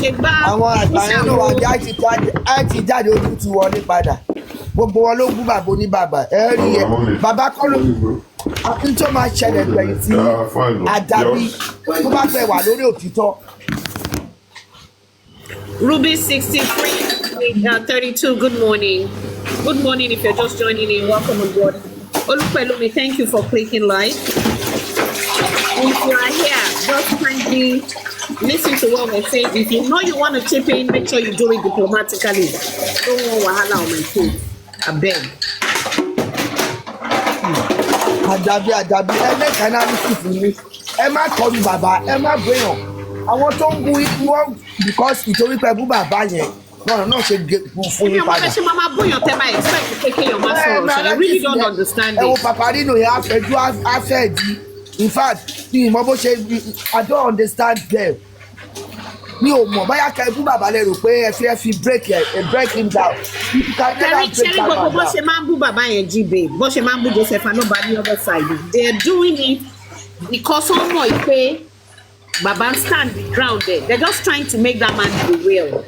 ṣe gbá. Àwọn àgbàyàn náà wà àti jáde ojú ti wọlé padà. Gbogbo wọn ló bú bàbá ní bàbá. Ẹ rí ẹ. Bàbá kọ́ ló n tó máa ṣẹlẹ̀ gbẹ̀yìn sí àdàbí tó bá fẹ́ wà lórí òtítọ́. Ruby 6332, good morning. Good morning if you're just joining in. Welcome on board. Olupelumi, thank you for clicking like. And if you are here, just kindly listen to what we're saying. If you know you want to chip in, make sure you do it diplomatically. Don't want wahala on my food. I beg. Àdàbí ẹlẹ́ka analysis ni ẹ má kọlu bàbá ẹ má gbéyàn àwọn tó ń bú wọn because ìtorí pé bú bàbá yẹn náà ṣe fún yín padà. ṣé máa bóyá tẹ́ máa expect pé kéèyàn máa sọ̀rọ̀ ṣe I really don't understand it. ẹ wo Paparino yẹn afẹ́jú afẹ́ẹ̀dí in fact mi ìmọ̀ bó ṣe I don't understand them mi ò mọ̀ báyà kẹ́ bú bàbá lẹ rò pé ẹ fi break him down. Ṣẹ́rí gbogbo bó ṣe máa ń bú bàbá yẹn jíbe bó ṣe máa ń bú Joseph Anoba ní other side they are doing it because wọ́n mọ̀ pé bàbá stand the ground there they are just trying to make that man derail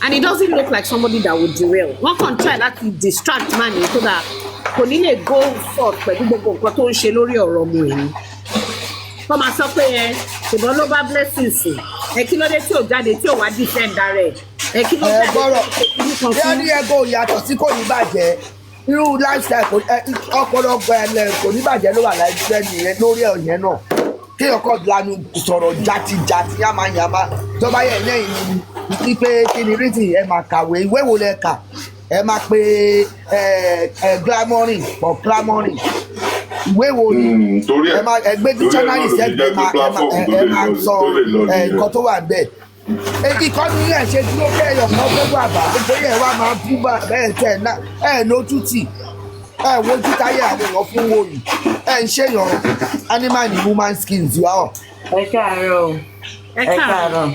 and it doesn't look like somebody that would derail wọ́n kàn try láti distract man yìí so that kò ní lè go forth pẹ̀lú gbogbo nǹkan tó ń ṣe lórí ọ̀rọ̀ ọmọ yìí wọ́n máa sọ pé ṣùgbọ́n ló bá blessings kí ló dé tí ò jáde tí ò wá defend rẹ̀ kí ló jáde tí ò ní ẹgbẹ́ òyàtọ̀ tí kò ní bàjẹ́ irú lifestyle ọ̀pọ̀lọpọ̀ kò ní bàjẹ́ ló wà lẹ́yìn lórí ọ̀yẹ́ náà kí ọkọ̀ lanu sọ̀rọ̀ játijàti yamayama tó bá yẹ lẹ́yìn ní pé kí ni rí ti ẹ máa kàwé ìwé wo lẹ kà ẹ máa pe glamoring for glamoring ìwé wo ni ẹ máa ẹgbẹ́ dictionary sẹ́gbẹ̀ẹ́ ẹ máa sọ nǹkan tó wà bẹ́ẹ̀. Ìkọ́ni yẹn ṣe dúró bẹ́ẹ̀ yọ̀ kọ́ fẹ́ wà bá gbogbo yẹn wà máa bú bá bẹ́ẹ̀ tẹ̀ lójú tì wojú táyé àwọn èèyàn fún wòyí ń ṣèyàn animal and woman skins wà ọ́. Ẹ káàárọ̀. Ẹ káàárọ̀.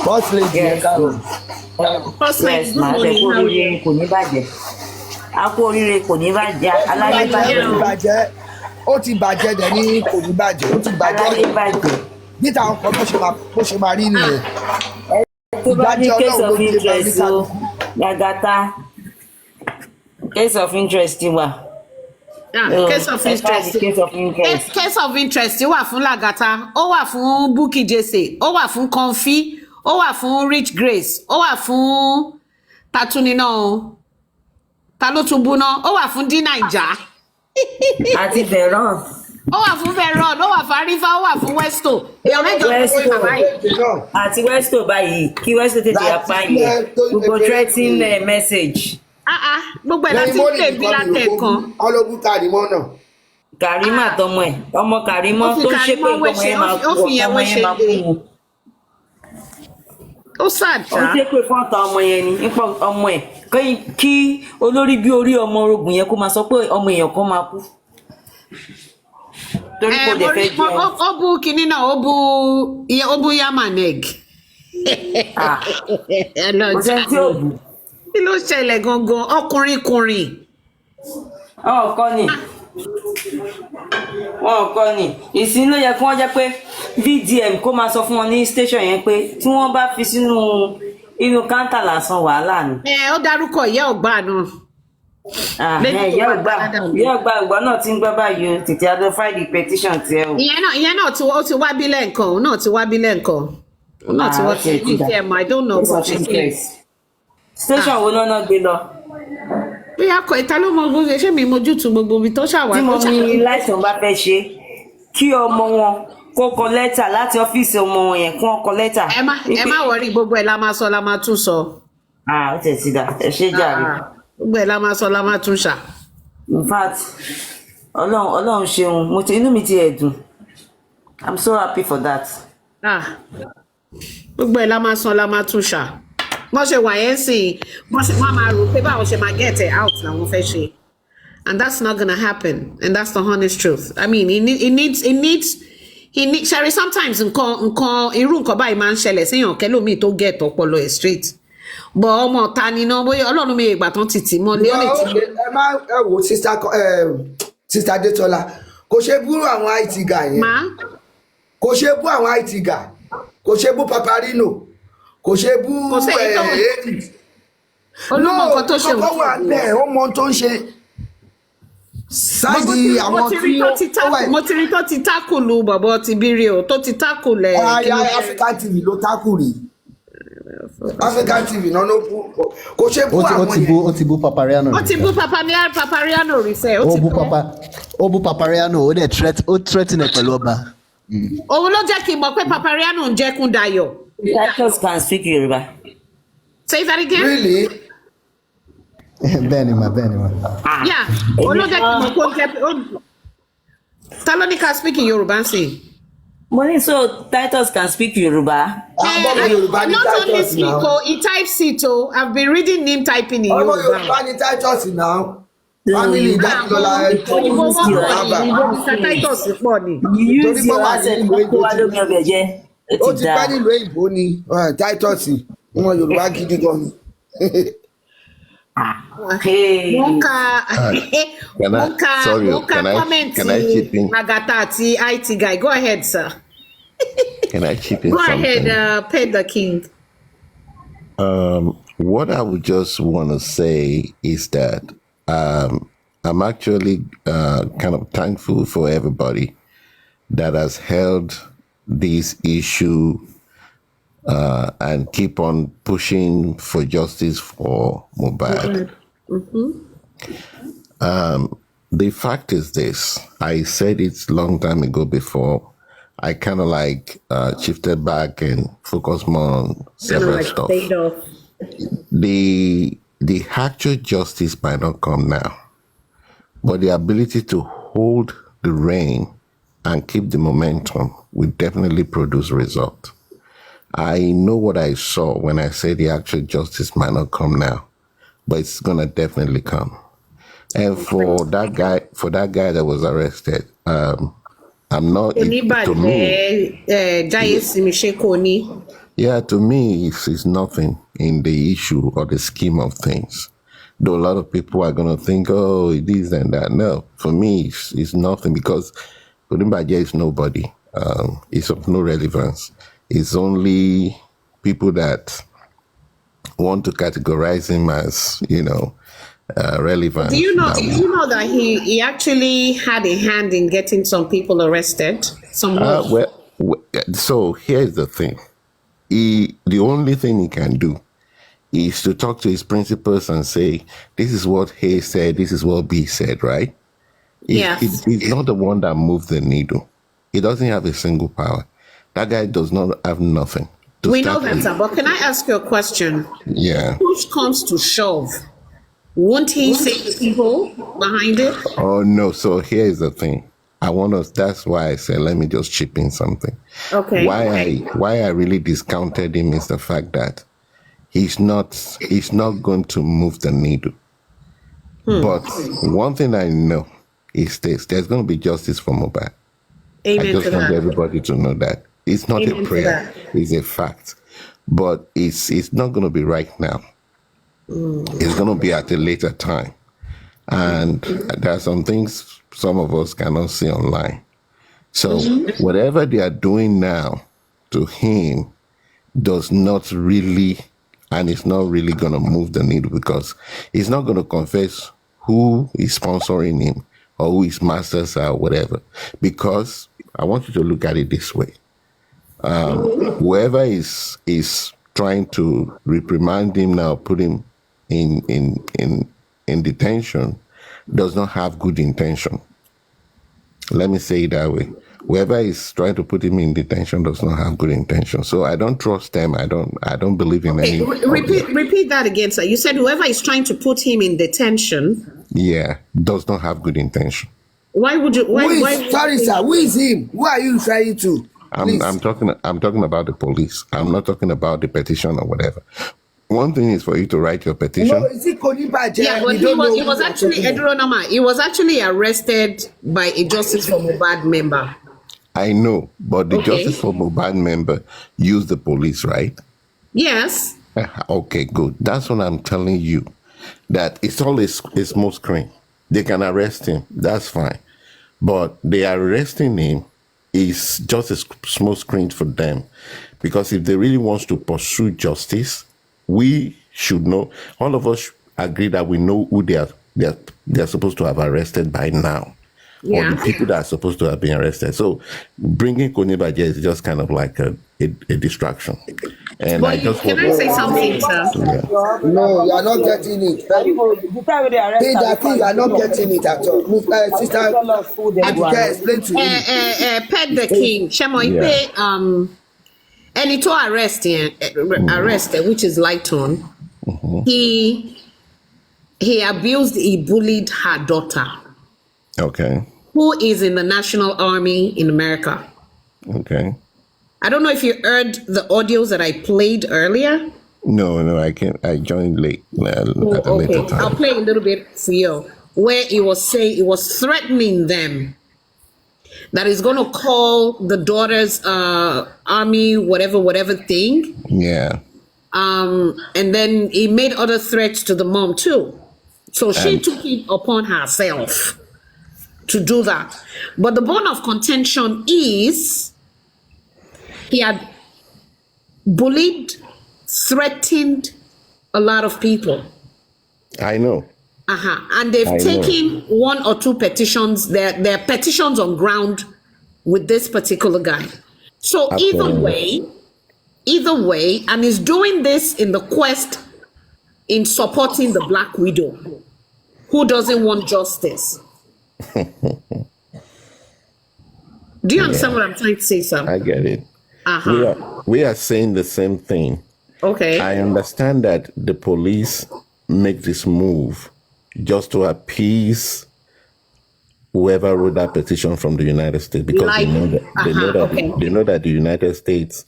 First lady ẹ káàárọ̀. First lady good morning. Kò ní bàjẹ́. A kú oríire kò ní bàjẹ́. Aláyé bàjẹ́. Ó ti bàjẹ́ dẹ̀ ní kò ní bàjẹ́. Ó ti bàjẹ́. Aláyé bàjẹ́. Níta àwọn kan bó ṣe máa rí nìyẹn. Tó bá ní case of interest o Yagata case of interest wà. Case of interest wà fún Lagata ó wà fún Bukky Jesse ó wà fún Comfy ó wà fún Rich Grace ó wà fún tatunina o ta ló tún bú náà ó wà fún D-Naija àti Veron. Ó wà fún Veron, ó wà fún Arifa, ó wà fún Westo. Èèyàn mẹ́jọ ló kó ìbàbá yìí. Àti Westo báyìí, kí Westo tètè apá yẹn. Gbogbo threatening message. Gbogbo ẹ̀ láti lè bí látẹ̀kan. Ọlọ́gùn Kàrímọ́ náà. Kàrímà tọmọ ẹ̀, ọmọ Kàrímọ́ tó ń ṣe pé ọmọ yẹn máa kú ọmọ yẹn máa kú wọn. Ó sad ṣá. Ó ṣe pé fọ́ọ̀tà ọmọ yẹn ni nípa ọmọ ẹ̀ kí olórí bí orí ọmọ orogun yẹn kó máa sọ pé ọmọ èèyàn kan máa kú. Torí kò dé fẹ́ jẹun. Ó bú kinní náà ó bú yamaneg. Kò sẹ́ni tí ò bù. Kí ló ṣẹlẹ̀ gangan ọkùnrin wọn kọ́ ni ìsìn ló yẹ kí wọ́n jẹ́ pé VDM kó máa sọ fún wọn ní station yẹn pé tí wọ́n bá fi sínú inú káńtà lásán wàhálà ni. Ó dárúkọ ìyá ọgbà náà. Ìyá ọgbà náà ti ń gbọ́ báyìí o tètè adó fáìlì petition tiẹ̀ o. Ìyẹn náà ó ti wá bílẹ̀ nǹkan òun náà ti wá bílẹ̀ nǹkan òun náà ti wá bílẹ̀ nǹkan I don't know what she says. Station wo náà gbé lọ. Bí akọ ìta ló mọ gbogbo ṣé mi mójútó gbogbo ibi tó ṣàwá. Tí mo ní láìsàn bá fẹ́ ṣe kí ọmọ wọn kó kọ lẹ́tà láti ọ́fíìsì ọmọ wọn yẹn kí wọ́n kọ lẹ́tà. Ẹ má wọrí gbogbo ẹ̀ la máa sọ la máa tún sọ. Ó tẹ̀sí dà ẹ ṣe jàre. Gbogbo ẹ̀ la máa sọ la máa tún ṣà. In fact Ọlọ́run ṣeun inú mi ti ẹ̀ dùn I'm so happy for that. Gbogbo ẹ̀ la máa sọ la máa tún ṣà. Wọ́n ṣe wà yẹn sìn wọ́n máa rò pé báwọn ṣe máa get it out làwọn fẹ́ ṣe and that's not gonna happen and that's the honest truth. I mean it needs Sherry sometimes nǹkan irú nǹkan báyìí máa ń ṣẹlẹ̀ síyàn kẹlòmíì tó get ọpọlọ ẹ̀ straight but ọmọ ta ni náà bóyá Ọlọ́run mi ìgbà tán ti tì mọ́ lé ó lè ti. Ẹ má wo sister Detola kò ṣe bú àwọn IT guy yẹn kò ṣe bú àwọn IT guy kò ṣe bú Paparino. kò ṣe bú Kò sẹ́ni tó èdè. olúmọ nǹkan tó ṣe kọ́kọ́ wà bẹ́ẹ̀ ó mọ tó ń ṣe. Sáàdì àwọn tí ó wà mo ti rí tó ti tákùlù bọ̀bọ̀ ti bí rí o tó ti tákùlẹ̀. African TV ló tákùrì. African TV náà ló kò ṣe bú àwọn yẹn. Ó ti bú Papariano. Ó ti bú Papariano rí sẹ́. Ó bú Papariano ó dẹ̀ threaten ẹ̀ pẹ̀lú ọba. Òun ló jẹ́ kí n mọ̀ pé Papariano ń jẹ́kún Dayọ̀. Titus can speak Yoruba. Say that again. Really? Bẹ́ẹ̀ni ma. Yeah, òun ló jẹ́ kí n mọ̀ pé ó jẹ́ Talonika speaking Yoruba ń sìn. Money, so Titus can speak Yoruba. Not only speak, he types it. I've been reading him typing in Yoruba. Yoruba. Ni Titus now. Family Detola Titus pọ̀ ni. You use your accent kó wá lómi ọbẹ̀ jẹ́. Ó ti pẹ́ nílùú èyìnbó ni Titus wọn Yorùbá gidi gan ni. Wọ́n ka comment Agatha àti IT guy. Go ahead, sir. Can I chip in Go something? ahead, Pay the King. What I would just want to say is that I'm actually kind of thankful for everybody that has held this issue and keep on pushing for justice for mohbad. The fact is this, I said it long time ago before, I kind of like shifted back and focused more on several stuff. The actual justice might not come now, but the ability to hold the reign and keep the momentum will definitely produce result. I know what I saw when I said the actual justice might not come now, but it's gonna definitely come. And for that guy that was arrested, I'm not. To me, it's nothing in the issue or the scheme of things. Though a lot of people are gonna think, oh, it is and that. No, for me, it's nothing because Odimbaje is nobody. It's of no relevance. It's only people that want to categorize him as, relevant. Do you know that he actually had a hand in getting some people arrested? So here's the thing. The only thing he can do is to talk to his principals and say, this is what A said, this is what B said, right? He's not the one that moved the needle. He doesn't have a single power. That guy does not have nothing. We know that, sir, but can I ask you a question? Yeah. Push comes to shove. Won't he say the people behind it? Oh, no. So here's the thing. That's why I said, let me just chip in something. Okay. Why I really discounted him is the fact that he's not going to move the needle. But one thing I know is this, there's going to be justice for mohbad. Amen. I just want everybody to know that. It's not Amen a prayer, it's a fact. But it's not going to be right now. It's going to be at a later time. And there are some things some of us cannot see online. So whatever they are doing now to him does not really, and it's not really going to move the needle because he's not going to confess who is sponsoring him or who his masters are, whatever. Because I want you to look at it this way. Whoever is trying to reprimand him now, put him in detention, does not have good intention. Let me say it that way. Whoever is trying to put him in detention does not have good intention. So I don't trust them. I don't believe in any. Repeat that again, sir. You said whoever is trying to put him in detention. Yeah, does not have good intention. Why would you? Sorry, sir. Who is him? Who are you referring to? I'm talking about the police. I'm not talking about the petition or whatever. One thing is for you to write your petition. No, is it Konibaje? Yeah, but he was actually Edronama. He was actually arrested by a Justice for Mohbad member. I know, but the Justice for Mohbad member used the police, right? Yes. Okay, good. That's what I'm telling you. That it's all a smoke screen. They can arrest him. That's fine. But they are arresting him is just a smoke screen for them. Because if they really want to pursue justice, we should know. All of us agree that we know who they are supposed to have arrested by now, or the people that are supposed to have been arrested. So bringing Konibaje is just kind of like a distraction. And But can I say something, sir? No, you are not getting it. I think you are not getting it at all. Sister Aduke, explain to you. Peg the king. Shemo Ipe, and to arrested, which is Lighton. He abused, he bullied her daughter. Okay. Who is in the National Army in America. Okay. I don't know if you heard the audios that I played earlier. No, I can't. I joined late. At a later time. I'll play a little bit for you, where he was threatening them that he's going to call the daughter's army, whatever thing. Yeah. And then he made other threats to the mom too. So she took it upon herself to do that. But the bone of contention is he had bullied, threatened a lot of people. I know. And they've taken one or two petitions. There are petitions on ground with this particular guy. So either way, and he's doing this in the quest in supporting the Black widow, who doesn't want justice. Do you understand what I'm trying to say, sir? I get it. We are saying the same thing. Okay. I understand that the police make this move just to appease whoever wrote that petition from the United States, because they know that the United States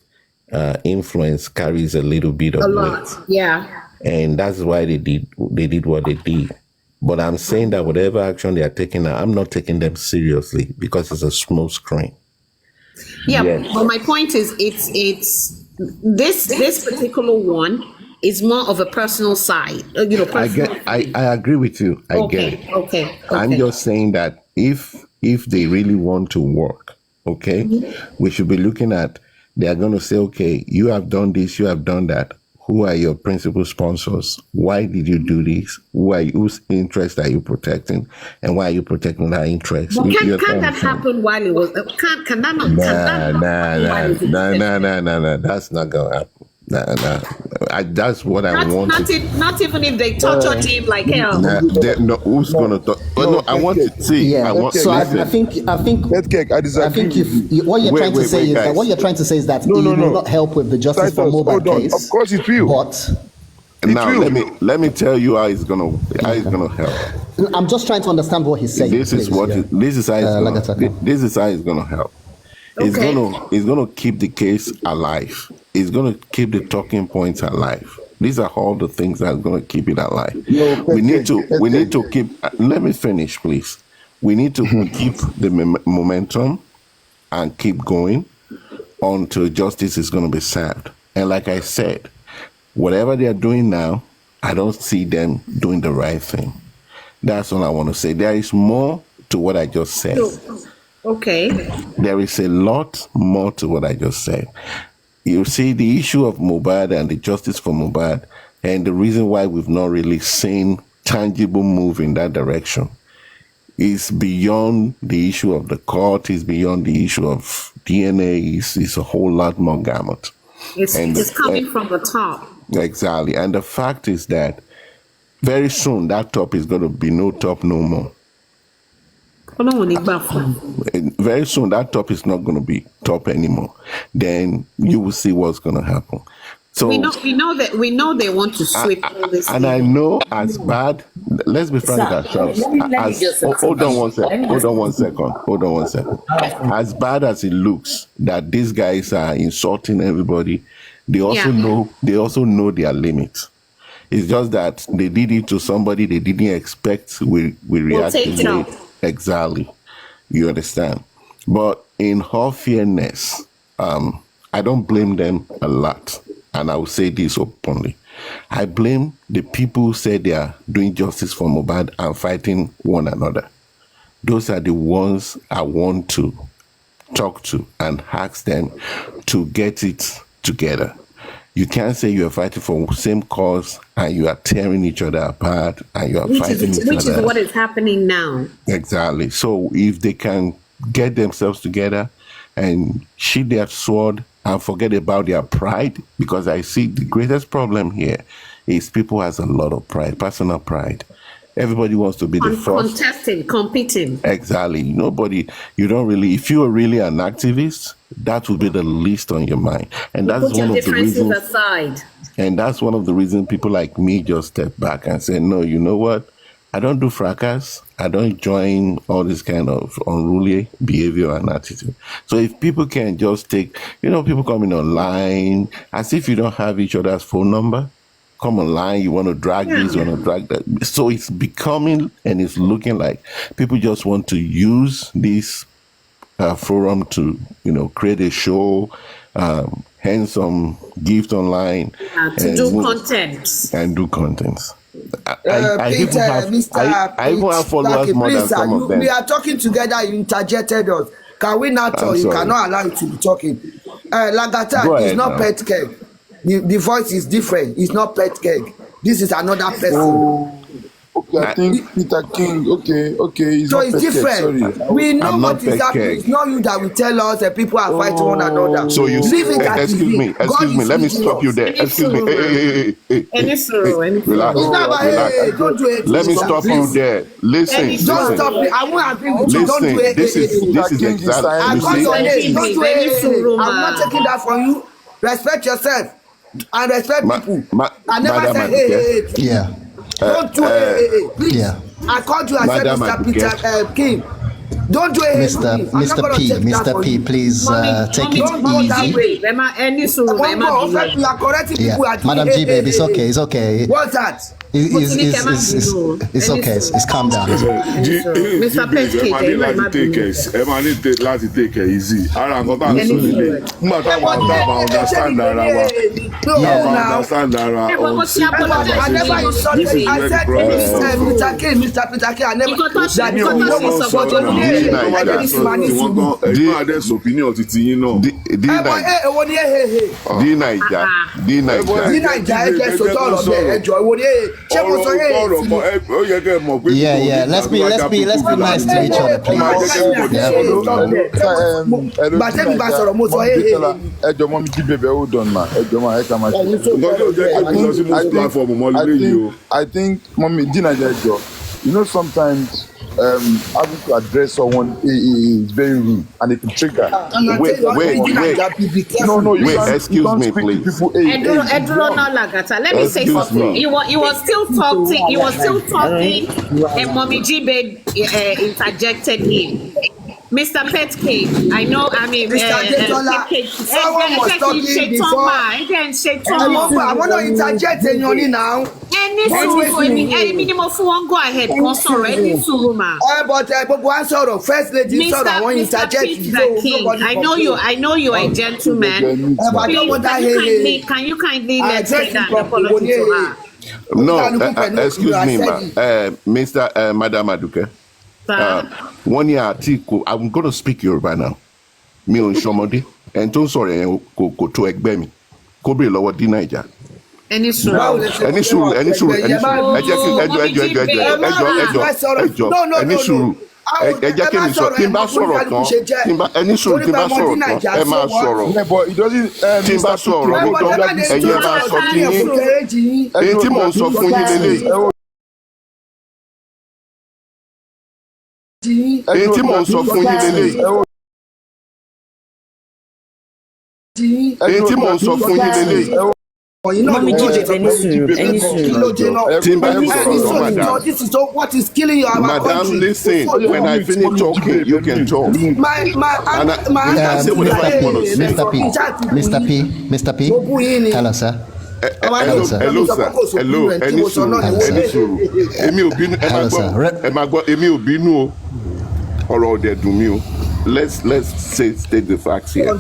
influence carries a little bit of weight. Yeah. And that's why they did what they did. But I'm saying that whatever action they are taking now, I'm not taking them seriously because it's a smoke screen. Yeah, but my point is, it's this particular one is more of a personal side. I agree with you. I get it. Okay. I'm just saying that if they really want to work, we should be looking at. They are going to say, okay, you have done this, you have done that. Who are your principal sponsors? Why did you do this? Whose interest are you protecting? And why are you protecting that interest? Well, can that happen while it was? Can that not? No. That's not going to happen. That's what I want. Not even if they tortured him like hell. No, who's going to talk? But no, I want to see. Yeah. I think if what you're trying to say is that what you're trying to say is that it will not help with the justice for mohbad case. Of course, it will. But now let me tell you how it's gonna help. I'm just trying to understand what he's saying. This is how it's gonna help. It's gonna keep the case alive. It's going to keep the talking points alive. These are all the things that are going to keep it alive. We need to keep. Let me finish, please. We need to keep the momentum and keep going until justice is going to be served. And like I said, whatever they are doing now, I don't see them doing the right thing. That's all I want to say. There is more to what I just said. Okay. There is a lot more to what I just said. You see, the issue of mohbad and the justice for mohbad, and the reason why we've not really seen tangible move in that direction is beyond the issue of the court, is beyond the issue of DNA, is a whole lot more gamut. It's coming from the top. Exactly. And the fact is that very soon that top is going to be no top no more. Very soon that top is not going to be top anymore. Then you will see what's going to happen. So we know they want to sweep all this. And I know as bad. Let's be frank with ourselves. Hold on one second. As bad as it looks that these guys are insulting everybody, they also know their limits. It's just that they did it to somebody they didn't expect. We react to it. Exactly. You understand? But in all fairness, I don't blame them a lot. And I will say this openly. I blame the people who say they are doing justice for mohbad and fighting one another. Those are the ones I want to talk to and ask them to get it together. You can't say you are fighting for the same cause and you are tearing each other apart and you are fighting each other. Which is what is happening now. Exactly. So if they can get themselves together and sheathe their sword and forget about their pride, because I see the greatest problem here is people has a lot of pride, personal pride. Everybody wants to be the first. Contesting, competing. Exactly. You don't really, if you are really an activist, that would be the least on your mind. And that's put one your of the reasons. aside. And that's one of the reasons people like me just step back and say, no, you know what? I don't do fracas. I don't join all this kind of unruly behavior and attitude. So if people can just take, people coming online as if you don't have each other's phone number, come online, you want to drag this, you want to drag that. So it's becoming and it's looking like people just want to use this forum to, create a show, hand some gift online. To do content. And do contents. I even have followers more than some of them. We are talking together, you interjected us. Can we not talk? You cannot allow you to be talking. Lagata is not pet cake. The voice is different. It's not pet cake. This is another person. Okay, I think Peter King. Okay. It's so not it's different. Sorry. We know what is happening. It's not you that will tell us that people are fighting one another. So you excuse me. Let me stop you there. Excuse me. Hey. Relax. Let me stop you there. Listen. Don't stop me. I won't agree with you. Don't do it. This is exactly. I'm not taking that from you. Respect yourself and respect people. I never said hey. Yeah. Don't do it, please. Yeah. I called you. I said, Mr. Peter King. Don't do it, Mr. P, please take it easy. You are correcting people. Madam G, baby, it's okay. What's that? It's okay. It's calm down. Mr. Petsky, láti take it easy. Ara nǹkan tá à ń sọ nílé. Nígbà táwọn understand ara wa. Understand ara wa. I never insulted. I said, Mr. Peter K, I never. Opinion titi yín náà. Di Naija. Ẹjẹ sọtọ ọ̀rọ̀ bẹ́ẹ̀ ẹjọ ìwọ ni ṣé mo sọ yẹn. Yeah. Let's be nice to each other, please. Gbàtẹ́ mi bá sọ̀rọ̀ mo sọ yẹn. Ẹjọ mọ mi jí bèbè hold on ma ẹjọ ma ẹ ká ma ṣe. I think mọmi Di Naija ẹjọ sometimes having to address someone is very rude and it can trigger. Wait. No, excuse me, please. Let me say something. He was still talking. And Mommy G interjected him. Mr. Petke, I mean, Mr. Detola, someone was talking before. I want to interject in your now. Any minimum for one go ahead. But one sort of first lady sort of one interject. I know you are a gentleman. Can you kindly let's say that apology to her? No, excuse me, Mr. Madam Aduke. 1 year article, I'm going to speak Yoruba now. Me on Shomodi, and don't sorry, go to Egbemi. Kobe Lower Di Naija. Any sure. This is what is killing you. Madam, listen. When I finish talking, you can talk. Mr. P. Hello, sir. Hello, sir. Hello. Let's state the facts here.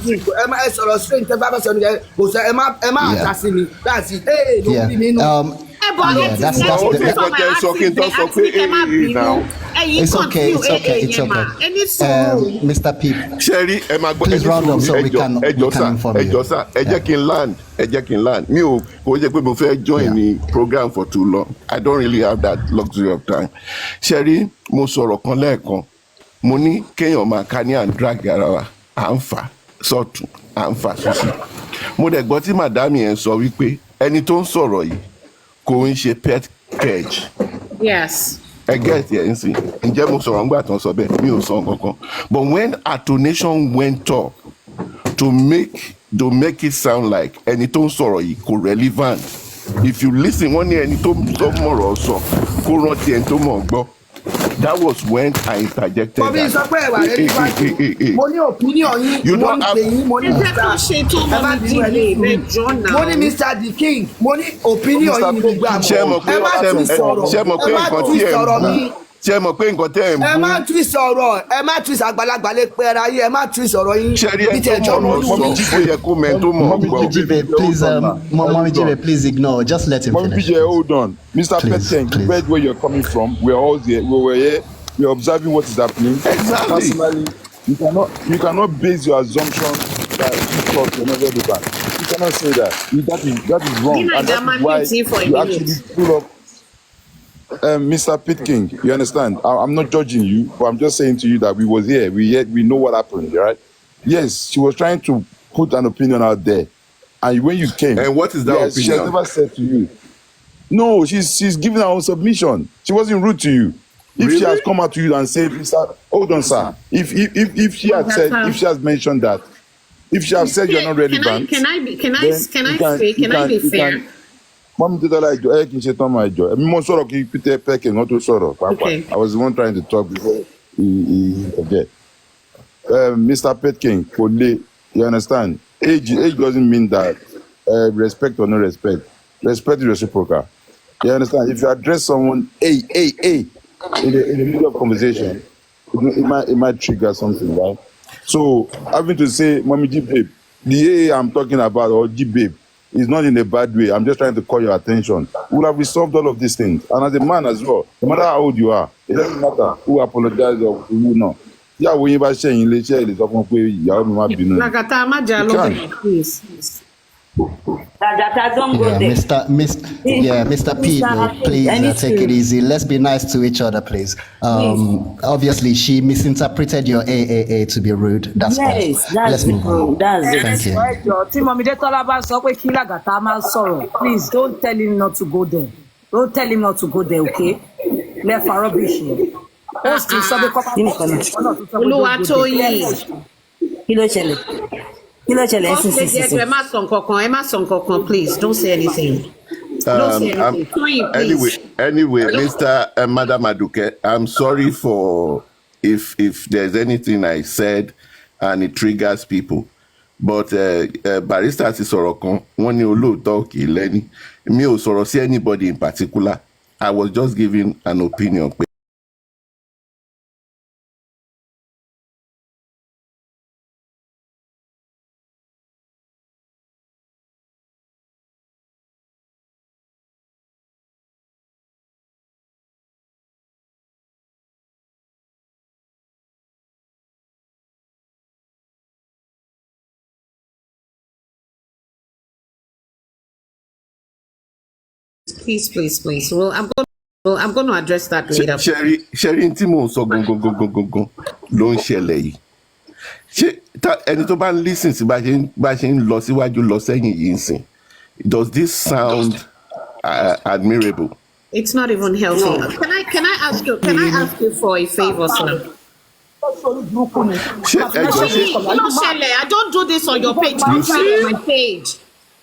It's okay. It's okay. It's okay. Mr. Pip, Sherry, please round up so we can inform you. ẹ jẹ́ kí n land. Mi ò jẹ́ pé mo fẹ́ join the program for too long. I don't really have that luxury of time. Sherry, mo sọ̀rọ̀ kan lẹ́ẹ̀kan. Mo ní kéèyàn máa ká ní and drag ara wa. À ń fà sọ́tún, à ń fà sósì. Mo dẹ̀ gbọ́ tí màdámì yẹn sọ wípé ẹni tó ń sọ̀rọ̀ yìí kò ń ṣe pet cage. Yes. I get it, ǹsìn. Ǹjẹ́ mo sọ̀rọ̀ ńgbà tán sọ bẹ́ẹ̀? Mi ò sọ nǹkankan. But when our donation went up to make it sound like ẹni tó ń sọ̀rọ̀ yìí kò relevant. If you listen, wọ́n ní ẹni tó mọ̀rọ̀ sọ kó rántí ẹni tó mọ̀ gbọ́. That was when I interjected. Bobby sọ pé ẹwà rẹ nípa mo ní opinion yín mo ní pè yín mo ní mo ní Mr. The King mo ní opinion yín ní gbogbo àmọ́ ẹ má tún sọ̀rọ̀ ẹ má tún sọ̀rọ̀ mi. Ṣé mọ̀ pé nǹkan tẹ́ ẹ̀ ń bú. ẹ má tún sọ̀rọ̀ ẹ má tún àgbàlagbà lè pẹ́ ra yín ẹ má tún sọ̀rọ̀ yín. Ṣẹ́rí ẹ̀ tó mọ̀ sọ ó yẹ kó mẹ́ tó mọ̀ gbọ́. Mommy Jibe, please ignore. Just let him finish. Mommy Jibe, hold on. Mr. Petting, depends where you're coming from. We're all there. We're here. We're observing what is happening. Exactly. Personally, you cannot base your assumption that because you're not relevant. You cannot say that. That is wrong. And that is why you actually pull up. Mr. Pitking, you understand? I'm not judging you, but I'm just saying to you that we was here. We know what happened, right? Yes, she was trying to put an opinion out there, and when you came, and what is that opinion? She has never said to you. No, she's giving her own submission. She wasn't rude to you. If really? She has come out to you and said, "Hold on, sir." If she had said, if she has mentioned that, if she has said you're not relevant, can I be fair? Mom Detola Aduke, kì í ṣe tán máa jọ. Èmi mo sọ̀rọ̀ kí Peter Pekin not to sọ̀rọ̀ pàápàá. I was the one trying to talk before he forget. Mr. Petkin, you understand? Age doesn't mean that respect or no respect. Respect is reciprocal. You understand? If you address someone, in the middle of conversation, it might trigger something, right? So having to say, Mommy G babe, the I'm talking about or G babe, it's not in a bad way. I'm just trying to call your attention. We'll have resolved all of these things. And as a man as well, no matter how old you are, it doesn't matter who apologizes or who not. Yeah, when you share in the share, it's often where you have not been. Please. Don't go there. Mr. P, please take it easy. Let's be nice to each other, please. Obviously, she misinterpreted your AAA to be rude. That's all. Let's move on. Thank you. Please don't tell him not to go there. Don't tell him not to go there, okay? Left for rubbish. Please don't say anything. Anyway, Mr. Madam Aduke, I'm sorry for if there's anything I said and it triggers people. But barista ti sọ̀rọ̀ kan, wọ́n ní olóòótọ́ kì í lẹ́ni. Mi ò sọ̀rọ̀ sí anybody in particular. I was just giving an opinion. Please. Well, I'm going to address that later. Sherry, tí mò ń sọ gangan ló ń ṣẹlẹ̀ yìí. Ẹni tó bá ń listen sí bá ṣe ń lọ síwájú lọ sẹ́yìn yìí ń sìn. Does this sound admirable? It's not even healthy. No. Can I ask you for a favor, sir? I don't do this on your page. Don't on my page.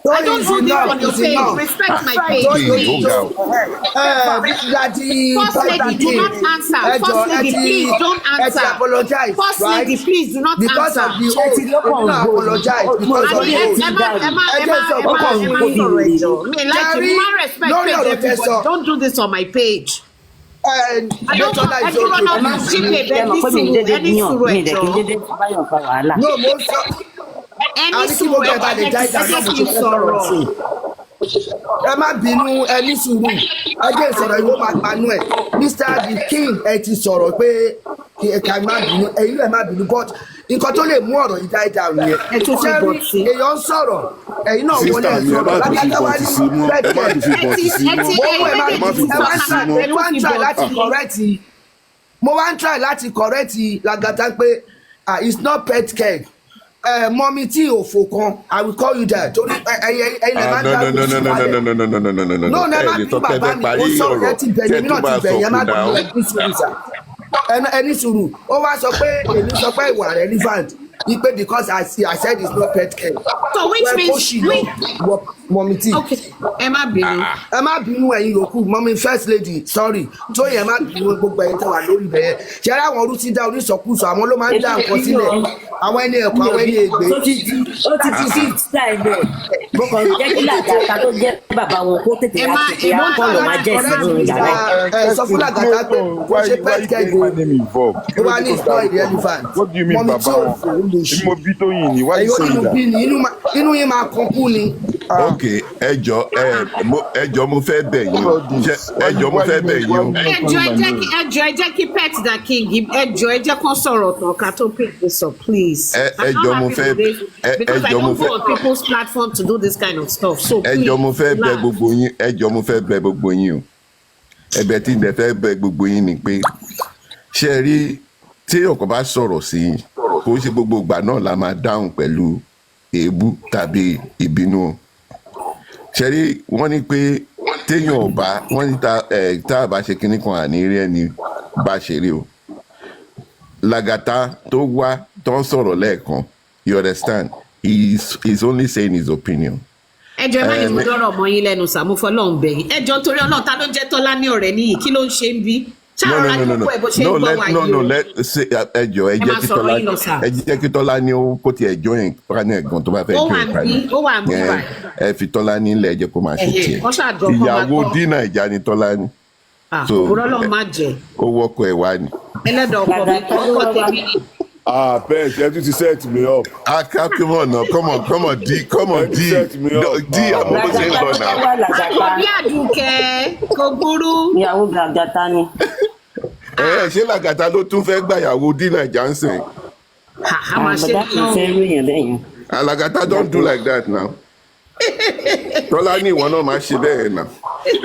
I don't do this on your page. Respect my page. First lady, do not answer. First lady, please don't answer. First lady, please do not answer. Don't do this on my page. I don't run out of any ẹ má bínú ẹni sùúrù ẹjẹ ìsọ̀rọ̀ ìwé Manuel Mr. The King ẹ ti sọ̀rọ̀ pé ẹ̀ka má bínú ẹ̀yin ẹ̀ má bínú but nǹkan tó lè mú ọ̀rọ̀ yìí die down yẹn sẹ́rí èèyàn ń sọ̀rọ̀ ẹ̀yin náà wọlé ẹ̀ sọ̀rọ̀ lágbàdá wa ní mo wá ń try láti correct Lagata pé it's not pet keg mọ́mí tí òfò kan I will call you that torí ẹ̀yin lè má dá no never bí bàbá mi ó sọ̀rọ̀ ẹ ti bẹ̀yẹ̀ mi náà ti bẹ̀yẹ̀ má bínú ẹ̀gbìn sùúrù sà ẹni sùúrù ó wá sọ pé èmi sọ pé ìwà relevant ipe because I said it's not pet care. So which means mọ̀mí tí ẹ má bínú ẹ̀yin yòókù mọ̀mí first lady sorry tó yẹ má bínú gbogbo ẹ̀yin tó wà lórí bẹ́ẹ̀ ṣe ara àwọn orúkí dá oníṣọ̀kúsọ àwọn ló máa ń dá nǹkan sílẹ̀ àwọn ẹni ẹ̀kọ́ àwọn ẹni ègbé. ó ti fi style bẹ́ẹ̀ bó kàn jẹ́ kí Lagata tó jẹ́ bàbá wọn kó tètè láti pé akọ́lọ̀ máa jẹ́ ìsinmi yàrá ẹ̀. sọ fún Lagata pé kò ṣe pet care go ó wà ní ìtọ́ irrelevant mọ̀mí tí ò fò ó lè ṣe inú yín máa kan kú ni. ok ẹjọ mo fẹ́ bẹ̀ yín ẹjọ mo fẹ́ bẹ̀ yín. ẹjọ ẹ jẹ́ kí pet da king ẹjọ ẹ jẹ́ kán sọ̀rọ̀ tán ká tó pick this up please. ẹjọ mo fẹ́ because I don't go on people's platform to do this kind of stuff so please. ẹjọ mo fẹ́ bẹ̀ gbogbo yín ẹjọ mo fẹ́ bẹ̀ gbogbo yín o ẹ̀bẹ̀ tí n fẹ́ bẹ̀ gbogbo yín ni pé ṣe rí tí ọkọ bá sọ̀rọ̀ sí yín kò ṣe gbogbo ìgbà náà la máa dáhùn pẹ̀lú èébú tàbí ìbínú ṣẹ́rí wọ́n ní pé téèyàn ò bá wọ́n ní tá a bá ṣe kinní kan àní rí ẹni bá ṣe rí o Lagata tó wá tó ń sọ̀rọ̀ lẹ́ẹ̀kan you understand he is only saying his opinion. ẹjọ ẹ má ní mo dọ́rọ̀ mọ́ yín lẹ́nu sàmúfọ́lọ́hún bẹ̀yìn ẹjọ nítorí Ọlọ́run ta ló ń jẹ́ Tọ́lá ní ọ̀rẹ́ níyì kí ló ń ṣe ń bí. ẹ jẹ́ kí Tọ́lá ní ó kó tiẹ̀ join panel gan tó bá fẹ́ join panel ó wà mí wà ẹ fi Tọ́lá nílẹ̀ ẹ jẹ́ kó máa ṣe tiẹ̀ ìyàwó dínà ìjà ni Tọ́lá ní òwúrọ̀ lọ́ọ́ má jẹ́ ó wọ́kọ̀ ẹ̀ wá ni. ẹlẹ́dọ̀ ọkọ mi kọ́kọ́ tẹ̀mí ni. Ben, you have to set me up. Come on now, come on, D, I'm almost saying God now. Àkọ́bí Àdùkẹ́ kò burú. ìyàwó Lagata ni. Ṣé Lagata ló tún fẹ́ gbàyàwó Dina Johnson? Lagata kì í fẹ́ ròyìn bẹ́ẹ̀ yẹn. Lagata don't do like that now. Tọ́lá ní ìwọ náà máa ṣe bẹ́ẹ̀ náà.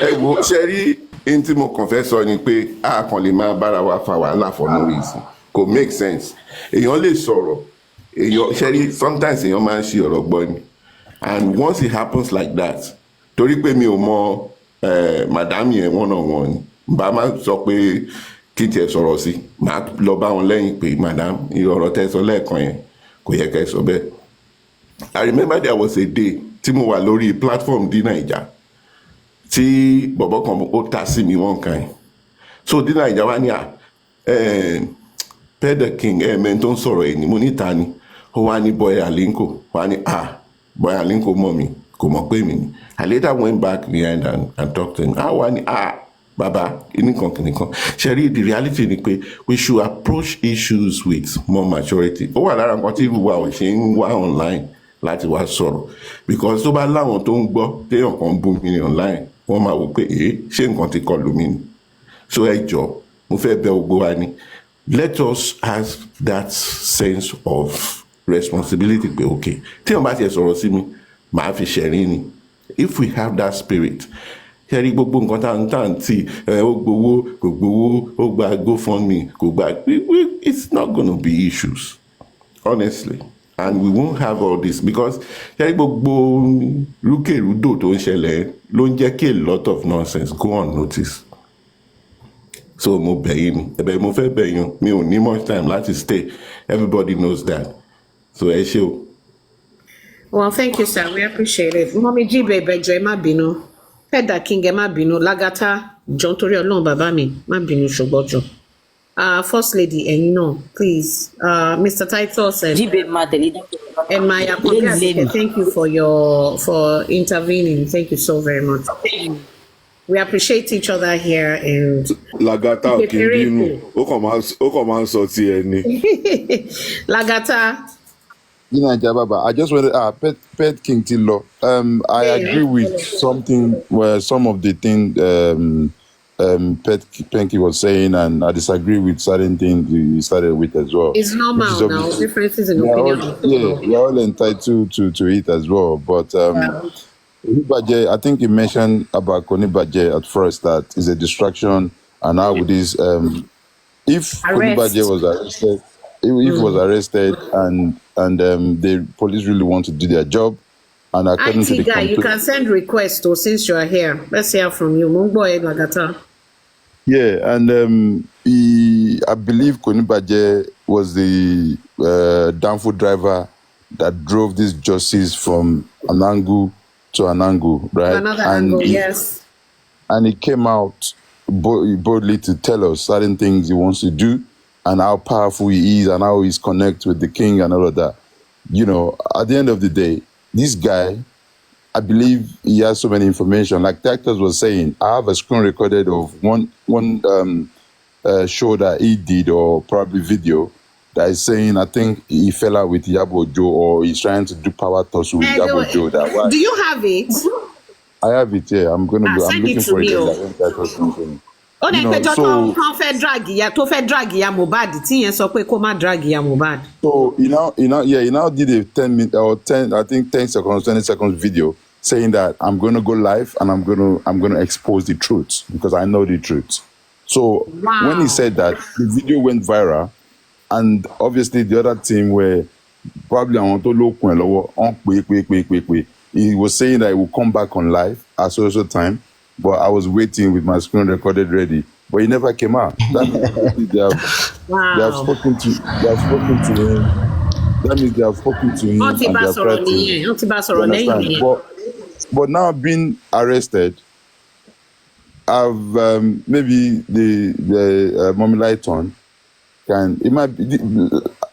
Ẹ wo ṣe rí ẹni tí mo kàn fẹ́ sọ ni pé a kàn lè máa bára wa fa wàhálà for no reason. Kò make sense. Èèyàn lè sọ̀rọ̀. Èèyàn ṣe rí sometimes èèyàn máa ń ṣe ọ̀rọ̀ gbọ́ ni. And once it happens like that, torí pé mi ò mọ madam yẹn one-on-one ni, bá máa sọ pé kí tiẹ̀ sọ̀rọ̀ sí, máa lọ bá wọn lẹ́yìn pé madam ọ̀rọ̀ tẹ́ sọ lẹ́ẹ̀kan yẹn kò yẹ kẹ́ sọ bẹ́ẹ̀. I remember there was a day tí mo wà lórí platform di Naija tí bọ̀bọ̀ kan ó ta sí mi one kind. So di Naija wá ní Pedro King ẹ̀ẹ́mẹ́ tó ń sọ̀rọ̀ ẹ̀ ni mo níta ni ó wá ní Boy Alinko wá ní Boy Alinko mọ̀ mi kò mọ̀ pé mi ni. I later went back behind and talked to him. Wá ní bàbá nìkan kìnìkan ṣe rí the reality ni pé we should approach issues with more maturity. Ó wà lára nǹkan tí irú wa ò ṣe ń wá online láti wá sọ̀rọ̀ because tó bá láwọn tó ń gbọ́ téèyàn kan bú mi ní online wọ́n máa wò pé ṣé nǹkan ti kọlù mí ni. So ẹ jọ̀ọ́ mo fẹ́ bẹ̀ gbogbo wa ni let us have that sense of responsibility pé okay tí wọ́n bá tiẹ̀ sọ̀rọ̀ sí mi màá fi ṣẹ̀rín ni if we have that spirit ṣẹ́rí gbogbo nǹkan tá à ń tì ó gbowó kò gbowó ó gba GoFundMe kò gba it's not gonna be issues honestly and we won't have all this because ṣẹ́rí gbogbo rúkèrúdò tó ń ṣẹlẹ̀ ló ń jẹ́ kí a lot of nonsense go unnoticed. So mo bẹ̀ yín ni ẹ̀bẹ̀ mo fẹ́ bẹ̀ yín mi ò ní much time láti stay everybody knows that so ẹ ṣé o. Well, thank you, sir. We appreciate it. Mommy G baby jọ̀ọ́ ẹ má bínú. Pedro King ẹ má bínú. Lagata jọ̀ọ́ nítorí Ọlọ́run bàbá mi má bínú ṣùgbọ́n jọ̀ọ́. First lady ẹ̀yin náà please Mr. Titus and my apologies. Thank you for intervening. Thank you so very much. We appreciate each other here and Lagata ò kí n bínú ó kàn máa ń sọ ti ẹ ni. Lagata I just wanted Pet King Tilo. I agree with something where some of the things Pet King was saying, and I disagree with certain things he started with as well. It's normal now. Differences in opinion. We're all entitled to it as well. But I think you mentioned about Konibaje at first that is a distraction, and how would this if Konibaje was arrested, if he was arrested and the police really want to do their job, and according to the guy, you can send requests since you are here. Let's hear from you. Yeah, and I believe Konibaje was the downfall driver that drove these justice from Anangu to Anangu, right? Another angle, yes. And he came out boldly to tell us certain things he wants to do and how powerful he is and how he's connected with the king and all of that. You know, at the end of the day, this guy, I believe he has so many information. Like the actors was saying, I have a screen recorded of one show that he did, or probably video, that is saying, I think he fell out with Yabo Joe, or he's trying to do power tussle with Yabo Joe. Do you have it? I have it here. I'm looking for it. So he now did a 10 seconds, 20 seconds video saying that I'm going to go live and I'm going to expose the truth because I know the truth. So when he said that, the video went viral, and obviously the other team were probably he was saying that he will come back on live at social time, but I was waiting with my screen recorded ready, but he never came out. That means they have spoken to him. That means they have spoken to him and they have tried to. But now being arrested, I've maybe the Mommy Lighton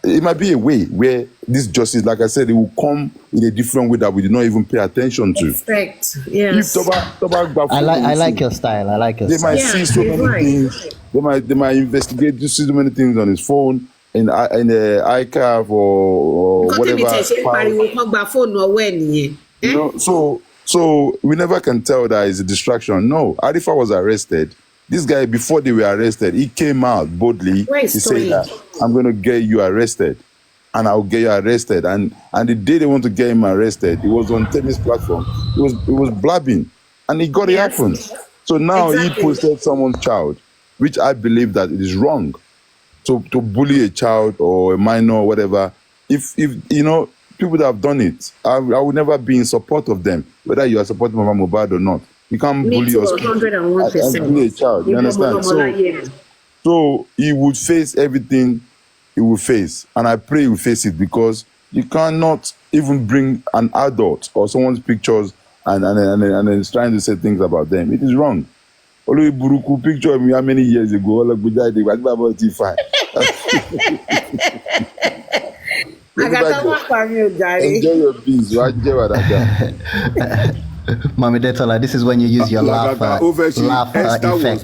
it might be a way where this justice, like I said, it will come in a different way that we did not even pay attention to. Respect, yes. I like your style. They might see so many things. They might investigate, see so many things on his phone, in the iCav or whatever. You know, so we never can tell that it's a distraction. No, Arifa was arrested. This guy, before they were arrested, he came out boldly to say that I'm going to get you arrested, and I'll get you arrested. And the day they want to get him arrested, it was on Temi's platform. It was blabbing, and he got it happen. So now he posted someone's child, which I believe that it is wrong to bully a child or a minor or whatever. If you know people that have done it, I would never be in support of them, whether you are supporting Mama Mohbad or not. You can't bully your child. Bully a child. You understand? So he would face everything he will face, and I pray he will face it, because you cannot even bring an adult or someone's pictures and then trying to say things about them. It is wrong. Olu Buruku picture of me how many years ago? Enjoy your beans. Mommy Detola, this is when you use your laugh effect. Was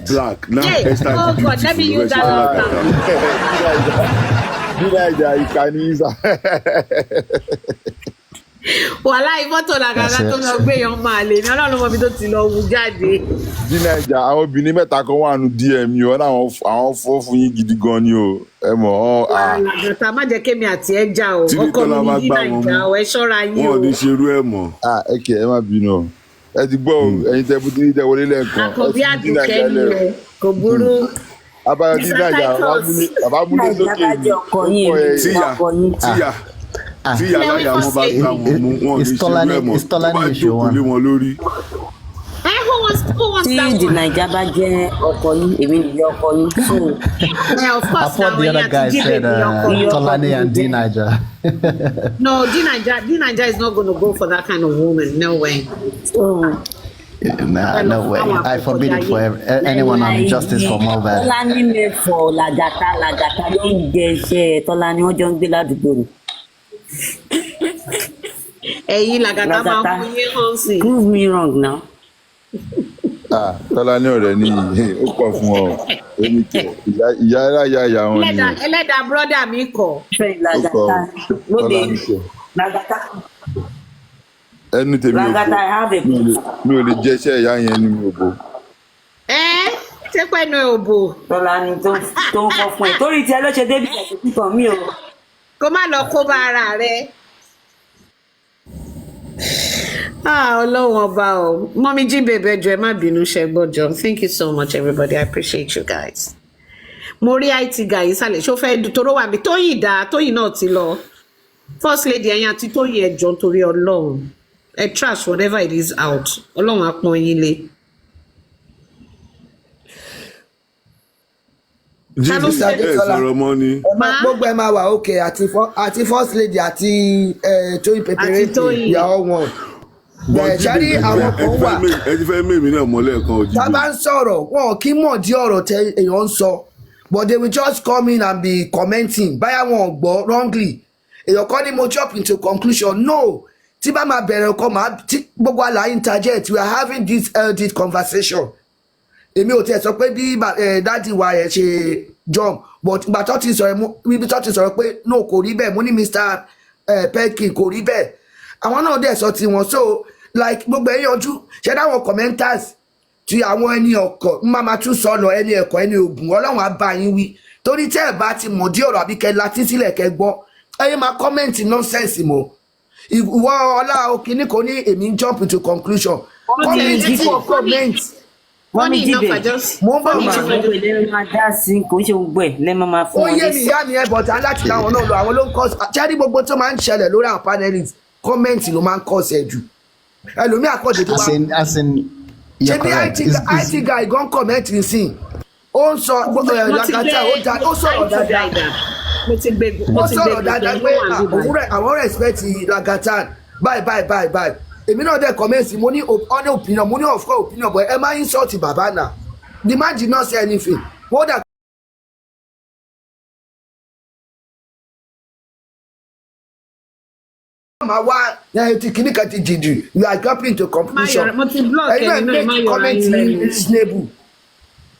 black. Now oh God, let me use that. Wàhálà ìfọ́tò làgàgà tó lọ gbé yan máa lè ní ọlọ́run mọ́bí tó ti lọ wù jáde. Ní Nàìjíríà, àwọn obìnrin mẹ́ta kan wà nù DM yìí, wọ́n náà àwọn fọ́ fún yín gidi gan ni o. Ẹ mọ̀ ọ́. Làgàtà má jẹ́ kémi àti ẹ jà o. Ọkọ mi ní Nàìjíríà ẹ ṣọ́ra yín o. Wọ́n ò ní ṣerú ẹ̀ mọ̀. Okay, ẹ má bínú o. Ẹ ti gbọ́ o, ẹ̀yin tẹ́ bùtí tẹ́ wọlé lẹ́ẹ̀kan. Àkọ́bí Àdùkẹ́ ni rẹ̀ kò burú. Abayọ̀ ní Nàìjíríà, bàbá múlẹ̀ lókè yìí. Tíyà. Tí yàrá yà wọn bá gbà wọn mú wọn ní ṣe rẹ mọ tó bá jókòó lé wọn lórí. Tí the Naija bá jẹ́ ọkọ yín, èmi nìyẹn ọkọ yín. I thought the other guy said Tolani and D Naija. No, D Naija is not going to go for that kind of woman. No way. Nah, no way. I forbid it for anyone on justice for Mohbad. Tolani me for Lagata ló ń jẹ Tolani wọ́n jọ ń gbé ládùúgbò. Ẹ̀yin Lagata máa ń fún yín hàn sí. Prove me wrong now. Tọ́lání ọ̀rẹ́ ní ó kọ̀ fún ọ. Ìyá wọn ni. Ẹlẹ́dàá brọ́dà mi kọ̀. Lagata lóde ẹnu tèmi ò Lagata, I have a mi ò lè jẹ iṣẹ́ ìyá yẹn ní mi ò bò. Ṣé pẹ́ẹ́nu ẹ̀ ò bò? Tọ́lá ni tó ń fọ́ fún ẹ. Torí tiẹ̀ ló ṣe débi ẹ̀sìn kíkan mi o. Kó má lọ kó bá ara rẹ̀. Ọlọ́run ọba o. Mọ́mí jí bèbè ẹjọ́ ẹ má bínú ṣe gbọ́jọ́. Thank you so much everybody. I appreciate you guys. Mo rí IT guy ìsàlẹ̀ ṣó fẹ́ toró wà mí. Tóyìn náà ti lọ. First lady ẹ̀yìn àti Tóyìn ẹjọ́ nítorí Ọlọ́run. Ẹ trash whatever it is out. Ọlọ́run á pọ́n yín lé. Jesus sọ̀rọ̀ mọ́ ni. Gbogbo ẹ máa wà okay àti first lady àti Tóyìn Pẹpẹrẹtì ìyá ọ̀wọ̀n. Ṣáàrí àwọn kan wà. Ẹ ti fẹ́ mèmí náà mọ́lẹ̀ kan òjì. Tá a bá ń sọ̀rọ̀ wọn kì í mọ̀ dí ọ̀rọ̀ tẹ èèyàn ń sọ but they will just come in and be commenting báyà wọn ò gbọ́ wrongly. Èèyàn kọ́ ni mo jump into conclusion no tí bá máa bẹ̀rẹ̀ ọkọ̀ máa tí gbogbo àlàyé interject we are having this healthy conversation. Èmi ò tiẹ̀ sọ pé bí dáàdì wa ẹ̀ ṣe jump but ìgbà tó ti sọ̀rọ̀ pé no kò rí bẹ́ẹ̀ mo ní Mr. Perkin kò rí bẹ́ẹ̀ àwọn náà dẹ̀ sọ tiwọn so like gbogbo ẹ̀ yanjú ṣe dáwọn commenters ti àwọn ẹni ọkọ̀ máa tún sọ̀nà ẹni ẹ̀kọ́ ẹni ògùn Ọlọ́run á bá yín wí torí tẹ́ ẹ̀ bá ti mọ̀ dí ọ̀rọ̀ àbí kẹ́ láti sílẹ̀ kẹ́ gbọ́ ẹ̀yin máa comment nonsense mọ́ ìwọ ọlá òkìní kò ní èmi jump into conclusion comment wọ́n ní iná fàjọ́ mo ń bọ̀ Ní gbogbo ẹ̀ lẹ́nu máa dá sí kò ń ṣe gbogbo ẹ̀ lẹ́nu máa fún ó wọn yé mi ìyá mi ẹ bọ̀tà láti láwọn náà lọ àwọn ló ń kọ́ ṣẹ́rí gbogbo tó máa ń ṣẹlẹ̀ lórí àwọn panelists kọ́mẹ́ǹtì ló máa ń kọ́ ṣẹ̀ jù ẹlòmíì àkọ́dé tó wá ṣe bí IT guy gan kọ́mẹ́ǹtì sí ó ń sọ gbogbo ẹ̀ Lagata ó sọ̀rọ̀ dáadáa ó sọ̀rọ̀ dáadáa pé àwọn respect Lagata báyìí èmi náà dẹ̀ kọ́mẹ́ǹtì mo ní ọ̀nà opinion mo ní of course opinion but ẹ máa ń insult bàbá náà the man did not say anything wọ́n dà máa wá ti kìíní kan ti jìjì you are jumping into competition ẹ̀yin náà make comment reasonable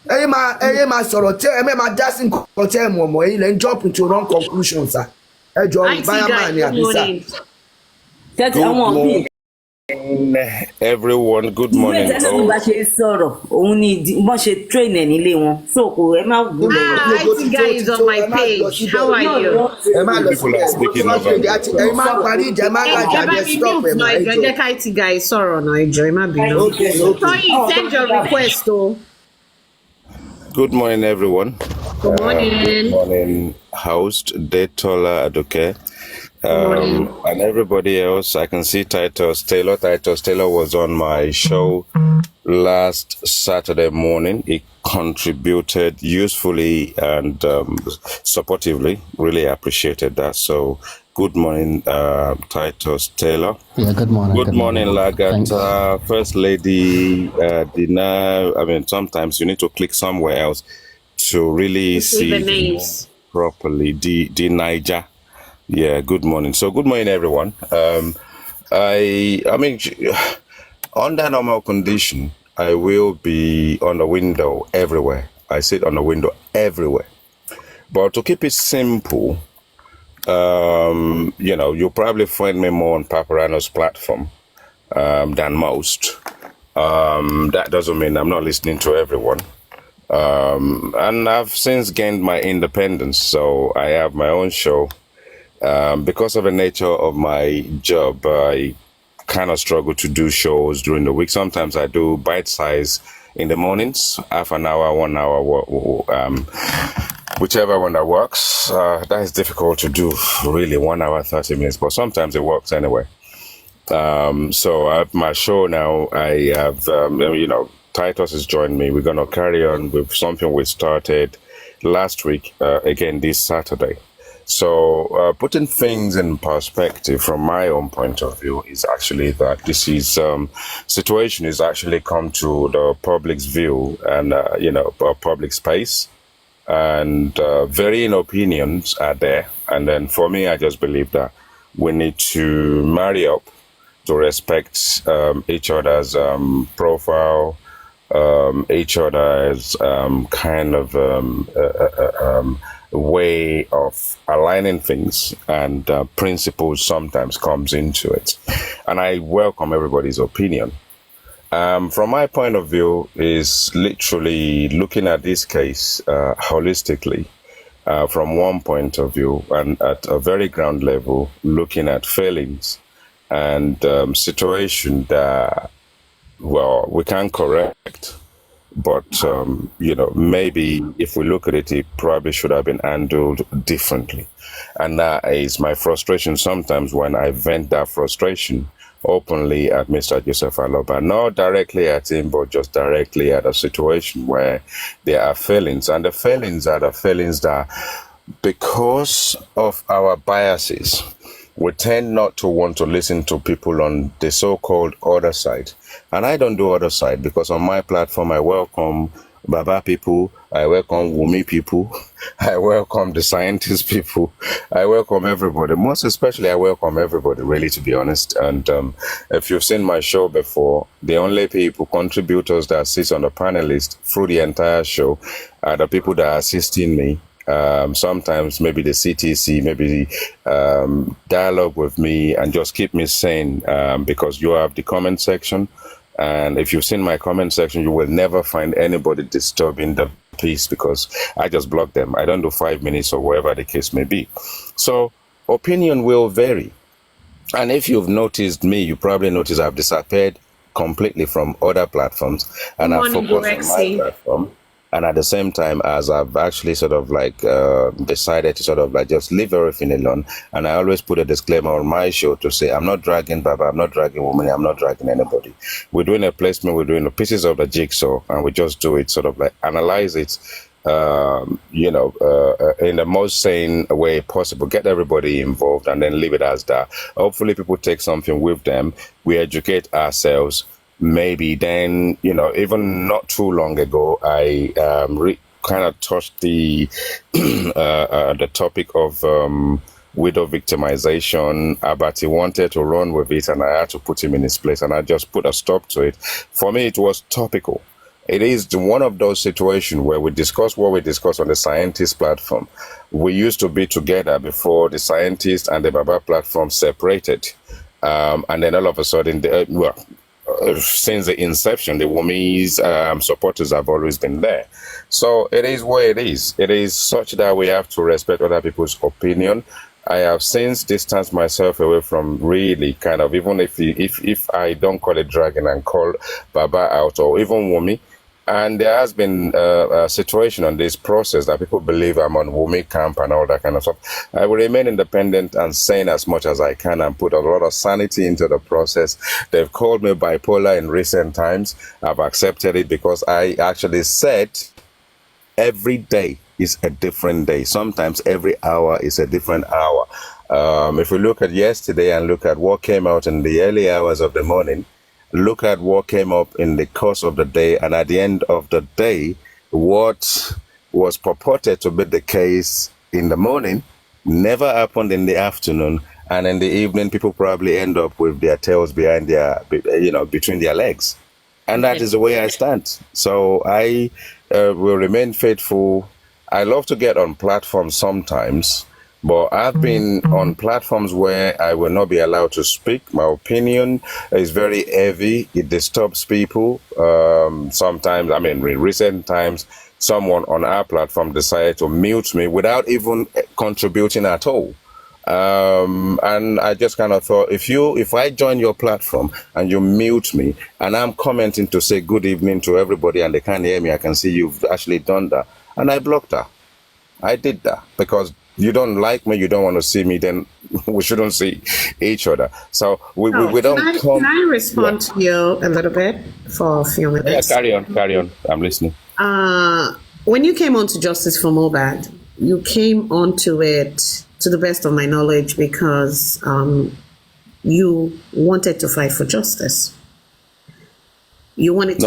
ẹ̀yin máa sọ̀rọ̀ tẹ́ ẹ máa dá sí nǹkan tẹ́ ẹ mọ̀ mọ́ ẹ̀yin lẹ́ ń jump into wrong conclusions sa ẹ jọ báyà máa ní àbísà. Everyone, good morning. Ìwé ìtẹ́lẹ̀ bá ṣe sọ̀rọ̀ òun ni wọ́n ṣe train ẹ̀ nílé wọn so kò ẹ má gbọ́dọ̀. IT guy is on my page. How are you? ẹ má lọ sí ẹ má parí ìjà má rajà jẹ stop ẹ má ẹ jẹ́ ká IT guy sọ̀rọ̀ náà ẹ jọ̀ọ́ ẹ má bínú. Tóyìn send your request o. Good morning, everyone. Good morning. Good morning, host Detola Aduke. And everybody else, I can see Titus Taylor. Titus Taylor was on my show last Saturday morning. He contributed usefully and supportively. Really appreciated that. So, good morning, Titus Taylor. Yeah, good morning. Good morning, Lagata. First Lady Dina. I mean, sometimes you need to click somewhere else to really see the names properly. D Niger. Yeah, good morning. So good morning, everyone. I mean, under normal condition, I will be on the window everywhere. I sit on the window everywhere. But to keep it simple, you know, you'll probably find me more on Paparano's platform than most. That doesn't mean I'm not listening to everyone. And I've since gained my independence, so I have my own show. Because of the nature of my job, I kind of struggle to do shows during the week. Sometimes I do bite size in the mornings, half an hour, 1 hour, whichever one that works. That is difficult to do, really, 1 hour, 30 minutes, but sometimes it works anyway. So I have my show now. I have, you know, Titus has joined me. We're going to carry on with something we started last week, again this Saturday. So putting things in perspective from my own point of view is actually that this is situation is actually come to the public's view and, you know, public space, and varying opinions are there. And then for me, I just believe that we need to marry up to respect each other's profile, each other's kind of way of aligning things, and principles sometimes comes into it. And I welcome everybody's opinion. From my point of view, is literally looking at this case holistically. From one point of view and at a very ground level, looking at failings and situation that, well, we can't correct, but maybe if we look at it, it probably should have been handled differently. And that is my frustration sometimes when I vent that frustration openly at Mr. Joseph Aloba, not directly at him, but just directly at a situation where there are failings. And the failings are the failings that, because of our biases, we tend not to want to listen to people on the so-called other side. And I don't do other side because on my platform, I welcome Baba people, I welcome Wumi people, I welcome the scientist people, I welcome everybody. Most especially, I welcome everybody, really, to be honest. And if you've seen my show before, the only people, contributors that sit on the panel list through the entire show are the people that are assisting me. Sometimes maybe the CTC, maybe dialogue with me and just keep me sane, because you have the comment section. And if you've seen my comment section, you will never find anybody disturbing the peace because I just block them. I don't do 5 minutes or whatever the case may be. So opinion will vary. And if you've noticed me, you probably noticed I've disappeared completely from other platforms and I've focused on my platform. And at the same time, as I've actually sort of like decided to sort of like just leave everything alone. And I always put a disclaimer on my show to say, I'm not dragging Baba, I'm not dragging women, I'm not dragging anybody. We're doing a placement, we're doing the pieces of the jigsaw, and we just do it sort of like analyze it, in the most sane way possible, get everybody involved and then leave it as that. Hopefully people take something with them. We educate ourselves. Maybe then, even not too long ago, I kind of touched the the topic of widow victimization. Abati wanted to run with it, and I had to put him in his place, and I just put a stop to it. For me, it was topical. It is one of those situations where we discuss what we discuss on the scientist platform. We used to be together before the scientist and the Baba platform separated, and then all of a sudden, since the inception, the Wumi's supporters have always been there. So it is what it is. It is such that we have to respect other people's opinion. I have since distanced myself away from really kind of, even if I don't call it dragging and call Baba out or even Wumi. And there has been a situation on this process that people believe I'm on Wumi camp and all that kind of stuff. I will remain independent and sane as much as I can and put a lot of sanity into the process. They've called me bipolar in recent times. I've accepted it because I actually said every day is a different day. Sometimes every hour is a different hour. If we look at yesterday and look at what came out in the early hours of the morning, look at what came up in the course of the day, and at the end of the day, what was purported to be the case in the morning never happened in the afternoon, and in the evening, people probably end up with their tails behind their, between their legs. And that is the way I stand. So I will remain faithful. I love to get on platforms sometimes, but I've been on platforms where I will not be allowed to speak. My opinion is very heavy. It disturbs people. Sometimes, in recent times, someone on our platform decided to mute me without even contributing at all. And I just kind of thought, if I join your platform and you mute me and I'm commenting to say good evening to everybody and they can't hear me, I can see you've actually done that. And I blocked her. I did that because you don't like me, you don't want to see me, then we shouldn't see each other. So we don't come. Can I respond to you a little bit for a few minutes? Yeah, carry on. I'm listening. When you came on to Justice for Mohbad, you came onto it, to the best of my knowledge, because you wanted to fight for justice. You wanted to.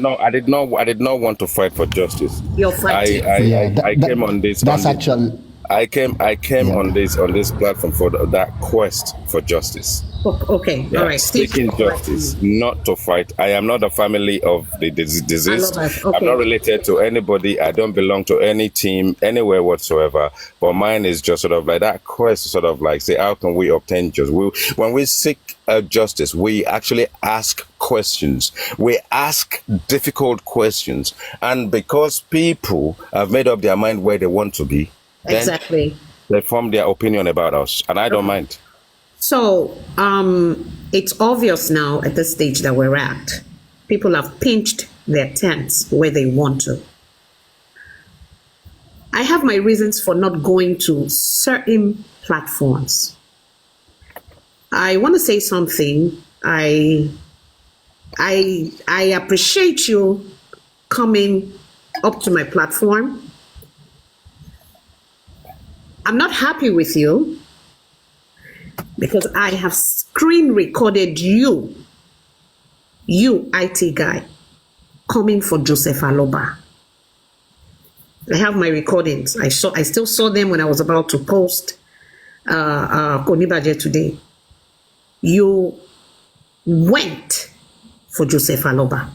No, I did not want to fight for justice. You're fighting. I came on this. That's actually. I came on this platform for that quest for justice. Okay, Yeah, all right. seeking justice, not to fight. I am not a family of the deceased. I'm not related to anybody. I don't belong to any team anywhere whatsoever. But mine is just sort of like that quest, sort of like say, how can we obtain justice? When we seek justice, we actually ask questions. We ask difficult questions, and because people have made up their mind where they want to be, then exactly, they form their opinion about us, and I don't mind. So it's obvious now at this stage that we're at. People have pinched their tents where they want to. I have my reasons for not going to certain platforms. I want to say something. I appreciate you coming up to my platform. I'm not happy with you because I have screen recorded you IT guy, coming for Joseph Aloba. I have my recordings. I still saw them when I was about to post Konibaje today. You went for Joseph Aloba.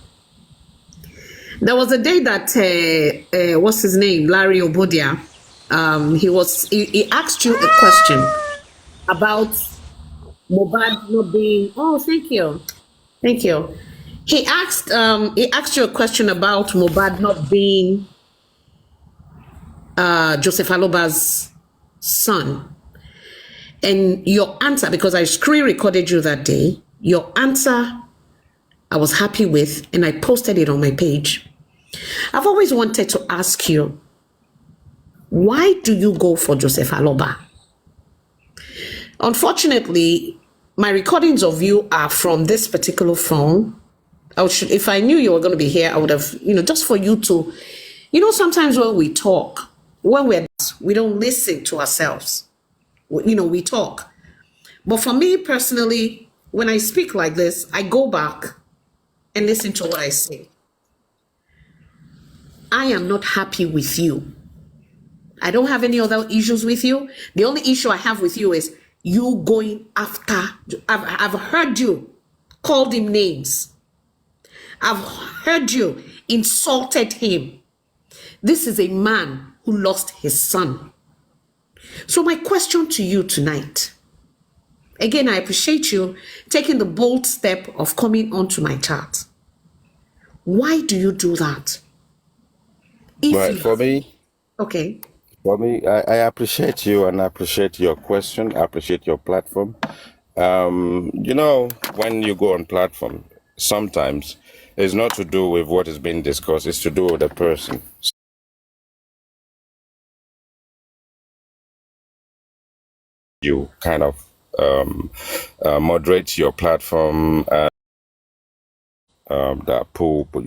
There was a day that what's his name, Larry Obodia, he asked you a question about mohbad not being. Oh, thank you. He asked you a question about mohbad not being Joseph Aloba's son, and your answer, because I screen recorded you that day, your answer I was happy with, and I posted it on my page. I've always wanted to ask you, why do you go for Joseph Aloba? Unfortunately, my recordings of you are from this particular phone. If I knew you were going to be here, I would have, just for you to, sometimes when we talk, we don't listen to ourselves. We talk. But for me personally, when I speak like this, I go back and listen to what I say. I am not happy with you. I don't have any other issues with you. The only issue I have with you is you going after. I've heard you called him names. I've heard you insulted him. This is a man who lost his son. So my question to you tonight, again, I appreciate you taking the bold step of coming onto my chat. Why do you do that? For me, okay. For me, I appreciate you and I appreciate your question. I appreciate your platform. When you go on platform, sometimes it's not to do with what is being discussed. It's to do with the person. You kind of moderate your platform. That pool, but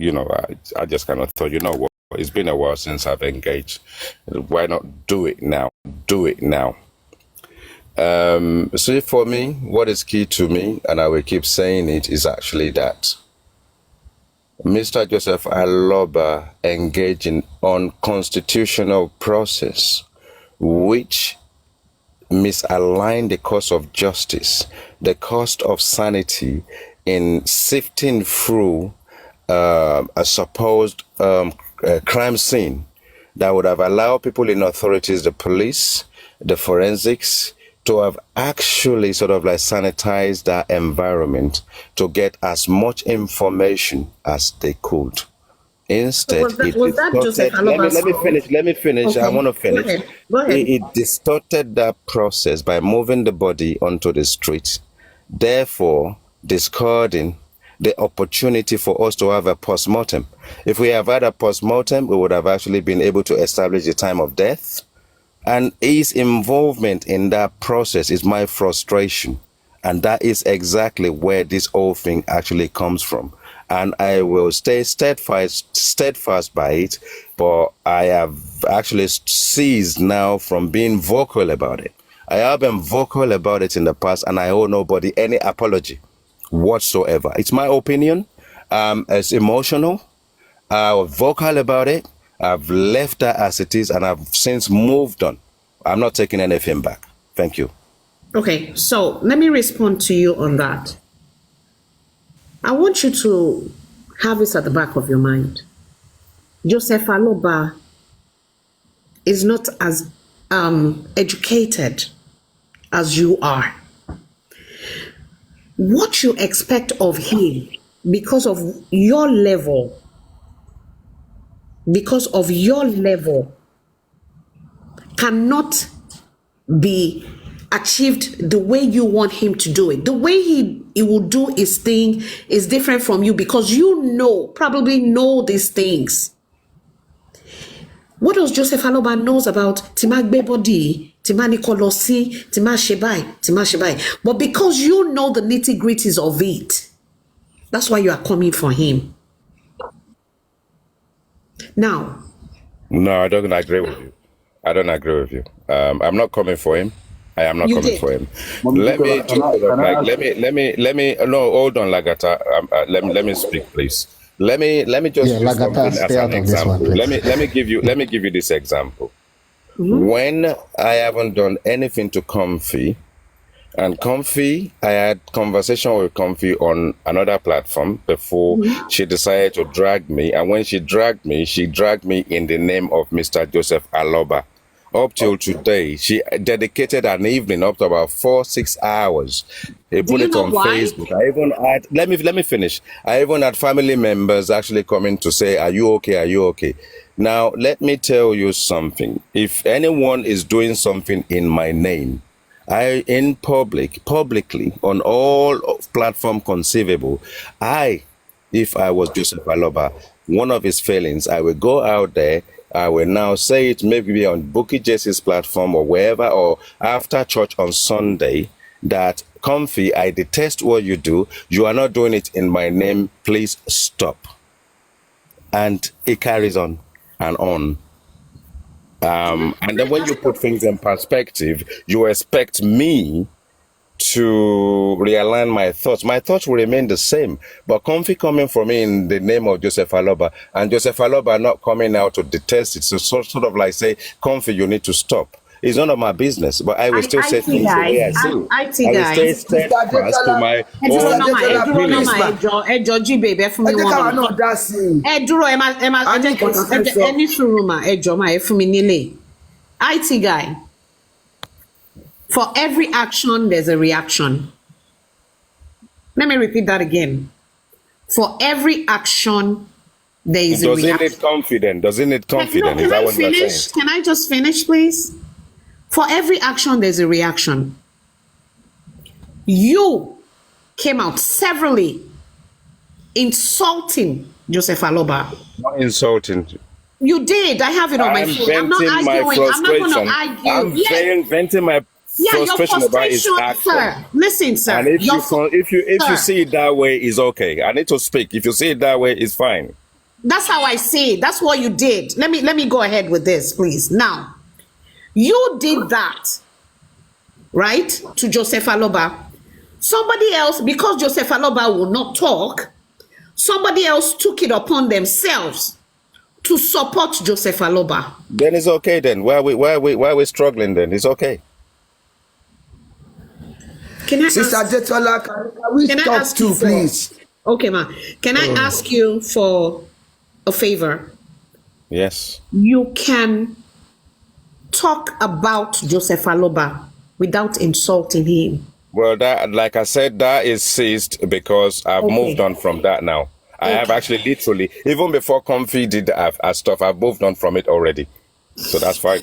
I just kind of thought, what? It's been a while since I've engaged. Why not do it now? So for me, what is key to me, and I will keep saying it, is actually that Mr. Joseph Aloba engaged in unconstitutional process, which misaligned the course of justice, the cost of sanity in sifting through a supposed crime scene that would have allowed people in authorities, the police, the forensics, to have actually sort of like sanitized that environment to get as much information as they could. Instead, let me finish. Okay. I want to finish. Go ahead. It distorted that process by moving the body onto the street, therefore discarding the opportunity for us to have a post-mortem. If we have had a post-mortem, we would have actually been able to establish the time of death. And his involvement in that process is my frustration. And that is exactly where this whole thing actually comes from. And I will stay steadfast by it, but I have actually ceased now from being vocal about it. I have been vocal about it in the past, and I owe nobody any apology whatsoever. It's my opinion. It's emotional. I was vocal about it. I've left that as it is, and I've since moved on. I'm not taking anything back. Thank you. Okay, so let me respond to you on that. I want you to have this at the back of your mind. Joseph Aloba is not as educated as you are. What you expect of him because of your level, cannot be achieved the way you want him to do it. The way he will do his thing is different from you because you probably know these things. What does Joseph Aloba knows about Timagbe body, Timani Kolosi, Timashebai? But because you know the nitty-gritties of it, that's why you are coming for him. Now. No, I don't agree with you. I'm not coming for him. I am not coming for him. Let me hold on, Lagata. Let me speak, please. Let me just use Lagata, something as an example. Let me give you this example. Mm-hmm. When I haven't done anything to Comfy, and Comfy, I had conversation with Comfy on another platform before she decided to drag me. And when she dragged me in the name of Mr. Joseph Aloba. Up till today, she dedicated an evening up to about 4-6 hours. He put it on Facebook. I even had, let me finish. I even had family members actually coming to say, "Are you okay? Are you okay?" Now, let me tell you something. If anyone is doing something in my name, in publicly, on all platform conceivable, if I was Joseph Aloba, one of his failings, I will go out there. I will now say it maybe on Bookie Jesse's platform or wherever, or after church on Sunday, that Comfy, I detest what you do. You are not doing it in my name. Please stop. And it carries on and on. And then when you put things in perspective, you expect me to realign my thoughts. My thoughts will remain the same, but Comfy coming from me in the name of Joseph Aloba, and Joseph Aloba not coming out to detest it. So sort of like say, Comfy, you need to stop. It's none of my business, but I will still say things the way I see it. I will stay steadfast to my own opinions. IT guy. For every action, there's a reaction. Let me repeat that again. For every action, there is a reaction. Doesn't it confident? Is that what you're saying? Can I just finish, please? For every action, there's a reaction. You came out severally insulting Joseph Aloba. Not insulting. You did. I have it on my phone. I'm not arguing. I'm not going to argue. I'm venting my frustration about his action. Sir. Listen, sir. And if you see it that way, it's okay. I need to speak. If you see it that way, it's fine. That's how I see it. That's what you did. Let me go ahead with this, please. Now, you did that, right, to Joseph Aloba. Somebody else, because Joseph Aloba will not talk, somebody else took it upon themselves to support Joseph Aloba. Then it's okay then. Why are we struggling then? It's okay. Sister Detola, can we talk too, please? Okay, ma. Can I ask you for a favor? Yes. You can talk about Joseph Aloba without insulting him. Well, that, like I said, that is ceased because I've moved on from that now. I have actually literally, even before Comfy did stuff, I've moved on from it already. So that's fine.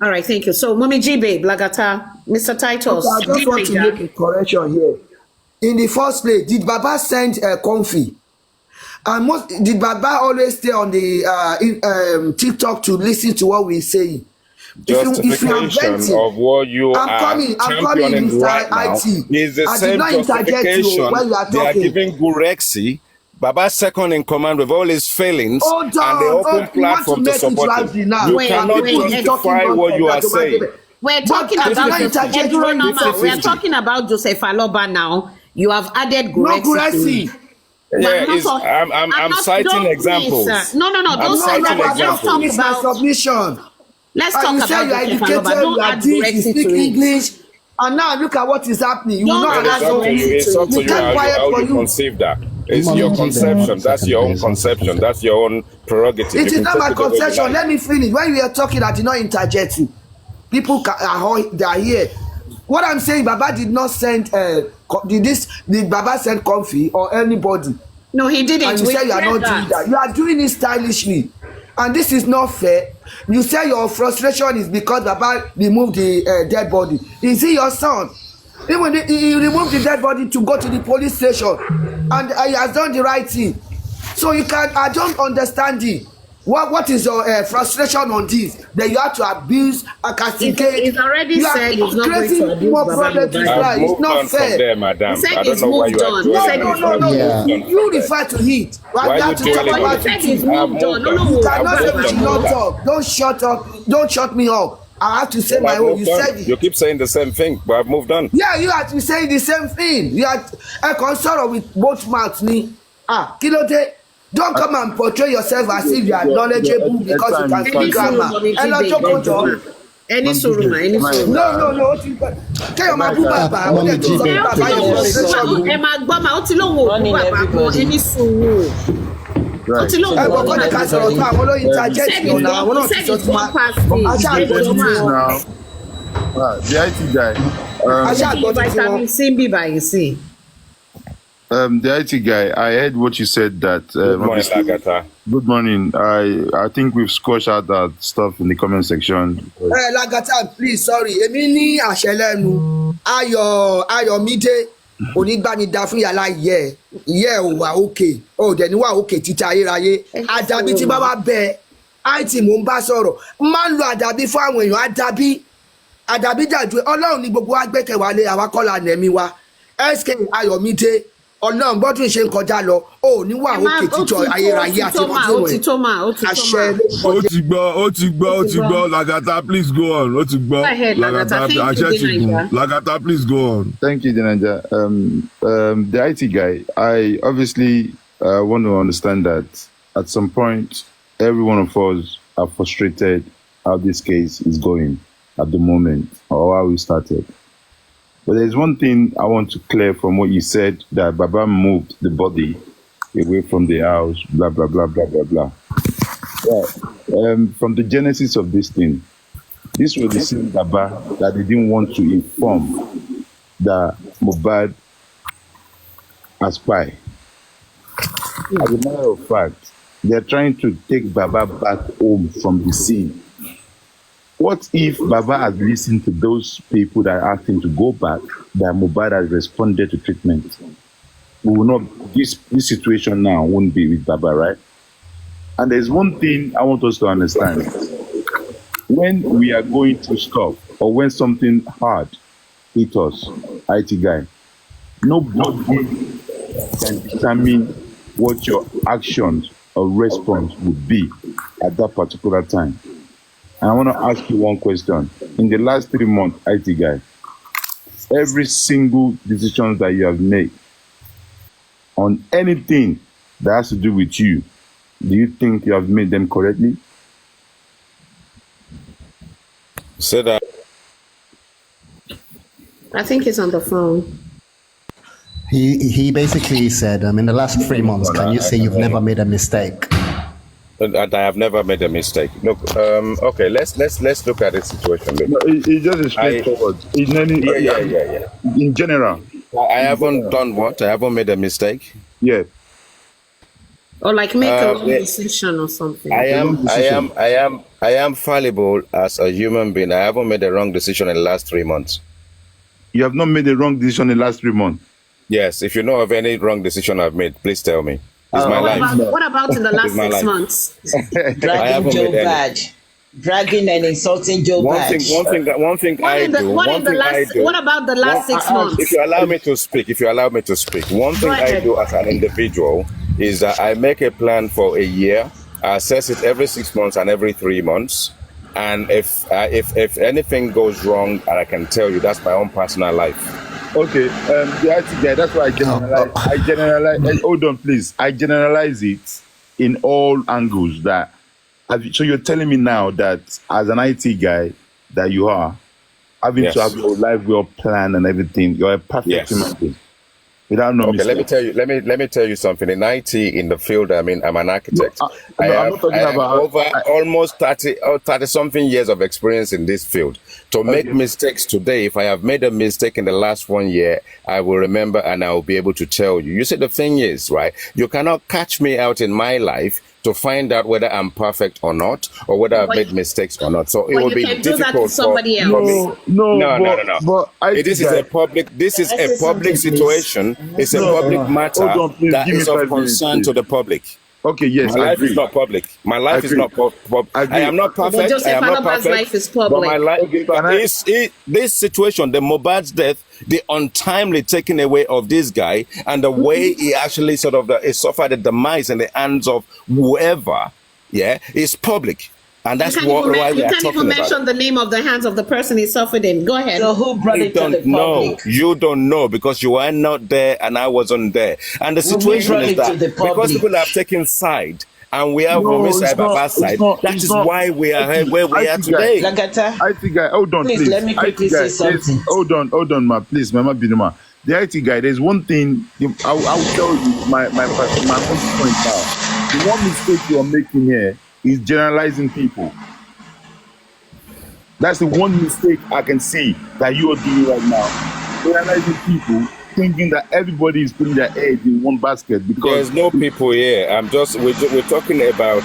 All right, thank you. So, Mommy G Babe, Lagata, Mr. Titus. Okay, I just want to make a correction here. In the first place, did Baba send Comfy? And did Baba always stay on the TikTok to listen to what we're saying? Justification of what you are championing right now is the same justification they are giving Gurexi, Baba's second in command with all his failings, and the open platform to support him. You cannot justify what you are saying. We're talking about Joseph Aloba now. You have added Gurexi. I'm citing examples. No. Don't talk about submission. Let's talk you about say you are educated, Don't you are add this, you Brexit speak to it. English, and now look at what is happening. You will Don't not add allow It's up to we you kept quiet how for you you. conceive that. It's Mommy your G, conception. 1 That's second, your own please. 1 second. conception. That's your own prerogative. It You is can not take my it the way you conception. like. Let me finish. When we are talking, I did not interject you. People they are here. What I'm saying, Baba did not send. Did Baba send Comfy or anybody? No, he didn't. And you We say you are said not doing that. You are doing it stylishly, and this is not fair. You say your frustration is because Baba removed the dead body. Is he your son? Even he removed the dead body to go to the police station, and he has done the right thing. So you can. I don't understand it. What is your frustration on this? That you have to abuse and castigate. He's already You are said he's not going creating to abuse more Baba problem to Mohbad. Israel. I've It's moved not on from fair. there, madam. He said I don't he's know why moved you are on. He dwelling. said No, he's no, no. Yeah. You refer to it. Why We are have you to talk dwelling on about He it? said it he's too. moved on. No, You no, cannot say we moved should on. not talk. Don't shut up. Don't shut me up. I have to say Well, my I've own. You moved on. said it. You keep saying the same thing, but I've moved on. Yeah, you have to say the same thing. You are a concern with both mouths ni. Kí ló dé? Don't come and portray yourself as if you are knowledgeable because you can speak grammar. Ẹ lọ jókòó jọ. Any suruma, any suruma. No. Ó ti pẹ́. Kéèyàn máa bú bàbá. Ó lè ti sọ Mommy G, bàbá yẹn frustration. Ẹ máa gbọ́ ma, ó ti lóun ò bú Running bàbá kan, everybody. any suru. Ó ti lóun Ẹ ò gbọ́ bú kọ́ni ká sọ̀rọ̀ tó àwọn olóyin ta jẹ́ Said ìṣòro náà. Àwọn náà he ti said sọ it's tí gone máa. past this. Aṣá Ẹ jọ máa. Now, the IT guy. Aṣá Ṣé àgbọ̀ tí vitamin wọ́n. C ń bì báyìí sí? The IT guy. I heard what you said. That Good morning, obviously- Lagata. Good morning. I think we've squashed out that stuff in the comment section. Lagata, please, sorry. Èmi ní àṣẹ lẹ́nu. Ayọ̀mídé onígbànidá fún yàrá yẹ. Ìyẹ́ ò wà òkè. Ó dẹ̀ ní wà òkè títí ayérayé. Àdàbí tí bá wá bẹ̀ IT mò ń bá sọ̀rọ̀. Máa ń lo àdàbí fún àwọn èèyàn. Àdàbí dàjú. Ọlọ́run ní gbogbo wa gbẹ́kẹ̀wálé àwa kọ́ la nẹ̀mí wa. SK Ayọ̀mídé. Ọlọ́run bọ́dún ṣe ń kọjá lọ. Ó ní wà òkè títọ́ ayérayé àti bọ́dún Ó ti tó mà. àṣẹ ó ti gbọ́ Lagata, please go on. Ó ti gbọ́. Go ahead, Lagata. Thank you, àṣẹ ti gùn. Dinanja. Lagata, please go on. Thank you, Dinanja. The IT guy. I obviously want to understand that at some point, every one of us are frustrated how this case is going at the moment or how we started. But there's one thing I want to clear from what you said, that Baba moved the body away from the house, blah, blah, blah, blah, blah, blah. Yeah. From the genesis of this thing, this was the same Baba that they didn't want to inform that Mohbad as spy. As a matter of fact, they're trying to take Baba back home from the scene. What if Baba has listened to those people that asked him to go back, that Mohbad has responded to treatment? We will not, this situation now won't be with Baba, right? And there's one thing I want us to understand. When we are going through stuff, or when something hard hits us, IT guy, nobody can determine what your actions or response would be at that particular time. And I want to ask you one question. In the last 3 months, IT guy, every single decision that you have made on anything that has to do with you, do you think you have made them correctly? Say that. I think he's on the phone. He basically said, in the last 3 months, can you say you've never made a mistake? I have never made a mistake. Look, okay, let's look at the situation. Look. No, it's just straightforward. Yeah. In general. I haven't done what? I haven't made a mistake. Yeah. Or like make a wrong decision or something. I am fallible as a human being. I haven't made a wrong decision in the last 3 months. You have not made a wrong decision in the last 3 months? Yes. If you know of any wrong decision I've made, please tell me. It's my life. What about in the last It's my 6 life. months? Dragging Joe Badge. Dragging and insulting Joe Badge. One thing I do. What about the last 6 months? If you allow me to speak, one thing I do as an individual is that I make a plan for a year. I assess it every 6 months and every 3 months. And if anything goes wrong, and I can tell you, that's my own personal life. Okay, the IT guy, that's why I generalize, hold on please. I generalize it in all angles that So you're telling me now that as an IT guy that you are, having to have your life well planned and everything, you're a perfect human being. Without no mistake. Let me tell you something. In IT, in the field, I mean, I'm an architect. I have over almost 30 something years of experience in this field. To make mistakes today, if I have made a mistake in the last 1 year, I will remember and I will be able to tell you. You see, the thing is, right? You cannot catch me out in my life to find out whether I'm perfect or not, or whether I've made mistakes or not. So it will be difficult for me. No. This is a public situation. It's a public matter that is of concern to the public. Okay, yes, my life is not public. My life is not public. I am not perfect. I am not perfect. Life is public. But my life, this situation, the Mohbad's death, the untimely taking away of this guy, and the way he actually sort of suffered the demise in the hands of whoever, is public. And that's why we are talking about. You can't even mention the name of the hands of the person he suffered in. Go ahead. So who brought it to the public? You don't know because you are not there and I wasn't there. And the situation is that because people have taken side and we have Baba's side, that is why we are here where we are today. Lagata, IT guy, hold on, please. Let me quickly say something. Hold on, ma, please, Mama Binuma. The IT guy, there's one thing I will tell you my own point now. The one mistake you are making here is generalizing people. That's the one mistake I can see that you are doing right now. Generalizing people, thinking that everybody is putting their eggs in one basket because there's no people here. We're talking about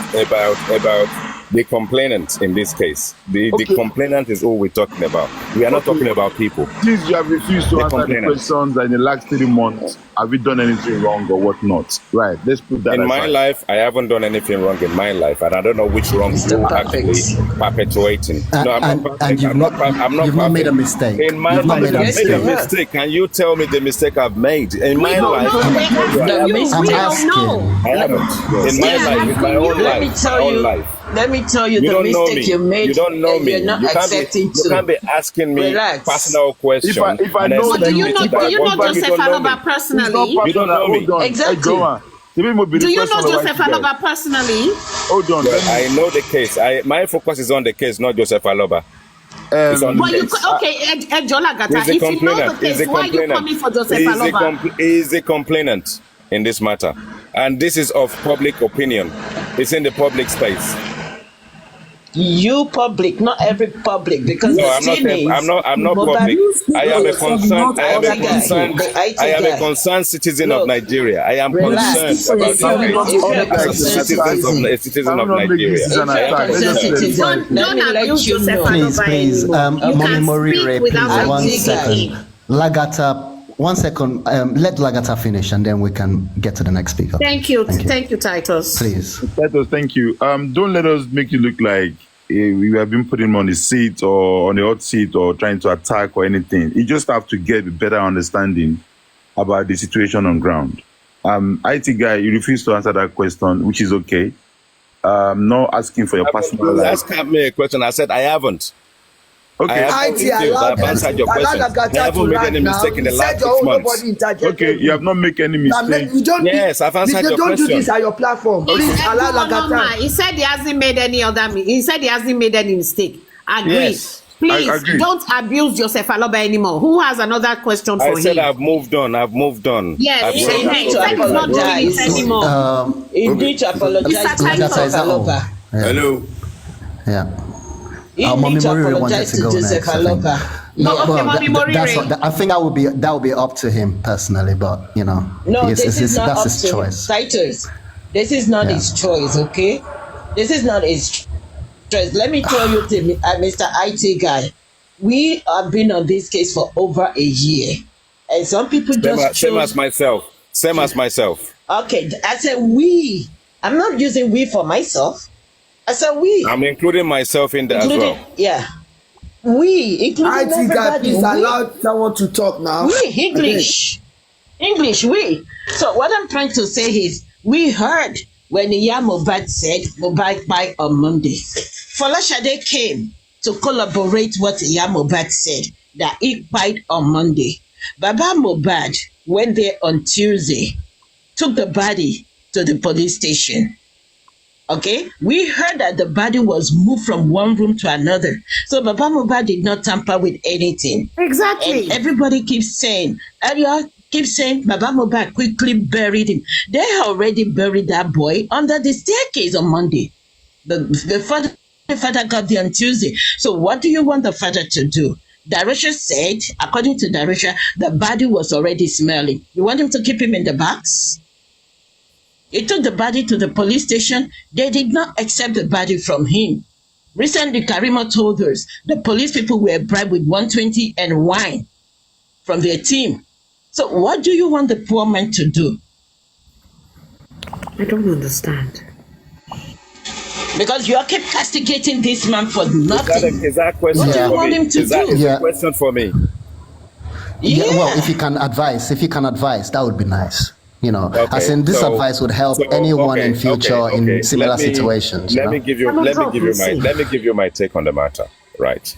the complainant in this case. The complainant is all we're talking about. We are not talking about people. Since you have refused to answer the questions in the last 3 months, have we done anything wrong or whatnot? Right, let's put that in my life, I haven't done anything wrong in my life, and I don't know which wrongs you're actually perpetuating. No, I'm not. And you've not made a mistake. In my life, I've made a mistake. Can you tell me the mistake I've made in my life? I'm asking. I haven't. In my life, in my own life. Let me tell you the mistake you made. You don't know me. You're not accepting you can't be asking me personal questions. If I know, do you know Joseph Aloba personally? You don't know me. Exactly. Do you know Joseph Aloba personally? Hold on. I know the case. My focus is on the case, not Joseph Aloba. If you know the case, why are you coming for Joseph Aloba? He is the complainant in this matter. And this is of public opinion. It's in the public space. You public, not every public, because no, I'm not public. I am a concerned citizen of Nigeria. I am concerned about citizen of Nigeria. Don't abuse Joseph Aloba. Please, Mommy Morire, please, 1 second. Lagata, 1 second. Let Lagata finish, and then we can get to the next speaker. Thank you, Titus. Please, Titus, thank you. Don't let us make you look like we have been putting him on the seat or on the hot seat or trying to attack or anything. You just have to get a better understanding about the situation on ground. IT guy, you refuse to answer that question, which is okay. Not asking for your personal life. Ask me a question. I said I haven't. Okay. I've answered your question. I haven't made any mistake in the last 6 months. Okay, you have not made any mistake. Yes, I've answered your question. Don't do this at your platform. Please allow Lagata. He said he hasn't made any other. He said he hasn't made any mistake. Agree. Yes. Please don't abuse Joseph Aloba anymore. Who has another question for him? I said I've moved on. Yes, he said he's not doing it anymore. He need to apologize to Joseph Aloba. Hello. Yeah. He need to apologize to Joseph Aloba. I think that would be up to him personally, but you know, this is not that's up his to choice. Titus, this is not his choice, okay? This is not his choice. Let me tell you, Mr. IT guy, we have been on this case for over a year, and some people same as myself. Okay, I said we. I'm not using we for myself. I said we. I'm including myself in there as well. Yeah. We, including IT guy, please allow someone to talk now. We, English, we. So what I'm trying to say is, we heard when Mohbad said Mohbad died on Monday. Folashade came to collaborate what Mohbad said, that he died on Monday. Baba Mohbad went there on Tuesday, took the body to the police station. Okay, we heard that the body was moved from one room to another. So Baba Mohbad did not tamper with anything. Exactly. And everybody keeps saying, Arya keeps saying, Baba Mohbad quickly buried him. They already buried that boy under the staircase on Monday. The father got there on Tuesday. So what do you want the father to do? Darusha said, according to Darusha, the body was already smelling. You want him to keep him in the box? He took the body to the police station. They did not accept the body from him. Recently, Karima told us the police people were bribed with 120 and wine from their team. So what do you want the poor man to do? I don't understand. Because you all keep castigating this man for nothing. Is that a question what do you want him to do? Is a question for me? Yeah, well, if you can advise, that would be nice. You know, Okay, as in this advice would help anyone in future in similar situations. Let me give you my take on the matter. Right.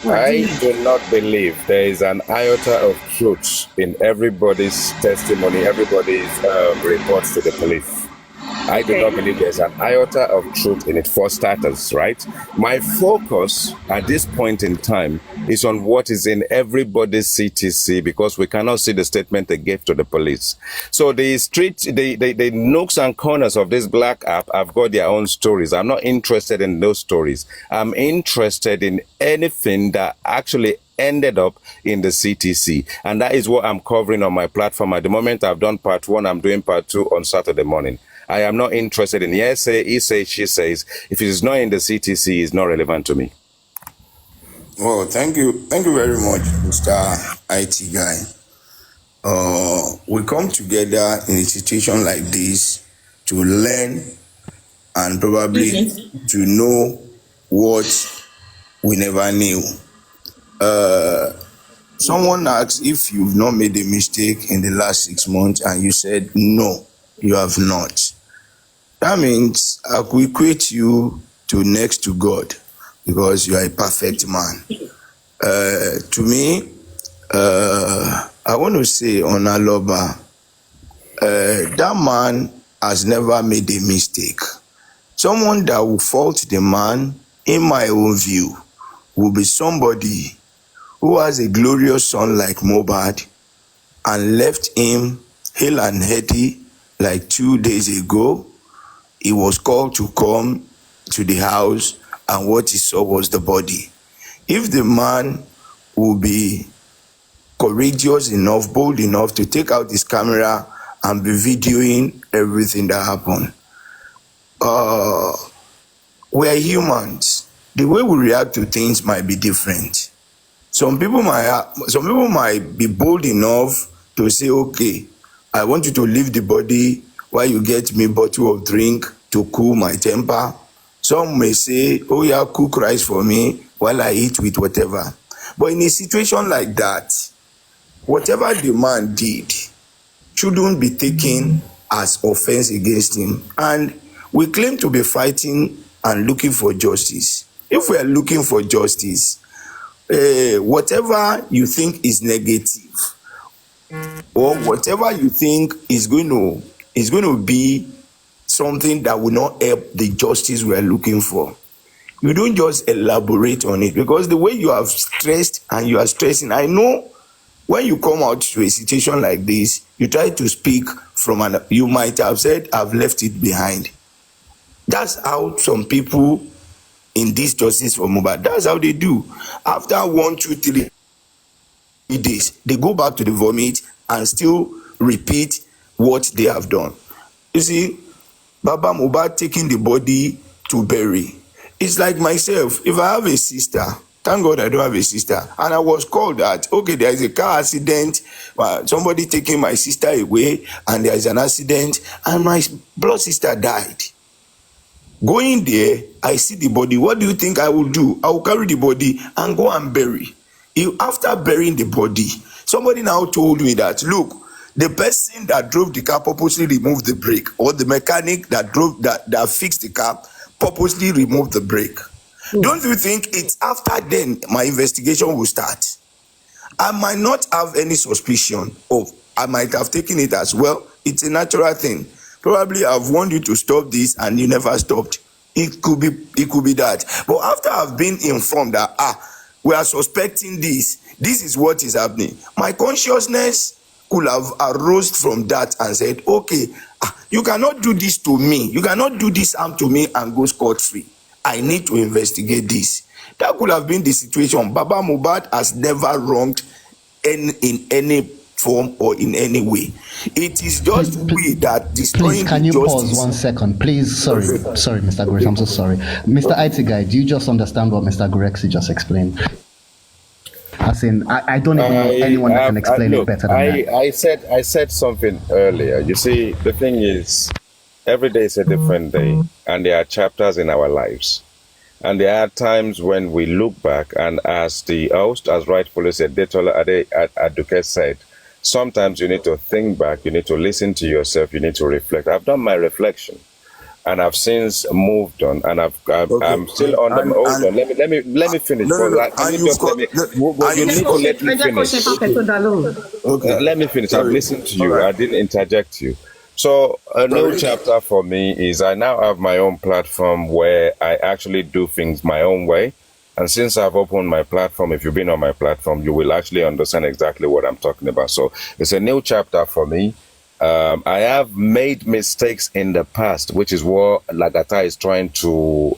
I do not believe there is an iota of truth in everybody's testimony, everybody's reports to the police. I do not believe there's an iota of truth in it, for starters, right? My focus at this point in time is on what is in everybody's CTC, because we cannot see the statement they gave to the police. So the nooks and corners of this black app have got their own stories. I'm not interested in those stories. I'm interested in anything that actually ended up in the CTC. And that is what I'm covering on my platform. At the moment, I've done part 1. I'm doing part 2 on Saturday morning. I am not interested in yes say, he says, she says. If it is not in the CTC, it's not relevant to me. Well, thank you very much, Mr. IT guy. We come together in a situation like this to learn and probably to know what we never knew. Someone asked if you've not made a mistake in the last 6 months, and you said no, you have not. That means I could equate you to next to God, because you are a perfect man. To me, I want to say on Aloba, that man has never made a mistake. Someone that will fault the man, in my own view, will be somebody who has a glorious son like mohbad and left him hale and hearty like 2 days ago. He was called to come to the house, and what he saw was the body. If the man will be courageous enough, bold enough to take out his camera and be videoing everything that happened, we are humans. The way we react to things might be different. Some people might be bold enough to say, okay, I want you to leave the body while you get me a bottle of drink to cool my temper. Some may say, oh yeah, cook rice for me while I eat with whatever. But in a situation like that, whatever the man did shouldn't be taken as offense against him. And we claim to be fighting and looking for justice. If we are looking for justice, whatever you think is negative, or whatever you think is going to be something that will not help the justice we are looking for, you don't just elaborate on it, because the way you have stressed and you are stressing, I know when you come out to a situation like this, you try to speak from you might have said, I've left it behind. That's how some people in this justice for Mohbad, that's how they do. After 1, 2, 3 days, they go back to the vomit and still repeat what they have done. You see, Baba Mohbad taking the body to bury. It's like myself. If I have a sister, thank God I don't have a sister, and I was called that, okay, there is a car accident, somebody taking my sister away, and there is an accident, and my blood sister died. Going there, I see the body. What do you think I will do? I will carry the body and go and bury. After burying the body, somebody now told me that, look, the person that drove the car purposely removed the brake, or the mechanic that fixed the car purposely removed the brake. Don't you think it's after then my investigation will start? I might not have any suspicion of, I might have taken it as well. It's a natural thing. Probably I've warned you to stop this and you never stopped. It could be that. But after I've been informed that we are suspecting this is what is happening, my consciousness could have arose from that and said, okay, you cannot do this to me, you cannot do this harm to me and go scot-free. I need to investigate this. That could have been the situation. Baba Mohbad has never wronged in any form or in any way. It is just we that destroying Please, can you justice. pause 1 second? Please, sorry, Mr. Grex, I'm so sorry. Mr. Guy, do you just understand what Mr. Grexy just explained? As in, I don't even know anyone that can explain it better than that. I said something earlier. You see, the thing is, every day is a different day, and there are chapters in our lives. And there are times when we look back, and as the host, as rightfully said, Detola Aduke said, sometimes you need to think back, you need to listen to yourself, you need to reflect. I've done my reflection, and I've since moved on, and I'm still on the. Hold on, let me finish. You need to let me finish. Okay. Let me finish. I've listened to you. I didn't interject you. So a new chapter for me is I now have my own platform where I actually do things my own way. And since I've opened my platform, if you've been on my platform, you will actually understand exactly what I'm talking about. So it's a new chapter for me. I have made mistakes in the past, which is what Lagata is trying to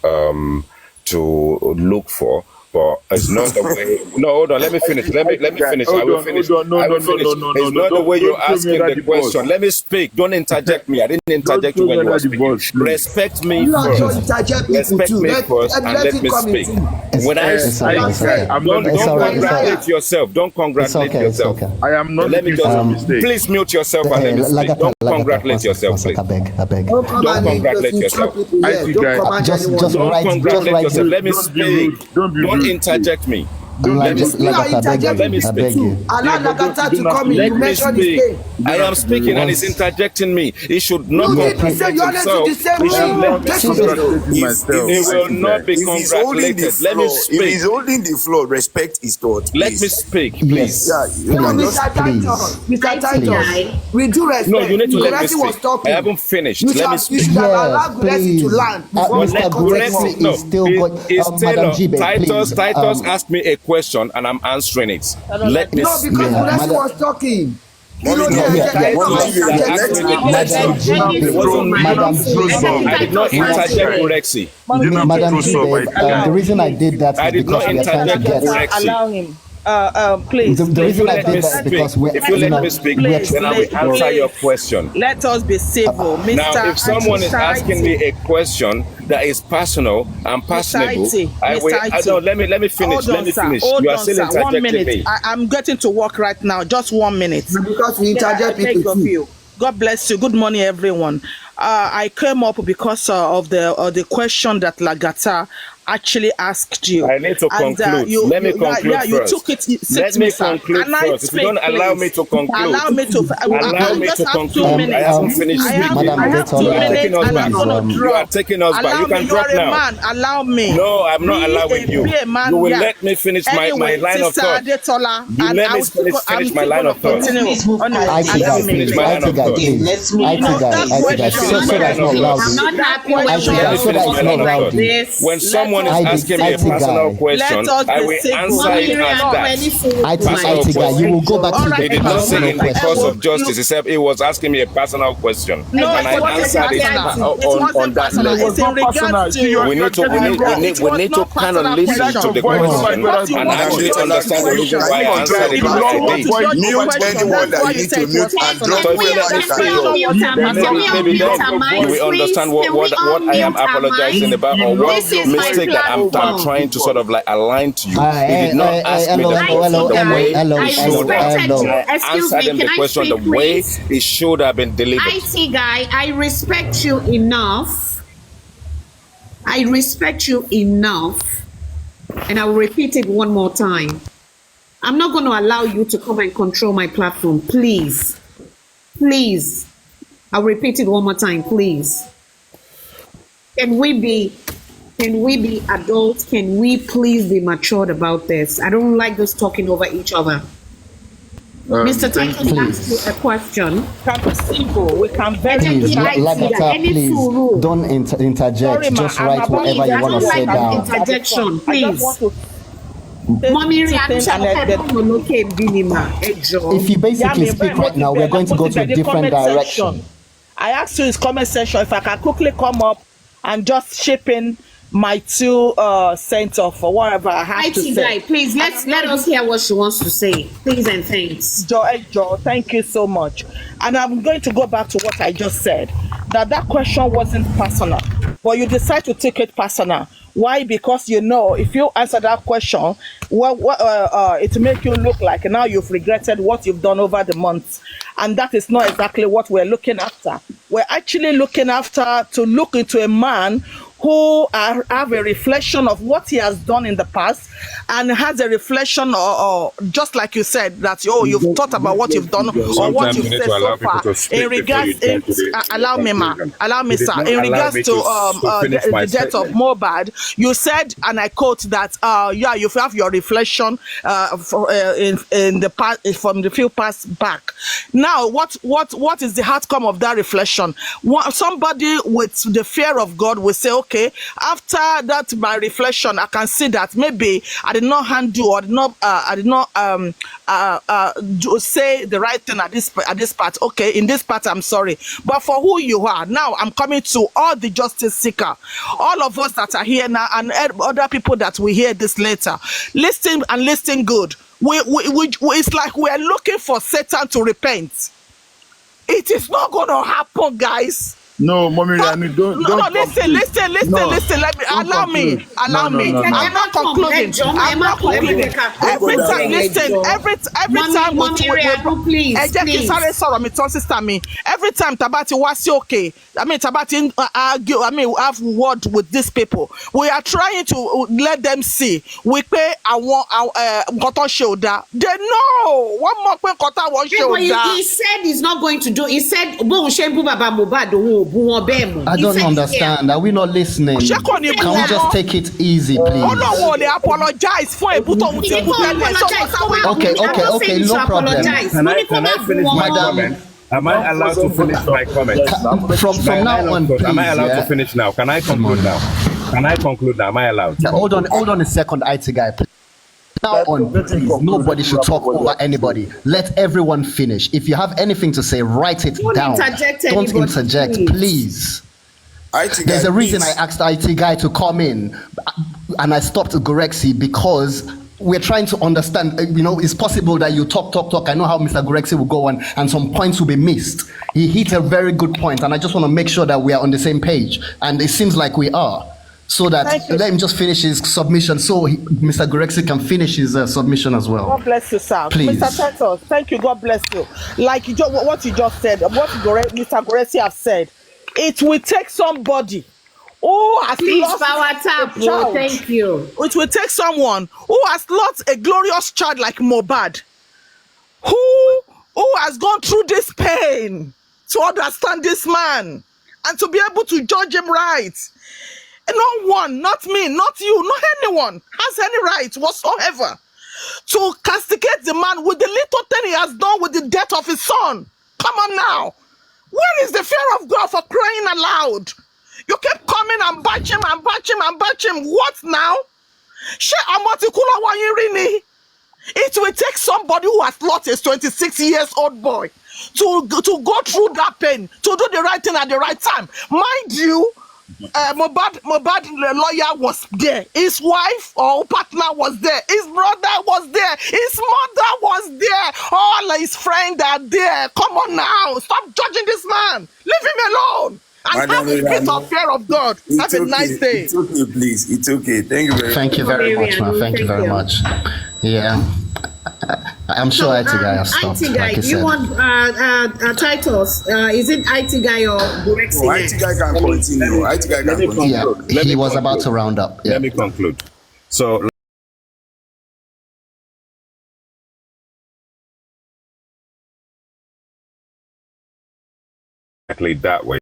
look for. But it's not the way. No, hold on. Let me finish. Let me finish. I will finish. It's not the way you're asking the question. Let me speak. Don't interject me. I didn't interject you when you were speaking. Respect me first. Respect me first and let me speak. When I speak, don't congratulate yourself. Don't congratulate yourself. I am not. Let me just please mute yourself and let me speak. Don't congratulate yourself, please. I beg. Don't congratulate yourself. Just don't congratulate yourself. Let me speak. Don't interject me. Let me speak. Allow Lagata to come in. You mentioned his name. I am speaking and he's interjecting me. He should not congratulate himself. He will not be congratulated. Let me speak. If he's holding the floor, respect his thought. Let me speak, please. Mr. Titus, we do respect. No, you need to let me speak. I haven't finished. Let me speak. You should allow Guresi to land. Titus asked me a question and I'm answering it. Let me speak. No, because Guresi was talking. I did not interject Guresi. Madam Jibe, the reason I did that is because we are trying to get. Allow him. Please. The reason I did that is because if you let me speak, then I will answer your question. Let us be civil, Mr. Now, if someone is asking me a question that is personal and personable, I will. Let me finish. Let me finish. You are still interjecting me. I'm getting to work right now. Just 1 minute. Because we interject people too. God bless you. Good morning, everyone. I came up because of the question that Lagata actually asked you. I need to conclude. Let me conclude first. You took it 6 minutes. Let me conclude first. If you don't allow me to conclude. Allow me to conclude. I haven't finished speaking. I have 2 minutes and I'm going to drop. You are taking us back. You can drop now. Man. Allow me. No, I'm not allowing you. You will let me finish my line of thought. You let me finish my line of thought. I finish my line of thought. When someone is asking me a personal question, I will answer it as that. You will go back to He did not say in the course of justice, except he was asking me a personal question. No, and I answered it on that level. We need to kind of listen to the question and actually understand the reason why I answered it the way I did. Mute anyone that you need to mute and drop maybe then we understand what I am apologizing about or what mistake that I'm trying to sort of like align to you. He did not ask me the question the way he should have. Answered him the question the way it should have been delivered. IT guy, I respect you enough. I respect you enough. And I will repeat it one more time. I'm not going to allow you to come and control my platform. Please. Please. I'll repeat it one more time, please. Can we be adults? Can we please be matured about this? I don't like this talking over each other. Mr. Thank Titus you. asked you a question. Can be simple. We can very Please, Like Lagata, any please suru. don't interject. Sorry, ma, Just I'm write about whatever Please, you I want don't to like say an down. interjection, I just please. want to say Mommy, two I things and If you basically speak right now, we're going to go to a different direction. I asked you in comment section if I can quickly come up and just chip in my 2 cents off or whatever I have to IT say. guy, please let us hear what she wants to say. Please and thanks. Joe, thank you so much. And I'm going to go back to what I just said. That question wasn't personal, but you decide to take it personal. Why? Because you know if you answer that question, it make you look like now you've regretted what you've done over the months, and that is not exactly what we're looking after. We're actually looking after to look into a man who have a reflection of what he has done in the past and has a reflection or just like you said that you've thought about what you've done or what Sometimes you've you need said to allow so people far to speak in regards before you jump to the allow me conclusion. sir You did in not allow regards me to finish my the death of statement. mohbad, you said, and I quote that yeah, you have your reflection in the past from the few past back. Now what is the outcome of that reflection? Somebody with the fear of God will say, okay, after that my reflection, I can see that maybe I did not handle or I did not say the right thing at this part. Okay, in this part I'm sorry, but for who you are now, I'm coming to all the justice seeker, all of us that are here now, and other people that will hear this later. Listen and listen good. It's like we are looking for Satan to repent. It is not going to happen, guys. No, Mommy, don't. No, listen. Let me allow me. I'm not concluding. Every time, listen. Every time every time Tabati was okay. I mean, Tabati argue. I mean, have word with these people. We are trying to let them see. We pay our shoulder. They know one more Kota one shoulder. He said he's not going to do. He said, I don't understand. Are we not listening? Can we just take it easy, please? Oh no, they apologize for a button. Okay, no problem. Can I finish my comment? Am I allowed to finish my comment? From now on, please, am I allowed to finish now? Can I conclude now? Am I allowed? Hold on a second, IT guy. Now on, please, nobody should talk over anybody. Let everyone finish. If you have anything to say, write it down. Don't interject, please. There's a reason I asked IT guy to come in, and I stopped Gorexi because we're trying to understand. It's possible that you talk. I know how Mr. Gorexi will go on, and some points will be missed. He hit a very good point, and I just want to make sure that we are on the same page, and it seems like we are. So that let him just finish his submission, so Mr. Gorexi can finish his submission as well. God bless you, sir. Please. Mr. Titus, thank you. God bless you. Like what you just said, what Mr. Gorexi have said, it will take somebody who has lost power tap. a child. Thank you. It will take someone who has lost a glorious child like mohbad, who has gone through this pain to understand this man and to be able to judge him right. No one, not me, not you, not anyone has any right whatsoever to castigate the man with the little thing he has done with the death of his son. Come on now. Where is the fear of God for crying aloud? You keep coming and batch him. What now? It will take somebody who has lost a 26-year-old boy to go through that pain, to do the right thing at the right time. Mind you, mohbad lawyer was there, his wife or partner was there, his brother was there, his mother was there, all his friends are there. Come on now, stop judging this man, leave him alone and have a bit of fear of God. Have a nice day. It's okay, please. It's okay. Thank you very much. Thank you very much, man. Thank you very much. Yeah, I'm sure IT guy has stopped. IT guy, like you you said. want Titus? Is it IT guy or Gorexi? No, IT guy can continue. IT guy can continue. Yeah, he was about to round up. Yeah. Let me conclude. So exactly that way.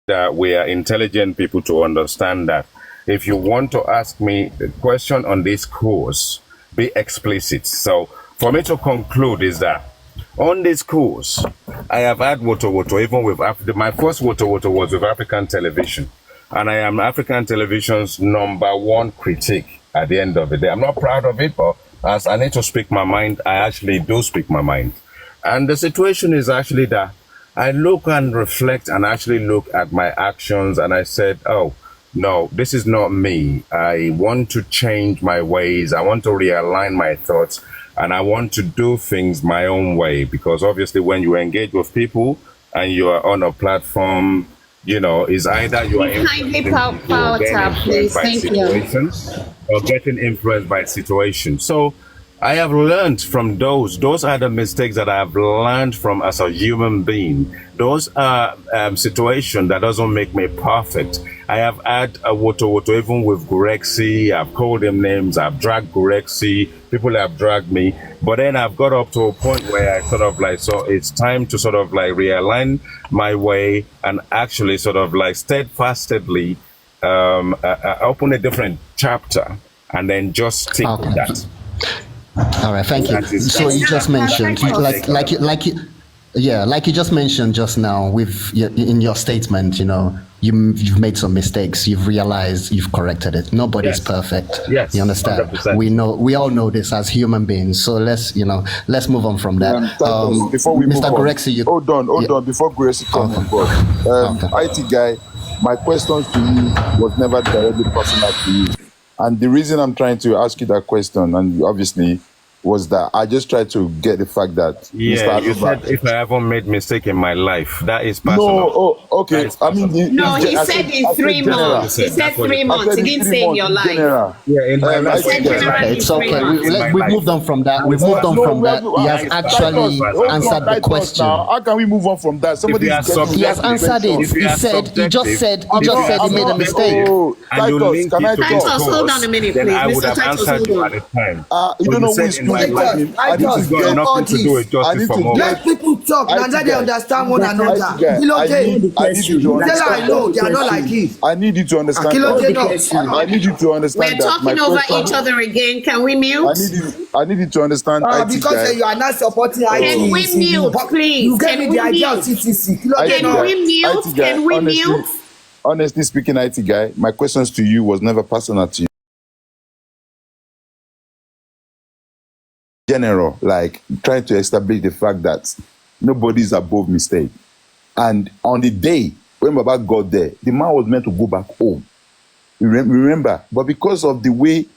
That we are intelligent people to understand that if you want to ask me a question on this course, be explicit. So for me to conclude is that on this course, I have had woto even with my first woto was with African television, and I am African television's #1 critique at the end of the day. I'm not proud of it, but as I need to speak my mind, I actually do speak my mind. And the situation is actually that I look and reflect and actually look at my actions, and I said, oh, no, this is not me. I want to change my ways. I want to realign my thoughts, and I want to do things my own way, because obviously when you engage with people and you are on a platform, you know, is either you are power tap, please. Thank you. Or getting influenced by situations. So I have learned from those. Those are the mistakes that I have learned from as a human being. Those are situations that doesn't make me perfect. I have had a woto even with Gurexi. I've called them names. I've dragged Gurexi. People have dragged me. But then I've got up to a point where I sort of like, so it's time to sort of like realign my way and actually sort of like steadfastly open a different chapter and then just stick with that. All right, thank you. So you just mentioned, like you just mentioned just now in your statement, you know, you've made some mistakes, you've realized, you've corrected it. Nobody's perfect. Yes, you understand? 100%. We all know this as human beings. So let's move on from that. Before we Mr. move on, Gurexi, hold on. Before Gurexi comes on board, IT guy, my questions to you was never directly personal to you. And the reason I'm trying to ask you that question, and obviously, was that I just tried to get the fact that Mr. you said if I haven't made mistake in my life, that is personal. No, okay. I mean, he said in 3 months. He said 3 months. He didn't say in your life. Yeah, in my life. It's okay. We've moved on from that. We've moved on from that. He has actually answered the question. How can we move on from that? He has answered it. He just said he made a mistake. Titus, can I talk? Hold on a minute, please. Then I would have answered you at the time. You don't know who is Let people talk and then they understand one another. I need you to understand. They are not like this. I need you to understand. I need you to understand. We're talking over each other again. Can we mute? I need you to understand. Because you are not supporting IT. Can we mute, please? You get me the idea of CTC. Can we mute? Honestly speaking, IT guy, my questions to you was never personal to you. General, like trying to establish the fact that nobody's above mistake. And on the day when Baba got there, the man was meant to go back home. Remember, but because of the way,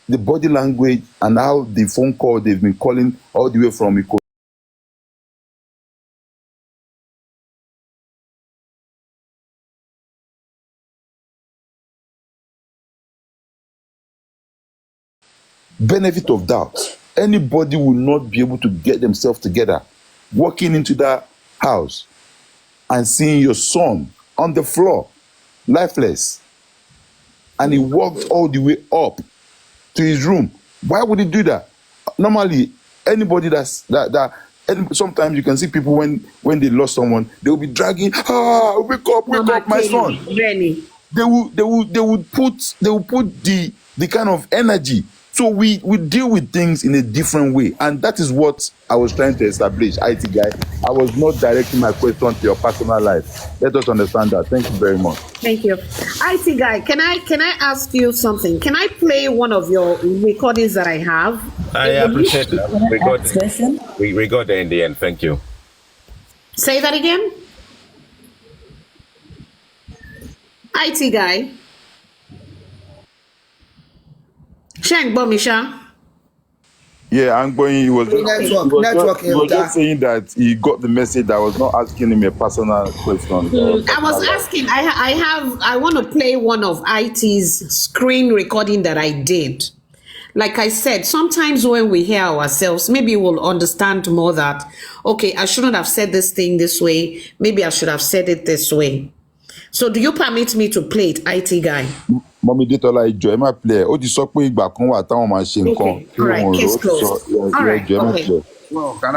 the body language and how the phone call they've been calling all the way from Iko. Benefit of doubt. Anybody will not be able to get themselves together, walking into that house and seeing your son on the floor, lifeless. And he walked all the way up to his room. Why would he do that? Normally, anybody sometimes you can see people when they lost someone, they will be dragging, wake up, my son. Really? They would put the kind of energy. So we deal with things in a different way. And that is what I was trying to establish, IT guy. I was not directing my question to your personal life. Let us understand that. Thank you very much. Thank you. IT guy, can I ask you something? Can I play one of your recordings that I have? I appreciate that. We got there in the end. Thank you. Say that again. IT guy. Shank Bomisha. Yeah, I'm going. He was just saying that he got the message. I was not asking him a personal question. I was asking. I want to play one of IT's screen recording that I did. Like I said, sometimes when we hear ourselves, maybe we'll understand more that, okay, I shouldn't have said this thing this way. Maybe I should have said it this way. So do you permit me to play it, IT guy? Mommy Detola Aduke, ẹ má play. Ó ti sọ pé ìgbà kan wà táwọn máa ṣe nǹkan. All right, case closed. All right, okay. Well, can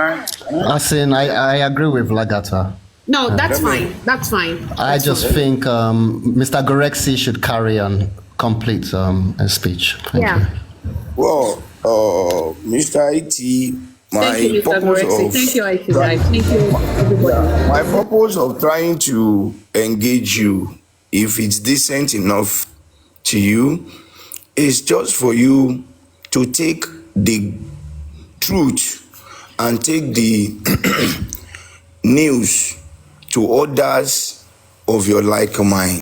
I agree with Lagata. No, that's fine. That's fine. I just think Mr. Gurexi should carry on complete his speech. Thank you. Well, Mr. IT, Thank you, my Mr. purpose Gorexy. of Thank you, IT guys. Thank you, yeah, everybody. my purpose of trying to engage you, if it's decent enough to you, is just for you to take the truth and take the news to others of your like mind.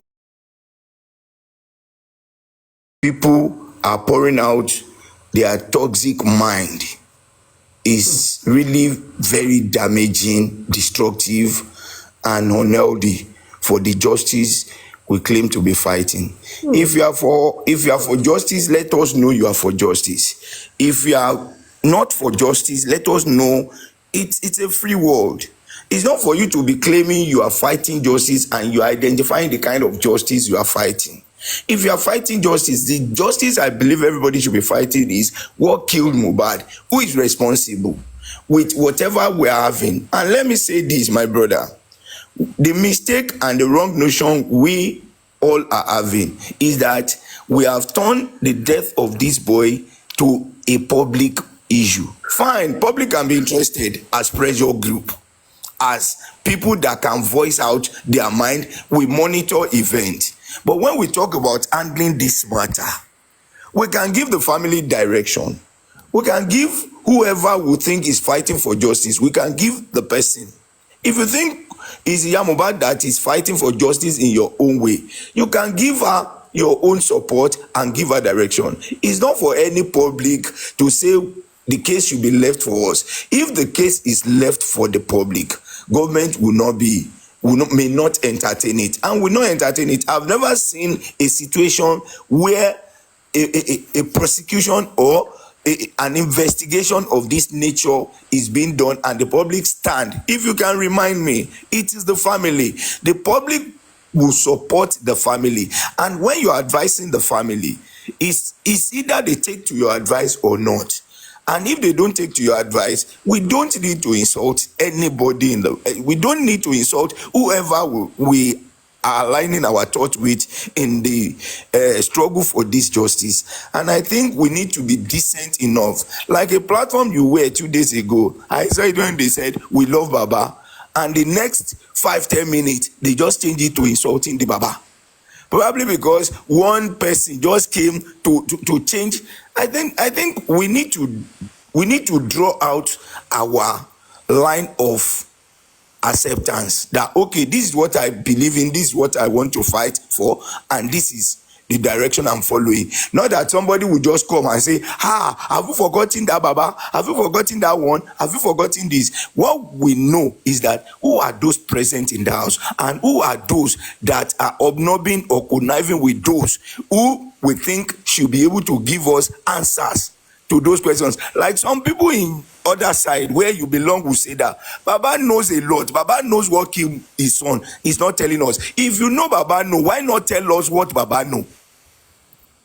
People are pouring out their toxic mind. Is really very damaging, destructive, and unhealthy for the justice we claim to be fighting. If you are for justice, let us know you are for justice. If you are not for justice, let us know it's a free world. It's not for you to be claiming you are fighting justice and you are identifying the kind of justice you are fighting. If you are fighting justice, the justice I believe everybody should be fighting is what killed Mohbad. Who is responsible with whatever we are having? And let me say this, my brother, the mistake and the wrong notion we all are having is that we have turned the death of this boy to a public issue. Fine, public can be interested as pressure group, as people that can voice out their mind. We monitor events. But when we talk about handling this matter, we can give the family direction. We can give whoever we think is fighting for justice, we can give the person. If you think it's Mohbad that is fighting for justice in your own way, you can give her your own support and give her direction. It's not for any public to say the case should be left for us. If the case is left for the public, government may not entertain it and will not entertain it. I've never seen a situation where a prosecution or an investigation of this nature is being done and the public stand. If you can remind me, it is the family. The public will support the family, and when you are advising the family, it's either they take to your advice or not. And if they don't take to your advice, we don't need to insult anybody we don't need to insult whoever we are aligning our thought with in the struggle for this justice. And I think we need to be decent enough. Like a platform you were 2 days ago, I saw it when they said we love Baba, and the next 5-10 minutes they just change it to insulting the Baba. Probably because one person just came to change. I think we need to draw out our line of acceptance that okay, this is what I believe in, this is what I want to fight for, and this is the direction I'm following. Not that somebody will just come and say, have you forgotten that Baba? Have you forgotten that one? Have you forgotten this? What we know is that who are those present in the house, and who are those that are obnobbing or conniving with those who we think should be able to give us answers to those questions. Like some people in other side where you belong will say that Baba knows a lot. Baba knows what killed his son. He's not telling us. If you know Baba know, why not tell us what Baba know?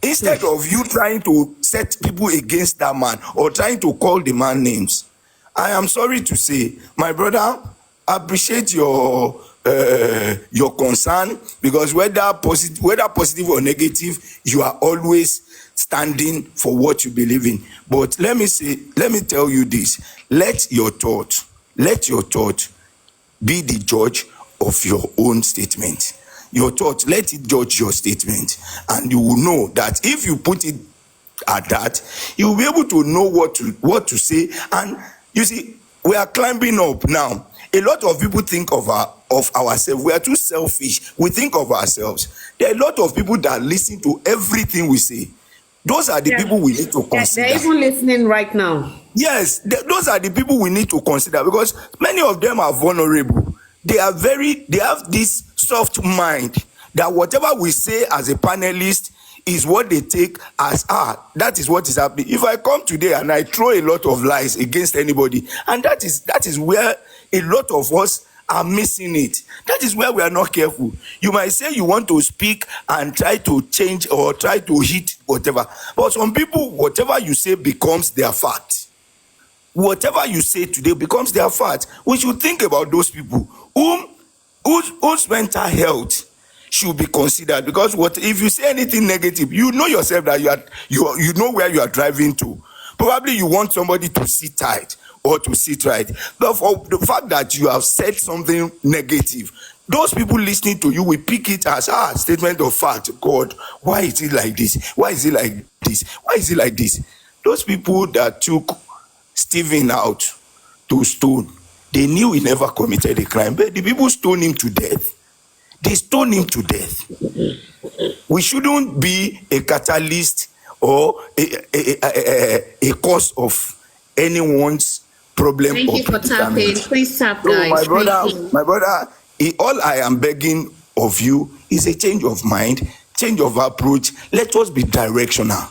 Instead of you trying to set people against that man or trying to call the man names. I am sorry to say, my brother, appreciate your concern, because whether positive or negative, you are always standing for what you believe in. But let me tell you this: let your thought be the judge of your own statement. Your thought, let it judge your statement, and you will know that if you put it at that, you will be able to know what to say. And you see, we are climbing up now. A lot of people think of ourselves. We are too selfish. We think of ourselves. There are a lot of people that listen to everything we say. Those are the people we need to consider. They're even listening right now. Yes, those are the people we need to consider, because many of them are vulnerable. They have this soft mind that whatever we say as a panelist is what they take as that is what is happening. If I come today and I throw a lot of lies against anybody, and that is where a lot of us are missing it. That is where we are not careful. You might say you want to speak and try to change or try to hit whatever, but some people, whatever you say becomes their fact. Whatever you say today becomes their fact. We should think about those people whose mental health should be considered, because if you say anything negative, you know yourself that you know where you are driving to. But Probably you want somebody to sit tight or to sit right. But for the fact that you have said something negative, those people listening to you will pick it as statement of fact. God, why is it like this? Why is it like this? Why is it like this? Those people that took Stephen out to stone, they knew he never committed a crime, but the people stoned him to death. They stoned him to death. We shouldn't be a catalyst or a cause of anyone's problem. Thank you for tapping. Please tap, guys. So my brother, all I am begging of you is a change of mind, change of approach. Let us be directional.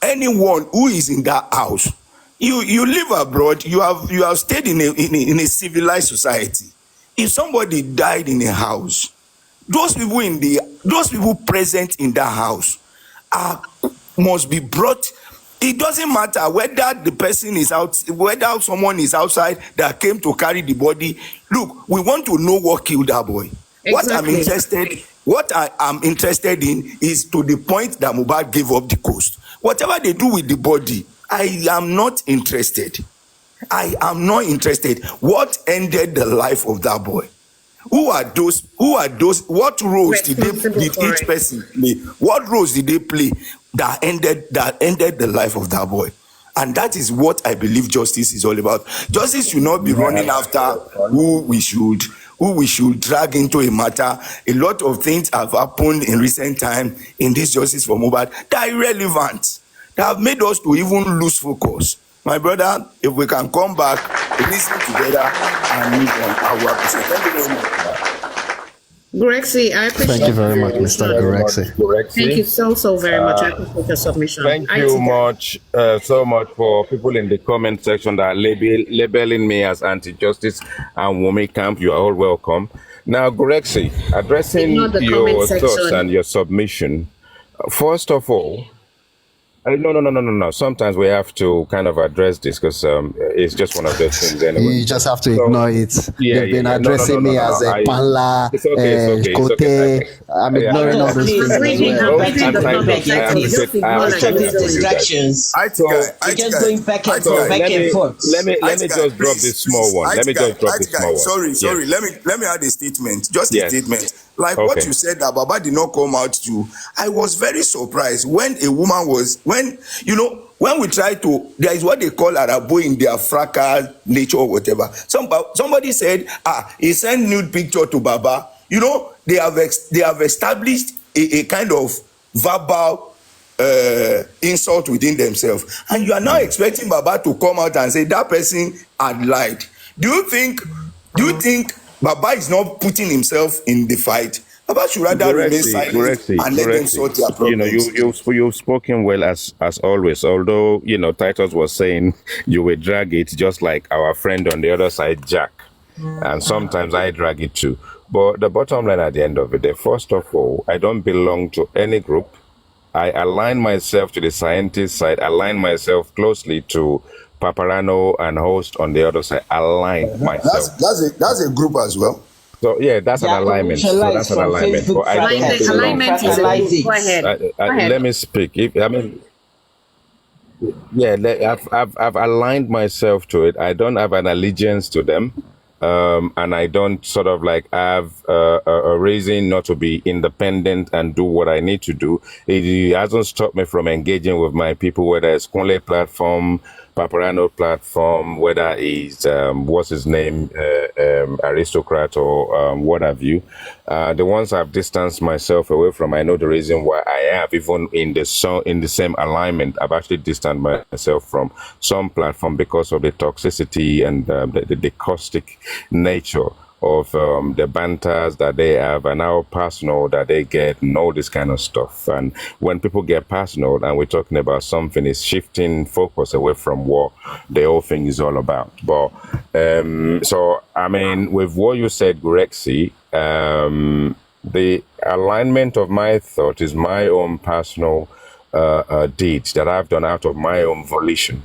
Anyone who is in that house, you live abroad, you have stayed in a civilized society. If somebody died in a house, those people present in that house must be brought. It doesn't matter whether the person is out, whether someone is outside that came to carry the body. Look, we want to know what killed that boy. Exactly. What I am interested in is to the point that Mohbad gave up the ghost. Whatever they do with the body, I am not interested. I am not interested. What ended the life of that boy? Who are those? What roles did each person play? What roles did they play that ended the life of that boy? And that is what I believe justice is all about. Justice should not be running after who we should drag into a matter. A lot of things have happened in recent time in this justice for Mohbad that are irrelevant, that have made us to even lose focus. My brother, if we can come back, listen together, and move on, I will appreciate. Thank you very much. Grexy, I appreciate. Thank you very much, Mr. Grexy. Thank you so very much. I appreciate your submission. Thank you so much for people in the comment section that are labeling me as anti-justice and Wumi camp. You are all welcome. Now, Grexy, addressing your thoughts and your submission. First of all, no. Sometimes we have to kind of address this because it's just one of those things anyway. You just have to ignore it. They've been addressing me as a panla, kote. I'm ignoring all those things. Distractions. Just going back and forth. Let me just drop this small one. Sorry. Let me add a statement. Just a statement. Like what you said that Baba did not come out to. I was very surprised when a woman was, when we try to, there is what they call Arabo in their fracas nature or whatever. Somebody said, he sent nude picture to Baba. They have established a kind of verbal insult within themselves. And you are now expecting Baba to come out and say that person had lied. Do you think Baba is not putting himself in the fight? Baba should rather remain silent and let them sort their problems. You've spoken well as always. Although Titus was saying you will drag it just like our friend on the other side, Jack, and sometimes I drag it too. But the bottom line at the end of the day, first of all, I don't belong to any group. I align myself to the scientist side. Align myself closely to Paparano and host on the other side. Align myself. That's a group as well. So that's an alignment. But I don't alignment is go ahead. Let me speak. I've aligned myself to it. I don't have an allegiance to them. And I don't sort of like have a reason not to be independent and do what I need to do. It hasn't stopped me from engaging with my people, whether it's Kunle platform, Paparano platform, whether it's what's his name, aristocrat or what have you. The ones I've distanced myself away from, I know the reason why I have, even in the same alignment, I've actually distanced myself from some platform because of the toxicity and the caustic nature of the banters that they have and how personal that they get and all this kind of stuff. And when people get personal and we're talking about something, it's shifting focus away from what the whole thing is all about. But with what you said, Grexy, the alignment of my thought is my own personal deeds that I've done out of my own volition.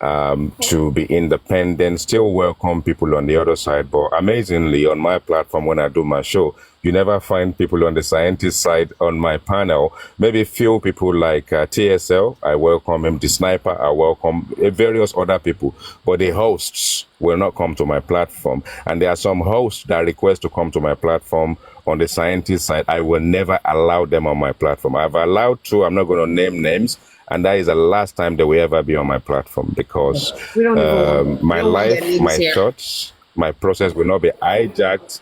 to be independent, still welcome people on the other side. But amazingly, on my platform, when I do my show, you never find people on the scientist side on my panel. Maybe few people like TSL, I welcome him. The Sniper, I welcome various other people. But the hosts will not come to my platform. And there are some hosts that request to come to my platform on the scientist side. I will never allow them on my platform. I've allowed two, I'm not going to name names. And that is the last time they will ever be on my platform, because my life, my thoughts, my process will not be hijacked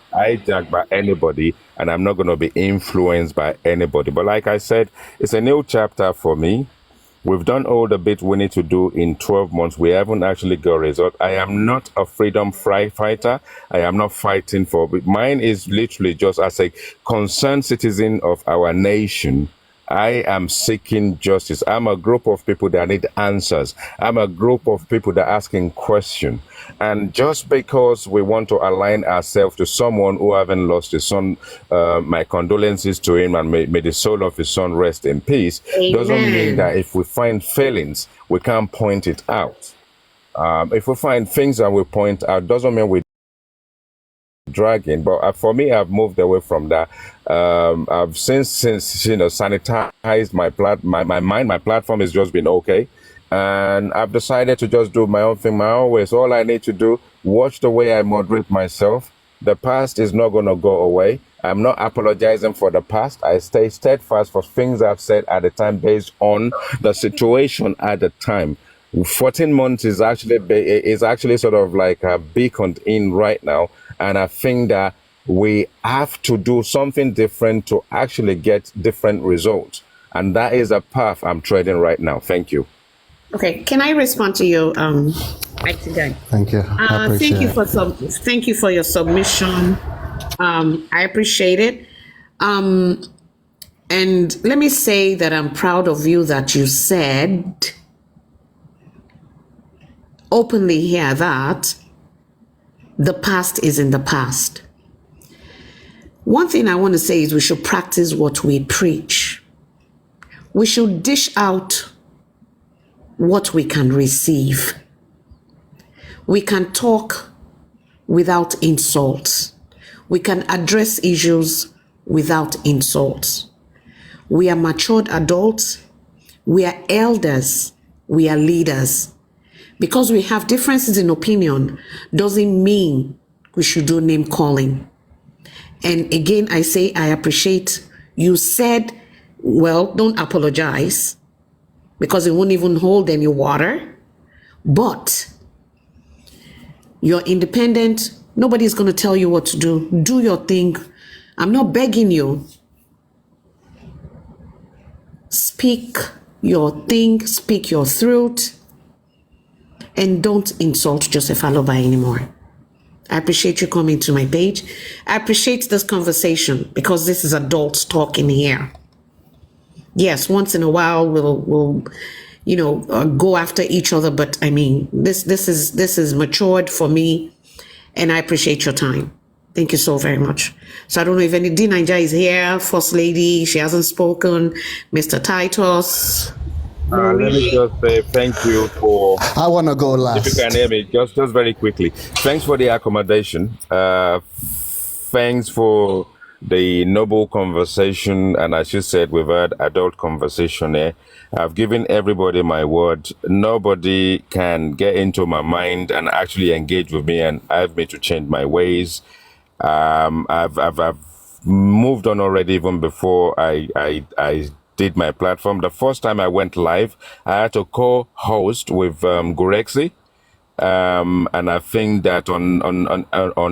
by anybody, and I'm not going to be influenced by anybody. But like I said, it's a new chapter for me. We've done all the bit we need to do in 12 months. We haven't actually got a result. I am not a freedom fighter. I am not fighting for it. Mine is literally just as a concerned citizen of our nation. I am seeking justice. I'm a group of people that need answers. I'm a group of people that are asking questions. And just because we want to align ourselves to someone who haven't lost his son, my condolences to him, and may the soul of his son rest in peace, doesn't mean that if we find failings, we can't point it out. If we find things that we point out, doesn't mean we dragging. But for me, I've moved away from that. I've since sanitized my mind. My platform has just been okay, and I've decided to just do my own thing my own way. So all I need to do, watch the way I moderate myself. The past is not going to go away. I'm not apologizing for the past. I stay steadfast for things I've said at the time based on the situation at the time. 14 months is actually sort of like beaconed in right now. And I think that we have to do something different to actually get different results. And that is a path I'm treading right now. Thank you. Okay, can I respond to you, guy? Thank you. Thank you for your submission. I appreciate it. And let me say that I'm proud of you that you said openly here that the past is in the past. One thing I want to say is we should practice what we preach. We should dish out what we can receive. We can talk without insults. We can address issues without insults. We are matured adults. We are elders. We are leaders. Because we have differences in opinion doesn't mean we should do name calling. And again, I say I appreciate you said, well, don't apologize because it won't even hold any water. But you're independent. Nobody's going to tell you what to do. Do your thing. I'm not begging you. Speak your thing. Speak your truth. And don't insult Joseph Aloba anymore. I appreciate you coming to my page. I appreciate this conversation because this is adults talking here. Yes, once in a while we'll go after each other, but I mean this is matured for me, and I appreciate your time. Thank you so very much. So I don't know if any D9 is here. First Lady, she hasn't spoken. Mr. Titus. Let me just say thank you for. I want to go last. If you can hear me, just very quickly. Thanks for the accommodation. Thanks for the noble conversation. And as you said, we've had adult conversation here. I've given everybody my word. Nobody can get into my mind and actually engage with me and have me to change my ways. I've moved on already even before I did my platform. The first time I went live, I had to co-host with Gurexi. And I think that on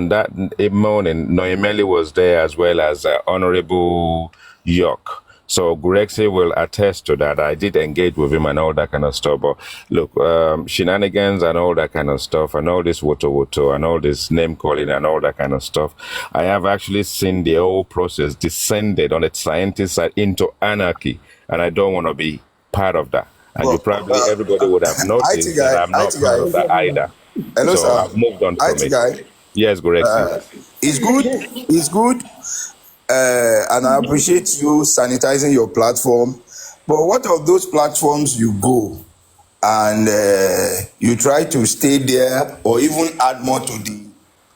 that morning, Noemeli was there as well as Honorable York. So Gurexi will attest to that. I did engage with him and all that kind of stuff. But look, shenanigans and all that kind of stuff and all this woto and all this name calling and all that kind of stuff. I have actually seen the whole process descended on the scientist side into anarchy. And I don't want to be part of that. And you probably, everybody would have noticed that I'm not part of that either. Hello, so sir. I've moved on from it. Guy. Yes, Gurexi. It's good. And I appreciate you sanitizing your platform. But what of those platforms you go and you try to stay there or even add more to the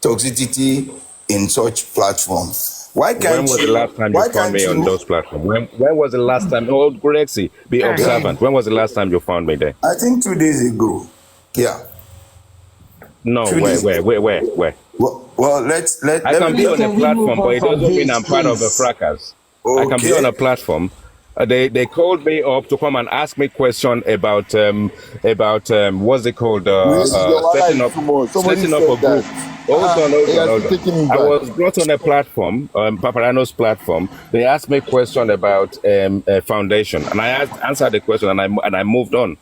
toxicity in such platforms. Why can't When was the last time you found me on those platforms? When was the last time? Oh, Grexy, be observant. When was the last time you found me there? I think 2 days ago. Yeah. No, where? Well, I can be on a platform, but it doesn't mean I'm part of a fracas. Okay. I can be on a platform. They called me up to come and ask me question about what's it called? Setting up a group. Hold on. I was brought on a platform, Paparano's platform. They asked me a question about foundation, and I answered the question, and I moved on.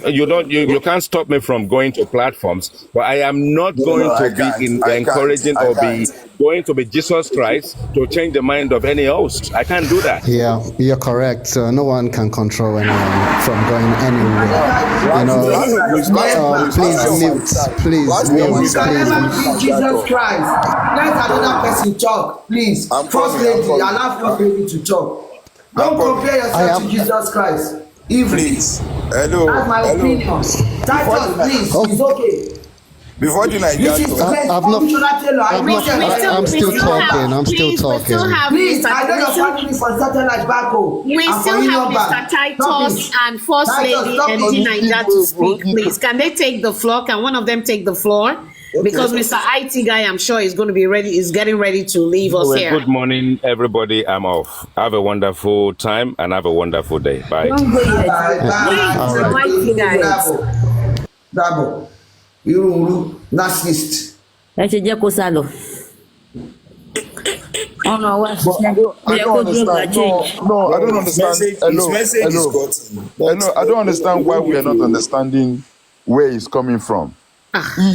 You can't stop me from going to platforms, but I am not going to be encouraging or be going to be Jesus Christ to change the mind of any host. I can't do that. Yeah, you're correct. So no one can control anyone from going anywhere. Please mute. Jesus Christ. Let another person talk, please. First lady, allow first lady to talk. Don't compare yourself to Jesus Christ. Please. Hello. That's my opinion. Titus, please. It's okay. Before the night, I'm still talking. Please, I know your family for satellite back home. We still have Mr. Titus and First Lady MD Niger to speak, please. Can they take the floor? Can one of them take the floor? Because Mr. IT guy, I'm sure is going to be ready, is getting ready to leave us here. Good morning, everybody. I'm off. Have a wonderful time and have a wonderful day. Bye. Bravo. You narcissist. Ẹ ṣe jẹ́ kó sá lọ. Ọ̀nà wa ṣiṣẹ́. I don't understand. No, I don't understand. Hello. I don't understand why we are not understanding where he's coming from.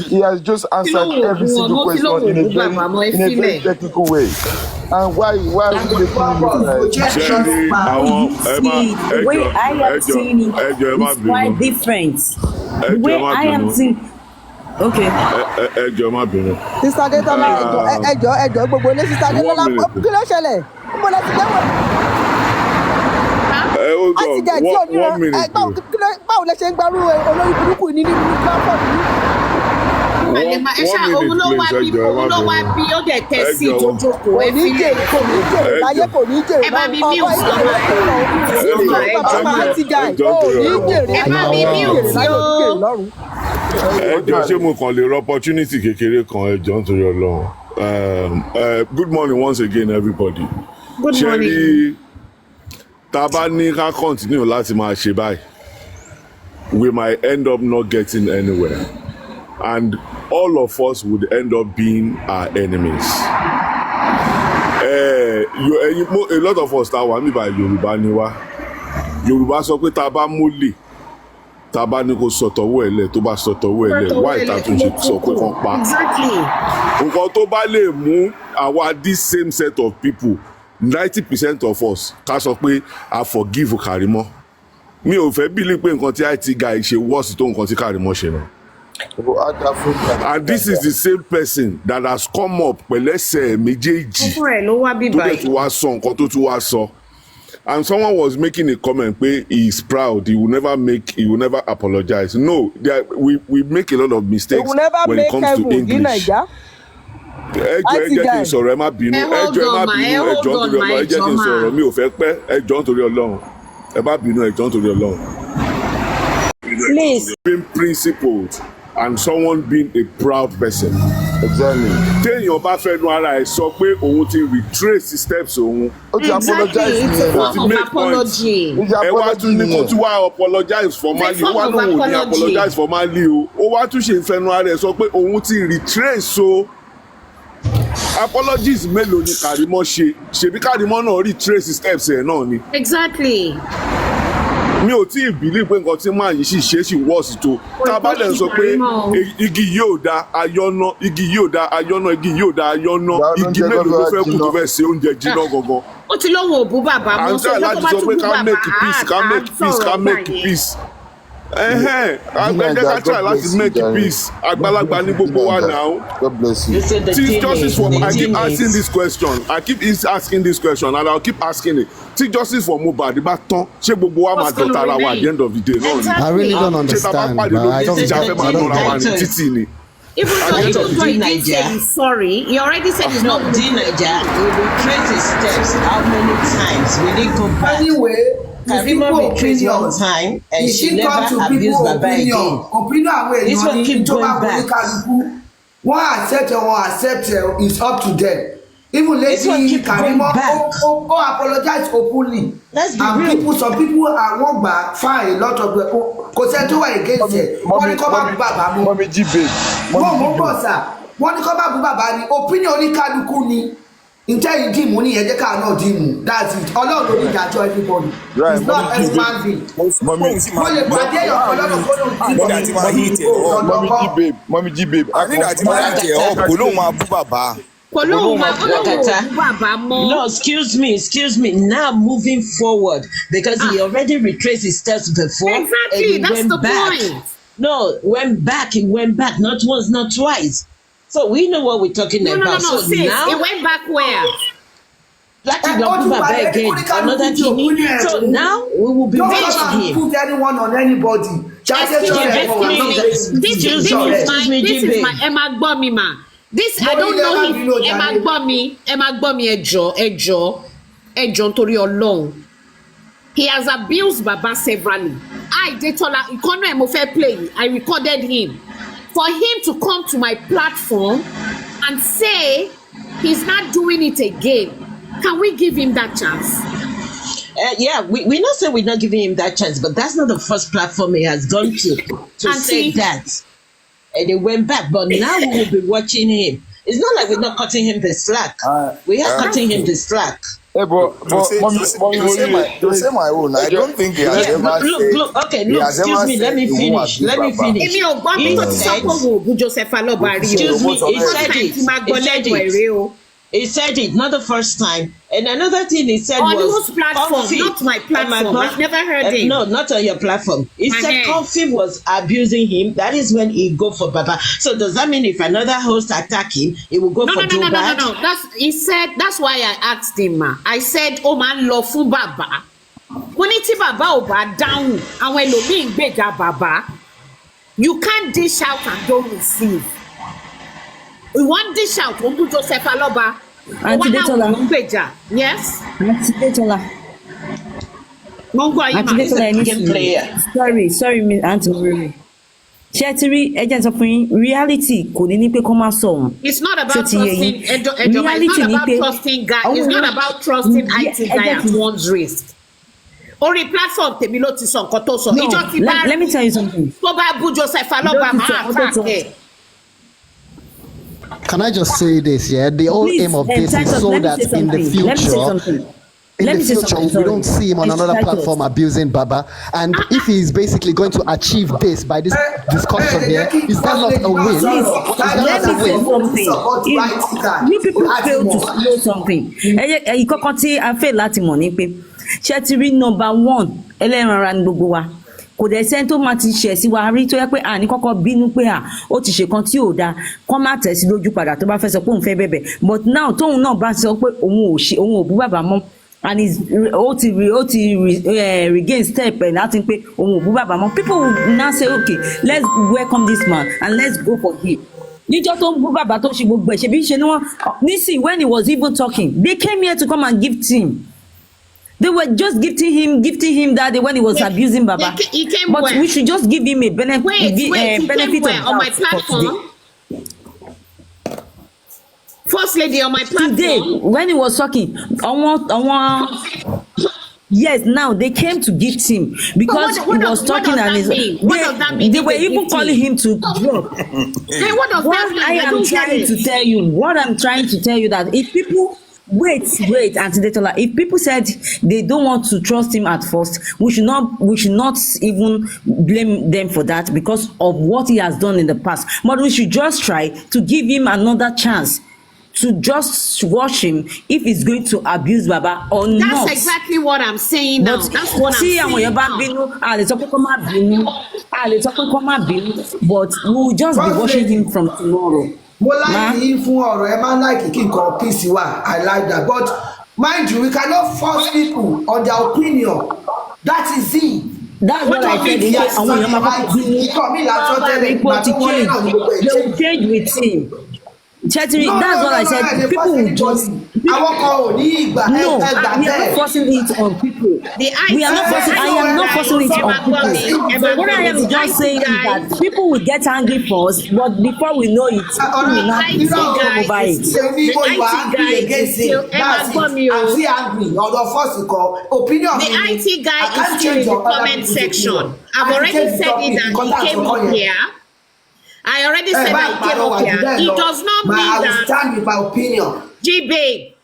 He has just answered every single question in a very technical way. And why are we making him the way I am seeing it is quite different. The way I am seeing. Okay. Sister Detola, ẹjọ́ gbogbo ilé Sister Detola kí ló ṣẹlẹ̀? Mo lè ti dẹ́wọ̀. One minute. Báwo lẹ ṣe ń gbarú olórí burúkú ní nínú platform yìí? Òun ló wá bí ó dẹ̀ tẹ̀ sí ìjókòó kò ní jèrè láyé kò ní jèrè ẹ bá mi mí ò sí ọmọ ẹjọ́ ṣé mo kàn lè rọ opportunity kékeré kan ẹjọ́ nítorí Ọlọ́run. Good morning once again everybody. Good morning. Ṣé tá a bá ní ká continue láti máa ṣe báyìí we might end up not getting anywhere and all of us would end up being our enemies. A lot of us tá a wà níbà Yorùbá ni wá. Yorùbá sọ pé tá a bá múlẹ̀ tá a bá ní kó sọ̀tọ̀wọ́ ẹ̀ lẹ̀ tó bá sọ̀tọ̀wọ́ ẹ̀ lẹ̀ wá ìta tó ṣe sọ pé kàn pa. Nǹkan tó bá lè mú àwa this same set of people 90% of us ká sọ pé I forgive Karimo. Mi ò fẹ́ believe pé nǹkan tí IT guy ṣe worse tó nǹkan tí Karimo ṣe náà. And this is the same person that has come up pẹ̀lẹ́sẹ̀ méjèèjì tó dẹ̀ tó wá sọ nǹkan tó tún wá sọ. And someone was making a comment pé he is proud, he will never apologize. No, we make a lot of mistakes when it comes to English. Ẹ jẹ́ kí n sọ̀rọ̀ ẹ má bínú ẹ jẹ́ kí n sọ̀rọ̀ mi ò fẹ́ pẹ́ ẹ jọ̀ọ́ nítorí Ọlọ́run ẹ má bínú ẹ jọ̀ọ́ nítorí Ọlọ́run. Please. Being principled and someone being a proud person. Exactly. Téèyàn bá fẹ́ nu ara ẹ̀ sọ pé òun ti retrace steps òun. Ó ti apologize it's a form of apology. Ẹ wá tún ní kó tún wá apologize formally ó wá lóun ò ní apologize formally o ó wá tún ṣe ìfẹ́nu ara ẹ̀ sọ pé òun ti retrace o. Apologies mélòó ni Karimo ṣe ṣebí Karimo náà retrace steps ẹ̀ náà ni. Exactly. Mi ò tí ì bìlí pé nǹkan tí máa yìí sì ṣe sì wọ́ọ̀sì tó tá a bá lè sọ pé igi yóò da ayọ́nà igi yóò da ayọ́nà igi yóò da ayọ́nà igi mélòó ló fẹ́ kú tó fẹ́ ṣe oúnjẹ jiná gangan. Ó ti lóun ò bú bàbá mọ́ sọ pé ká make peace ká make peace ká make peace ká try láti make peace. Àgbàlagbà ní gbogbo wa now. God bless you. Chief Justice for I keep asking this question. I keep asking this question and I'll keep asking it. Chief Justice for Mohbad bá tán ṣé gbogbo wa máa dọ̀tá ara wa at the end of the day náà ni. I really don't understand. But I don't ṣé ta bá pàdé lórí ìjà fẹ́ máa nọra wa ní títì ni. Even though he did say he's sorry, he already said he's not doing Nigeria. He will retrace his steps. How many times will he go back? Anyway, Karima retraced one time and she never abused Baba again. Opinion àwọn This one èèyàn keep ní tó bá going back. wọlé kálukú. Wọ́n accept ẹ̀ wọ́n accept ẹ̀ is up to them. Even lately, Karima apologize openly. And people, some people are wọ́n gbà fine a lot of people. Kò sẹ́ni tó wà against ẹ̀. Wọ́n ní kọ́ bá bú bàbá mú. Mọ́mí Jíbe. Mo bọ̀ sà. Wọ́n ní kọ́ bá bú bàbá ni. Opinion oníkálukú ni. Ǹjẹ́ yìí dìmú ní ẹ̀jẹ̀ káà náà dìmú. That's it. Ọlọ́run ló ní ìdájọ́ everybody. It's not every man being. Mo lè pàdé ọ̀pọ̀ lọ́dọ̀ fọ́nà Mọ́mí Jíbe. Nígbà tí máa jẹ ọ́ kò lóun máa bú bàbá. No, excuse me. Now moving forward, because he already retraced his steps before. Exactly, and he that's went the back. point. No, he went back, not once, not twice. So we know what we're talking about. No. So Sis, now, it went back where? Again. Another thing. So now we will be watching him. Put anyone on anybody. This is my Emma Gbomima. This I don't know if Emma Gbomi ẹjọ́ nítorí Ọlọ́run. He has abused Baba severally. Detola ìkànnì ẹ̀ mo fẹ́ play. I recorded him. For him to come to my platform and say he's not doing it again, can we give him that chance? Yeah, we not say we're not giving him that chance, but that's not the first platform he has gone to say that. And he went back, but now we will be watching him. It's not like we're not cutting him the slack. We are cutting him the slack. Hey, to say my own, I don't think he has ever look, excuse me, let me finish. Èmi ò gbọ́ bí tó ti sọ pé òun ò bú Joseph Aloba rí o. Excuse me, he said it, not the first time. And another thing he said on was whose platform, not my platform. I've never heard him. No, not on your platform. He said Kofi was abusing him. That is when he go for Baba. So does that mean if another host attack him, he will go for Joe Bad? No. That's why I asked him. I said, "Oh man, love for Baba." When it's Baba over down, and when you big Baba, you can't dish out and don't receive. We want dish out. We put Joseph Aloba. Auntie Detola. Yes. Auntie Detola. Sorry, Miss Auntie Mary. Shetiri, agents of reality could ní pé kó má sọ wọn. It's not about trusting. It's not about trusting guy. It's not about trusting IT guy at one's wrist. Orí platform tèmi ló ti sọ nǹkan tó sọ. Let me tell you something. Tó bá bú Joseph Aloba máa attack. Can I just say this? Yeah, the whole aim of this is so that in the future, we don't see him on another platform abusing Baba. And if he's basically going to achieve this by this discussion here, is that not a win? Let me say something. You people fail to know something. Ìkọ́kọ́ tí a fẹ́ láti mọ̀ ní pé Shetiri number one ẹlẹ́ran ara ní gbogbo wa. Kò dẹ̀ sẹ́ni tó máa ti ṣẹ̀ sí wa rí tó yẹ pé àní kọ́kọ́ bínú pé ó ti ṣe kan tí ò dáa kọ́ má tẹ̀ sí lójú padà tó bá fẹ́ sọ pé òun fẹ́ bẹ̀bẹ̀ but now tóun náà bá sọ pé òun ò bú bàbá mọ́ and ó ti regain step láti pé òun ò bú bàbá mọ́ people will now say okay let's welcome this man and let's go for him. Níjọ́ tó ń bú bàbá tó ṣe gbogbo ẹ̀ ṣe bí ṣe ni wọ́n nísìnyí when he was even talking they came here to come and gift him. They were just gifting him that day when he was abusing Baba. He came but where? We should just give him a benefit. Benefit of on my platform. First lady on my platform. Today, when he was talking, yes, now they came to gift him because he was talking and they were even calling him to drop. Hey, what does that mean? I am trying to tell you that if people wait, Auntie Detola. If people said they don't want to trust him at first, we should not even blame them for that because of what he has done in the past. But we should just try to give him another chance to just watch him if he's going to abuse Baba or not. That's exactly what I'm saying now. That's what I'm saying now. But we'll just be watching him from tomorrow. I like that, but mind you, we cannot force people on their opinion. That is it. That's what I said. They will change with him. Chetri, that's what I said. People will just. We are not forcing it on people. We are not forcing. I am not forcing it on people. What I am just saying is that people will get angry first, but before we know it, people will not be over it. The IT guy is still in the comment section. I've already said it that he came up here. I already said that he came up here. It does not mean that. I will stand with my opinion. G-Babe.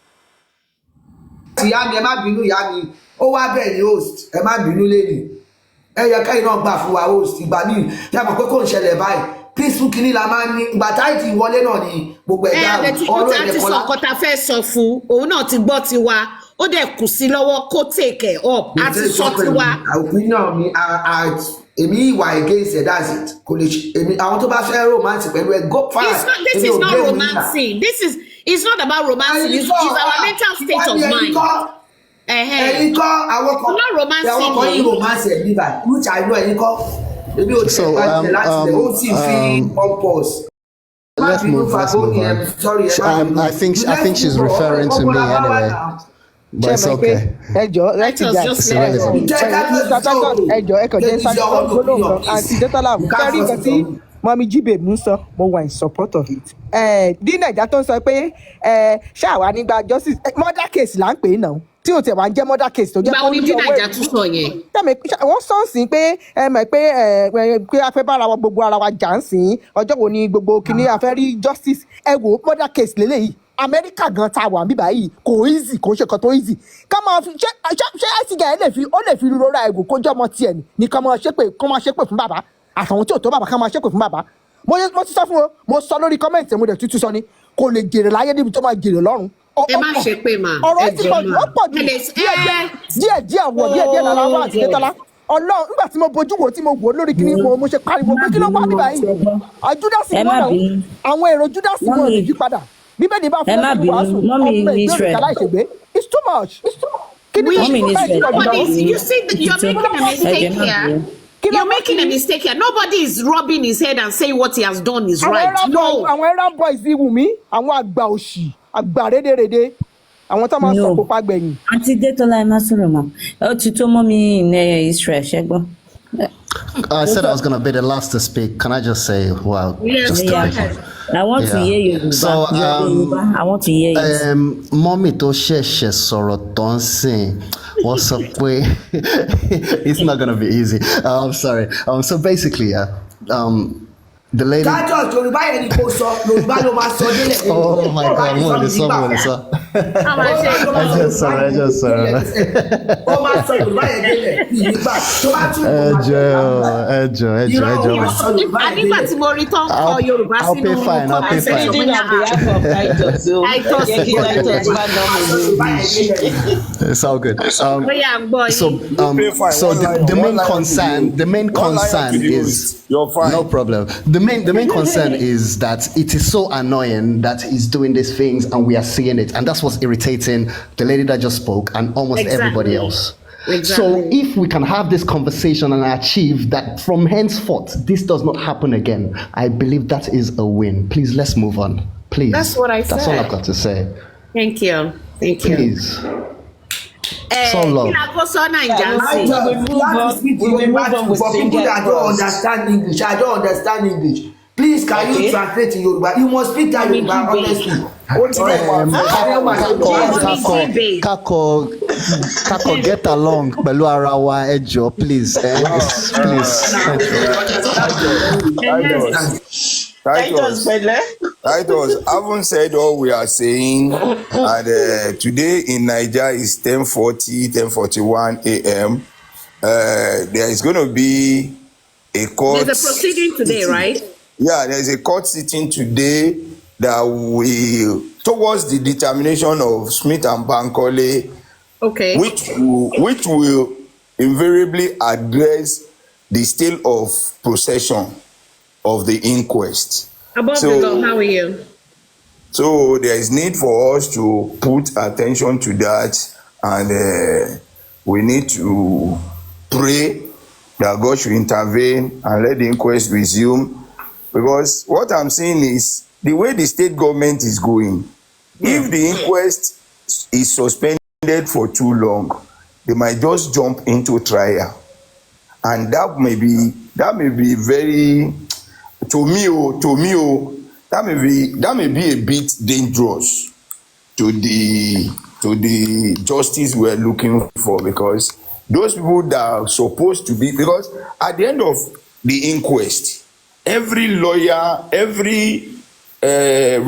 Ìyá mi ẹ má bínú ìyá mi ó wá bẹ́ẹ̀ ni host ẹ má bínú lẹ́nu ẹ yẹ kẹ́yìn náà gbà fún wa host ìgbà míì tí a mọ̀ pé kò ń ṣẹlẹ̀ báyìí peaceful kìíní la máa ń ní ìgbà táyì tí ìwọlé náà ni gbogbo ẹ̀dá ọ̀rọ̀ ẹ̀dẹ̀ kọ́lá. ọkọ ta fẹ́ sọ fún òun náà ti gbọ́ tiwa ó dẹ̀ kù sí lọ́wọ́ kó take it up àti sọ tiwa. opinion mi èmi ìwà against it, that's it kò lè èmi àwọn tó bá fẹ́ romance pẹ̀lú ẹ go far. This is not romancing. It's not about romancing. It's our mental state of mind. ẹ̀yin kọ́ àwọn kan not romancing. àwọn kan yìí romance ẹ̀ níbà which I know ẹ̀yin kọ́ ebi ò tẹ̀ láti lẹ̀ ó sì fi on pause. Let's move on. I think she's referring to me anyway. But it's okay. Mọ́mí G-Babe ń sọ mo wà in support of it. Bí Nàìjíríà tó ń sọ pé ṣáà nígbà justice murder case là ń pè é náà tí o tẹ̀ wá ń jẹ́ murder case tó jẹ́ kó ní ọwọ́ ẹ̀. Wọ́n sọ ń sìn pé mọ̀ pé a fẹ́ bára wa gbogbo ara wa jà ń sìn ọjọ́ wo ni gbogbo kìíní a fẹ́ rí justice ẹ wò murder case lélẹ́yìí. Amẹ́ríkà gan ta wà níbà yìí kò easy kò ṣe kan tó easy ká máa fi ṣe àìsígà ẹ lè fi rora ẹ̀gùn kó jẹ́ ọmọ tiẹ̀ ní ká máa ṣépè fún bàbá àtàwọn tí ò tó bàbá ká máa ṣépè fún bàbá mo ti sọ fún o mo sọ lórí kọ́mẹ̀ntì mo dẹ̀ tútù sọ ni kò lè jèrè láyé níbi tó máa jèrè lọ́run. ẹ má ṣe pé mà ọ̀rọ̀ ti pọ̀ jù ó pọ̀ jù díẹ̀ lára wà àti Detola Ọlọ́run nígbà tí mo bojú wo tí mo wò lórí kíní mo ṣe pariwo pé kí ló wà níbà yìí àjúdásí wọn náà àwọn èrò júdásí wọn lè yí padà bíbélì bá fún ọdún wàásù ọmọ ìgbésẹ̀ kàlá ìṣègbè it's too much. You see, you're making a mistake here. You're making a mistake here. Nobody is rubbing his head and saying what he has done is right. No. Àwọn errand boys wù mí àwọn àgbà òṣì àgbà rédèrèdè àwọn tó máa sọ kó pàgbẹ̀yìn. Àǹtí Detola ẹ má sọ̀rọ̀ mọ́ ó ti tó mọ́ mi ní Israel ṣẹ́gbọ́n. I said I was going to be the last to speak. Can I just say, wow? Yes, just go ahead. I want to hear you. So, I want to hear you. Mommy to ṣẹ̀ṣẹ̀ sọ̀rọ̀ tó ń sìn. What's up, way? It's not going to be easy. I'm sorry. So basically, the lady. Oh my God, mo lè sọ. I just saw. I'll pay fine. It's all good. So the main concern is you're fine. No problem. The main concern is that it is so annoying that he's doing these things and we are seeing it, and that's what's irritating the lady that just spoke and almost everybody else. So if we can have this conversation and achieve that from henceforth this does not happen again, I believe that is a win. Please, let's move on. Please. That's what I said. That's all I've got to say. Thank you. Please. So long. We move on for people that don't understand English. I don't understand English. Please, can you translate in Yoruba? You must speak that Yoruba honestly. Kako get along pẹ̀lú ara wa ẹ jọ̀ọ́, please. Titus, haven't said all we are saying, and today in Nigeria is 10:41 a.m. There is going to be a court. There's a proceeding today, right? Yeah, there's a court sitting today that will towards the determination of Smith and Bankole, Okay. which will invariably address the state of procession of the inquest. Above the law, how are you? So there is need for us to put attention to that, and we need to pray that God should intervene and let the inquest resume. Because what I'm saying is the way the state government is going, if the inquest is suspended for too long, they might just jump into trial, and that may be very, to me, that may be a bit dangerous to the justice we're looking for, because those people that are supposed to be, because at the end of the inquest, every lawyer, every legal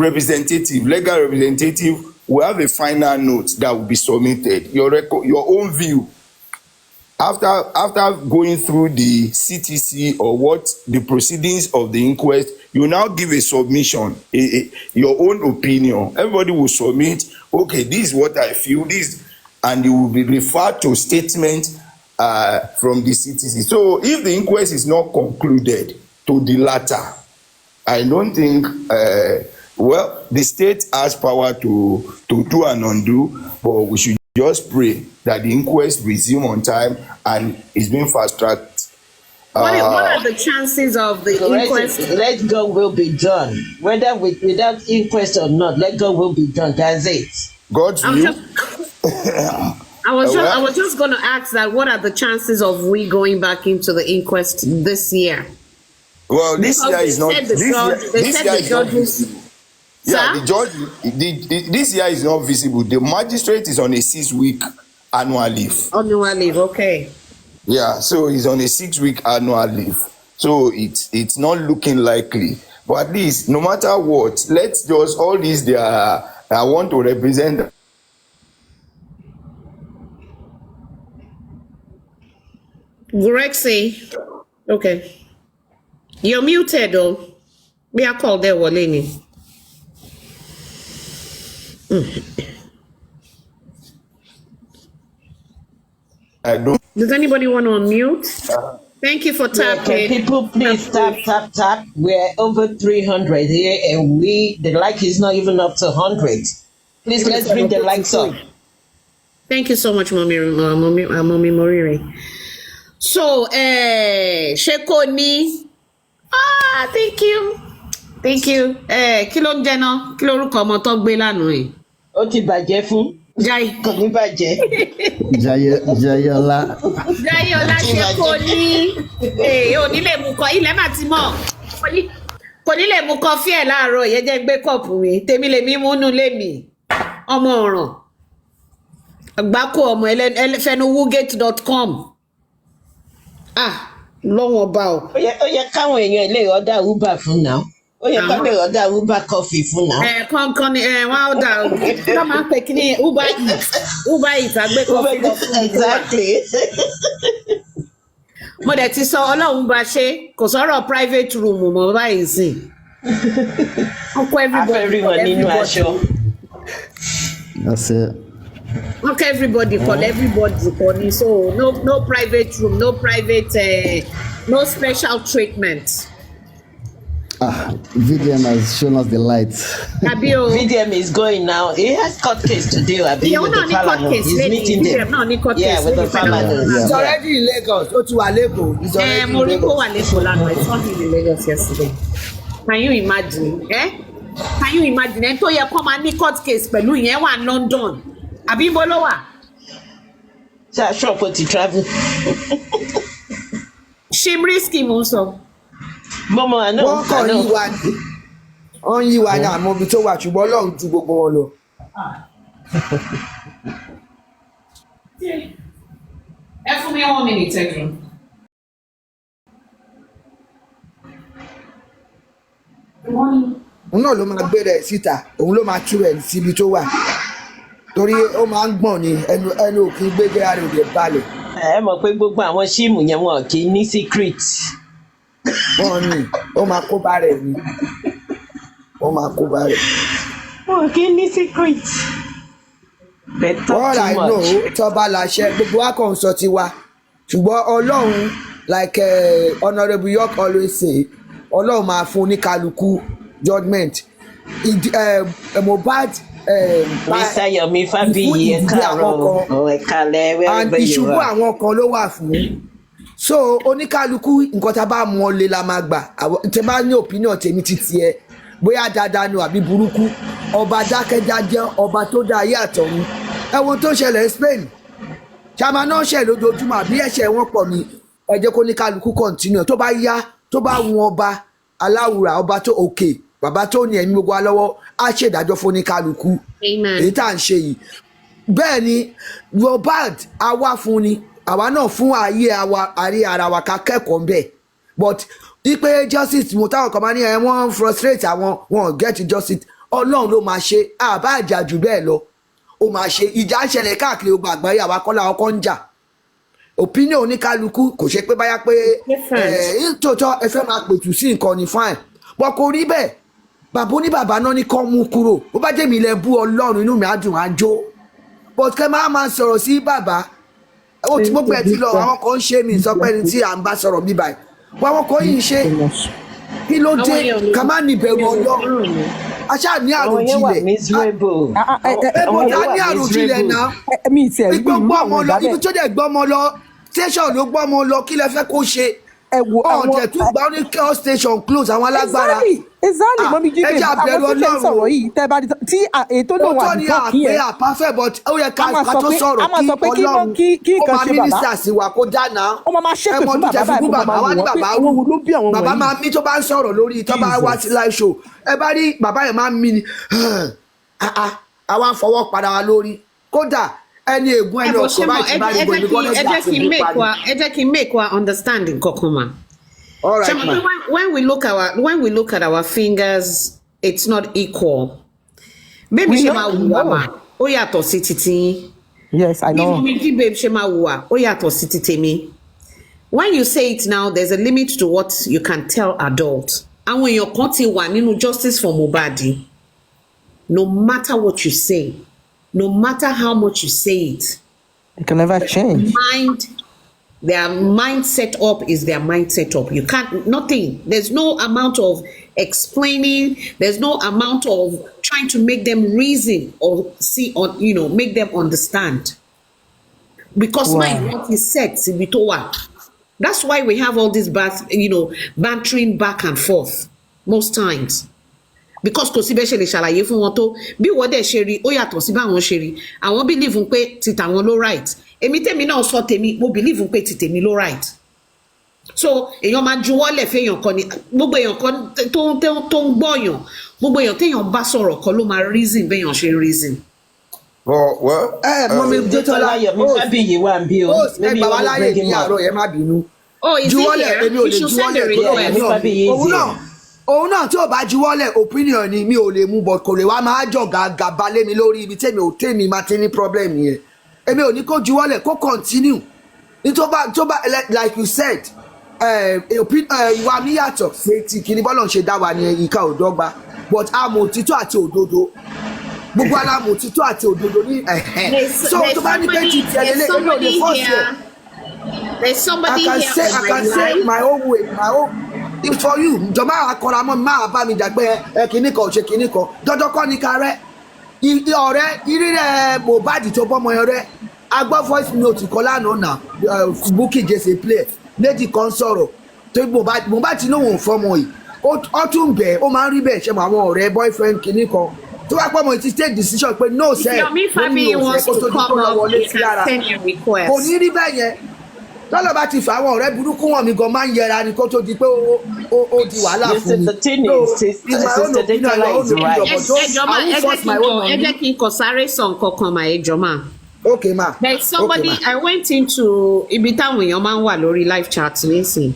representative will have a final note that will be submitted, your own view. After going through the CTC or what the proceedings of the inquest, you now give a submission, your own opinion. Everybody will submit, okay, this is what I feel, this, and you will be referred to statement from the CTC. So if the inquest is not concluded to the latter, I don't think, the state has power to do and undo, but we should just pray that the inquest resume on time and is being fast-tracked. What are the chances of the inquest? Let God will be done. Whether without inquest or not, let God will be done. That's it. God's will. I was just going to ask that. What are the chances of we going back into the inquest this year? Well, this year is not. Yeah, the judge. This year is not visible. The magistrate is on a 6-week annual leave. Annual leave, okay. Yeah, so he's on a 6-week annual leave. So it's not looking likely. But at least, no matter what, let's just all these they are. I want to represent. Grexy, okay. You're muted, though. We are called there, Waleni. I don't. Does anybody want to unmute? Thank you for tapping. Can people please tap? We're over 300 here, and the like is not even up to 100. Please, let's bring the likes up. Thank you so much, Mommy Morire. So, Sheko ni. Thank you. Kí ló ń jẹ́ náà? Kí lórúkọ ọmọ tó gbé lánàá yìí? Ó ti bàjẹ́ fún. Jai. Kò ní bàjẹ́. Jayola Sheko ni. Ò ní lè mú kọ ilẹ̀ mà ti mọ̀. Kò ní lè mú kọfí ẹ̀ láàárọ̀ yẹn jẹ́ gbé kọ́ọ̀pù mi. Tèmi lè mí múnú lémi. Ọmọ ọ̀ràn. Àgbákò ọmọ ẹlẹ́fẹ̀nuwugate.com. Lọ́wọ́ bá o. Ó yẹ káwọn èèyàn lè ọ̀dà Uber fún náà. Ó yẹ ká lè ọ̀dà Uber coffee fún náà. Kọ́ńkọ́n ni wọ́n ọ̀dà Uber máa ń pè kí ni Uber Eats àgbẹ̀ kọfí. Exactly. Mo dẹ̀ ti sọ Ọlọ́run bá ṣe kò sọ̀rọ̀ private room mọ́ báyìí sìn. Ọkọ everyone nínú aṣọ. That's it. Okay, everybody call everybody. So no private room, no private, no special treatment. VDM has shown us the lights. VDM is going now. He has court case to deal with the Parliament. He's meeting them. With the Parliament. He's already in Lagos. Ó ti wà Lagos. He's already in Lagos. Moriko wà Lagos lánàá. I saw him in Lagos yesterday. Can you imagine? Can you imagine? Ẹni tó yẹ kó máa ní court case pẹ̀lú ìyẹn wà London. Àbí ibo ló wà? Ṣé aṣọ kò ti travel? Shimrisky mo sọ. Mọ́mọ́ àná. Wọ́n kàn yí wa ní. Wọ́n yí wa ní àmọ́ ibi tó wà ṣùgbọ́n Ọlọ́run ju gbogbo wọn lọ. Ẹ fún mi 1 minute ẹ̀dùn. Òun náà ló máa gbé rẹ̀ síta, òun ló máa tú rẹ̀ síbi tó wà. Torí ó máa ń gbọ̀n ní ẹnu òkè gbégbé ara òde balẹ̀. Ẹ mọ̀ pé gbogbo àwọn síìmù yẹn wọn kì í ní secret. Wọ́n ní ó máa kó bá rẹ̀ ni. Ó máa kó bá rẹ̀. Okay, ní secret. But talk All too I much. know, tọ́ba làṣẹ gbogbo wa kàn sọ tiwa. Ṣùgbọ́n Ọlọ́run, like Honourable York always say, Ọlọ́run máa fún oníkálukú judgement. Mohbad Mr. Yomi Fabiyi, ẹ káàárọ̀ o, ẹ káalẹ́, wherever you ìṣubú are. àwọn kan ló wà fún. So oníkálukú nǹkan tá a bá mọ lé la máa gbà. Tẹ bá ní opinion tèmi títí ẹ bóyá dáadáa ni àbí burúkú. Ọba dákẹ́dájẹ́ ọba tó dá ayé àtọ̀run. Ẹ wo tó ṣẹlẹ̀ ní Spain. Ṣàmà náà ṣẹ̀ lójoojúmọ́ àbí ẹ̀ṣẹ̀ wọn pọ̀ ni ẹ jẹ́ kó ní kálukú continue tó bá yá tó bá wọn ọba aláwùrà ọba tó òkè bàbá tó ní ẹ̀mí gbogbo wa lọ́wọ́ á ṣèdájọ́ fún ní kálukú èyí tá à ń ṣe yìí. Bẹ́ẹ̀ ni Mohbad àwa fún ni àwa náà fún ayé àrí ara wa ká kẹ́kọ̀ọ́ bẹ́ẹ̀ but ipe justice mo táwọn kan máa ní wọ́n frustrate àwọn wọn get justice Ọlọ́run ló máa ṣe àbá àjà jù bẹ́ẹ̀ lọ ó máa ṣe ìjà ń ṣẹlẹ̀ káàkiri ogun àgbáyé àwa kọ́lá ọkọ̀ ń jà opinion oníkálukú kò ṣe pé báyà pé tòótọ́ ẹ fẹ́ máa pètù sí nǹkan ní fine but kò rí bẹ́ẹ̀ bàbá oníbàbá náà ní kọ́ mú kúrò ó bá jẹ́ mi lẹ bú Ọlọ́run inú mi á dùn á jó but kẹ́ máa sọ̀rọ̀ sí bàbá ó ti gbogbo ẹ̀ ti lọ àwọn kan ń ṣe mí sọ pé ní tí à ń bá sọ̀rọ̀ bí báyìí wọ́n àwọn kan yìí ń ṣe kí ló dé ká má ní ìbẹ̀rù Ọlọ́run aṣá ní àròjinlẹ̀ ẹ̀bùn ta ní àròjinlẹ̀ náà gbogbo ọmọ lọ ibi tó dẹ̀ gbọ́ ọmọ lọ station ló gbọ́ ọmọ lọ kí lẹ fẹ́ kó ṣe ọ̀tẹ̀ tún gbà ó ní kí all station close àwọn alágbára exactly mọ́mí jíde ẹja bẹ̀rù Ọlọ́run sọ̀rọ̀ yìí tẹ́ bá tí ètò náà wà ní tọ́kì ó yẹn tọ́ ni àpáfẹ́ but ó yẹ ká tó sọ̀rọ̀ kí Ọlọ́run ó máa mínísítà sí wa kó dáná ó máa ṣépè fún bàbá wá ní bàbá wù bàbá máa mí tó bá ń sọ̀rọ̀ lórí tó bá wá sí live show ẹ bá rí bàbá yẹn máa ń mí ni àwa fọwọ́ padà wa lórí kódà ẹni ègún ẹni ọ̀sán báyìí ti bá rí gbòmí gọ́nẹ́sì àti ìdípa ẹ jẹ́ kí n make wa understand nǹkan ma. All right, man. When we look at our fingers, it's not equal. Baby Shema Wuwa, ó yàtọ̀ sí titi. Yes, I know. Baby Shema Wuwa, ó yàtọ̀ sí titi mi. When you say it now, there's a limit to what you can tell adults. And when you're cutting one, justice for Mohbad, no matter what you say, no matter how much you say it, it can never change. Their mindset up is their mindset up. You can't, nothing. There's no amount of explaining. There's no amount of trying to make them reason or see or, make them understand. Because what is said, Sibitowa. That's why we have all this bantering back and forth most times. Because kò sí bẹ́ẹ̀ ṣe lè ṣàlàyé fún wọn tó bí wọ́n dẹ̀ ṣe rí ó yàtọ̀ sí báwọn ṣe rí àwọn believe pé ti tàwọn ló right èmi tèmi náà sọ tèmi mo believe pé ti tèmi ló right so èèyàn máa juwọ́lẹ̀ fẹ́yàn kan ni gbogbo èèyàn kan tó ń gbọ́yàn gbogbo èèyàn téèyàn bá sọ̀rọ̀ kan ló máa reason béèyàn ṣe reason. Mọ́mí Detola Fabiyi wà ń bí o maybe bàbá láyé ní àárọ̀ yẹn má bínú juwọ́lẹ̀ èmi ò lè juwọ́lẹ̀ òun náà tí ò bá juwọ́lẹ̀ opinion ni mi ò lè mú but kò lè wá máa jọ gàgà lé mi lórí ibi tèmi máa ti ní problem yẹn èmi ò ní kó juwọ́lẹ̀ kó continue ní tó bá like you said ìwà mi yàtọ̀ sí ti kìíní bọ́lọ̀ ń ṣe dá wa ní ìka ò dọ́gba but àmọ́ òtítọ́ àti òdodo gbogbo alámọ̀ òtítọ́ àti òdodo ní so tó bá ní pé ti tẹ̀lé lé èmi ò lè force it. There's somebody here I can say my own way my own. It's for you jọba akọra mọ máa bá mi jà pé kinní kan ò ṣe kinní kan dọdọ kọ́ ni kárẹ ọ̀rẹ́ ìrírẹ Mohbad tó bọmọ ọ̀rẹ́ agbọ́ voice note kan lánàá nà Bukky Jesse play lady kan sọ̀rọ̀ tó Mohbad tí lóun ò fọmọ yìí ó tún bẹ̀ ó máa ń rí bẹ́ẹ̀ ṣe mọ àwọn ọ̀rẹ́ boyfriend kinní kan tó wá pọ̀ mọ́ ti take decision pé no sir Yomi wants to come up he can send you request. kò ní rí bẹ́ẹ̀ yẹn tọ́lọ̀ bá ti fà àwọn ọ̀rẹ́ burúkú wọn mi gan máa ń yẹra ni kó tó di pé ó di wàhálà fún mi. ẹ jẹ́ kí n kọ sáré sọ nǹkan kan mà ẹ jọ mà. Okay ma. There is somebody I went into ibi táwọn èèyàn máa ń wà lórí live chat nísìn.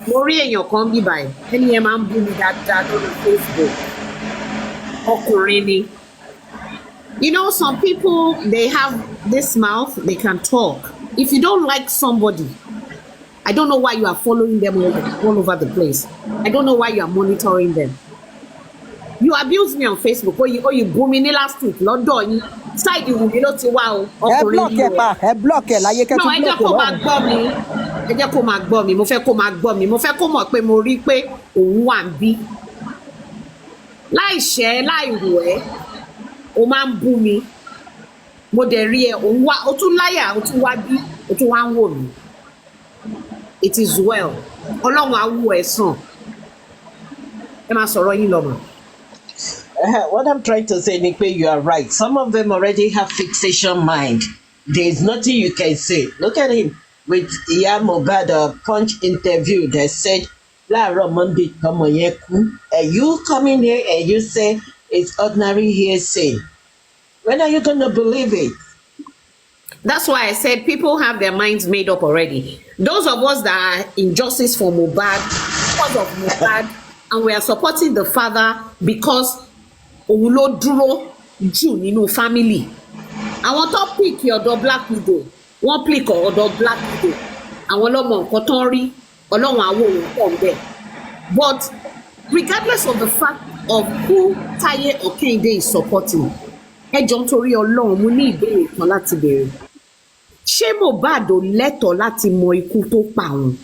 Mo rí èèyàn kan bí báyìí ẹni yẹn máa ń bú mi dáadáa lórí Facebook. Ọkùnrin ni. You know some people they have this mouth they can talk. If you don't like somebody, I don't know why you are following them all over the place. I don't know why you are monitoring them. You abuse me on Facebook. Oh, you boo me last week. London, side you will not wow. Block ẹ láyé kẹ́ No, tún ẹ block jẹ́ kó ẹ máa lọ́run. gbọ́ mi. Ẹ jẹ́ kó máa gbọ́ mi. Mo fẹ́ kó máa gbọ́ mi. Mo fẹ́ kó mọ̀ pé mo rí pé òun wà ń bí. Láì ṣẹ́, láì rò ẹ́, o máa ń bú mi. Mo dẹ̀ rí ẹ, òun wá, o tún láyà, o tún wá bí, o tún wá ń wò mí. It is well. Ọlọ́run á wò ẹ́ sàn. Ẹ máa sọ̀rọ̀ yín lọ mọ̀. What I'm trying to say, Nipe, you are right. Some of them already have fixation mind. There is nothing you can say. Look at him with Mohbad Punch interview. They said, "Láàárọ̀ Monday, ọmọ yẹn kú." And you come in here and you say it's ordinary hearsay. When are you going to believe it? That's why I said people have their minds made up already. Those of us that are in justice for Mohbad, because of Mohbad, and we are supporting the father because òun ló dúró jù nínú family. Àwọn tó pick ọ̀dọ̀ Black Widow, wọ́n pick ọ̀dọ̀ Black Widow. Àwọn ọlọ́mọ nǹkan tó ń rí, Ọlọ́run àwọ̀ òun pọ̀ ń bẹ̀. But regardless of the fact of who Táyé or Kẹ́hìndé is supporting, ẹ jọ̀ọ́ nítorí Ọlọ́run, mo ní ìbéèrè kan láti béèrè. Ṣé Mohbad ò lẹ́tọ̀ọ́ láti mọ ikú tó pa òun?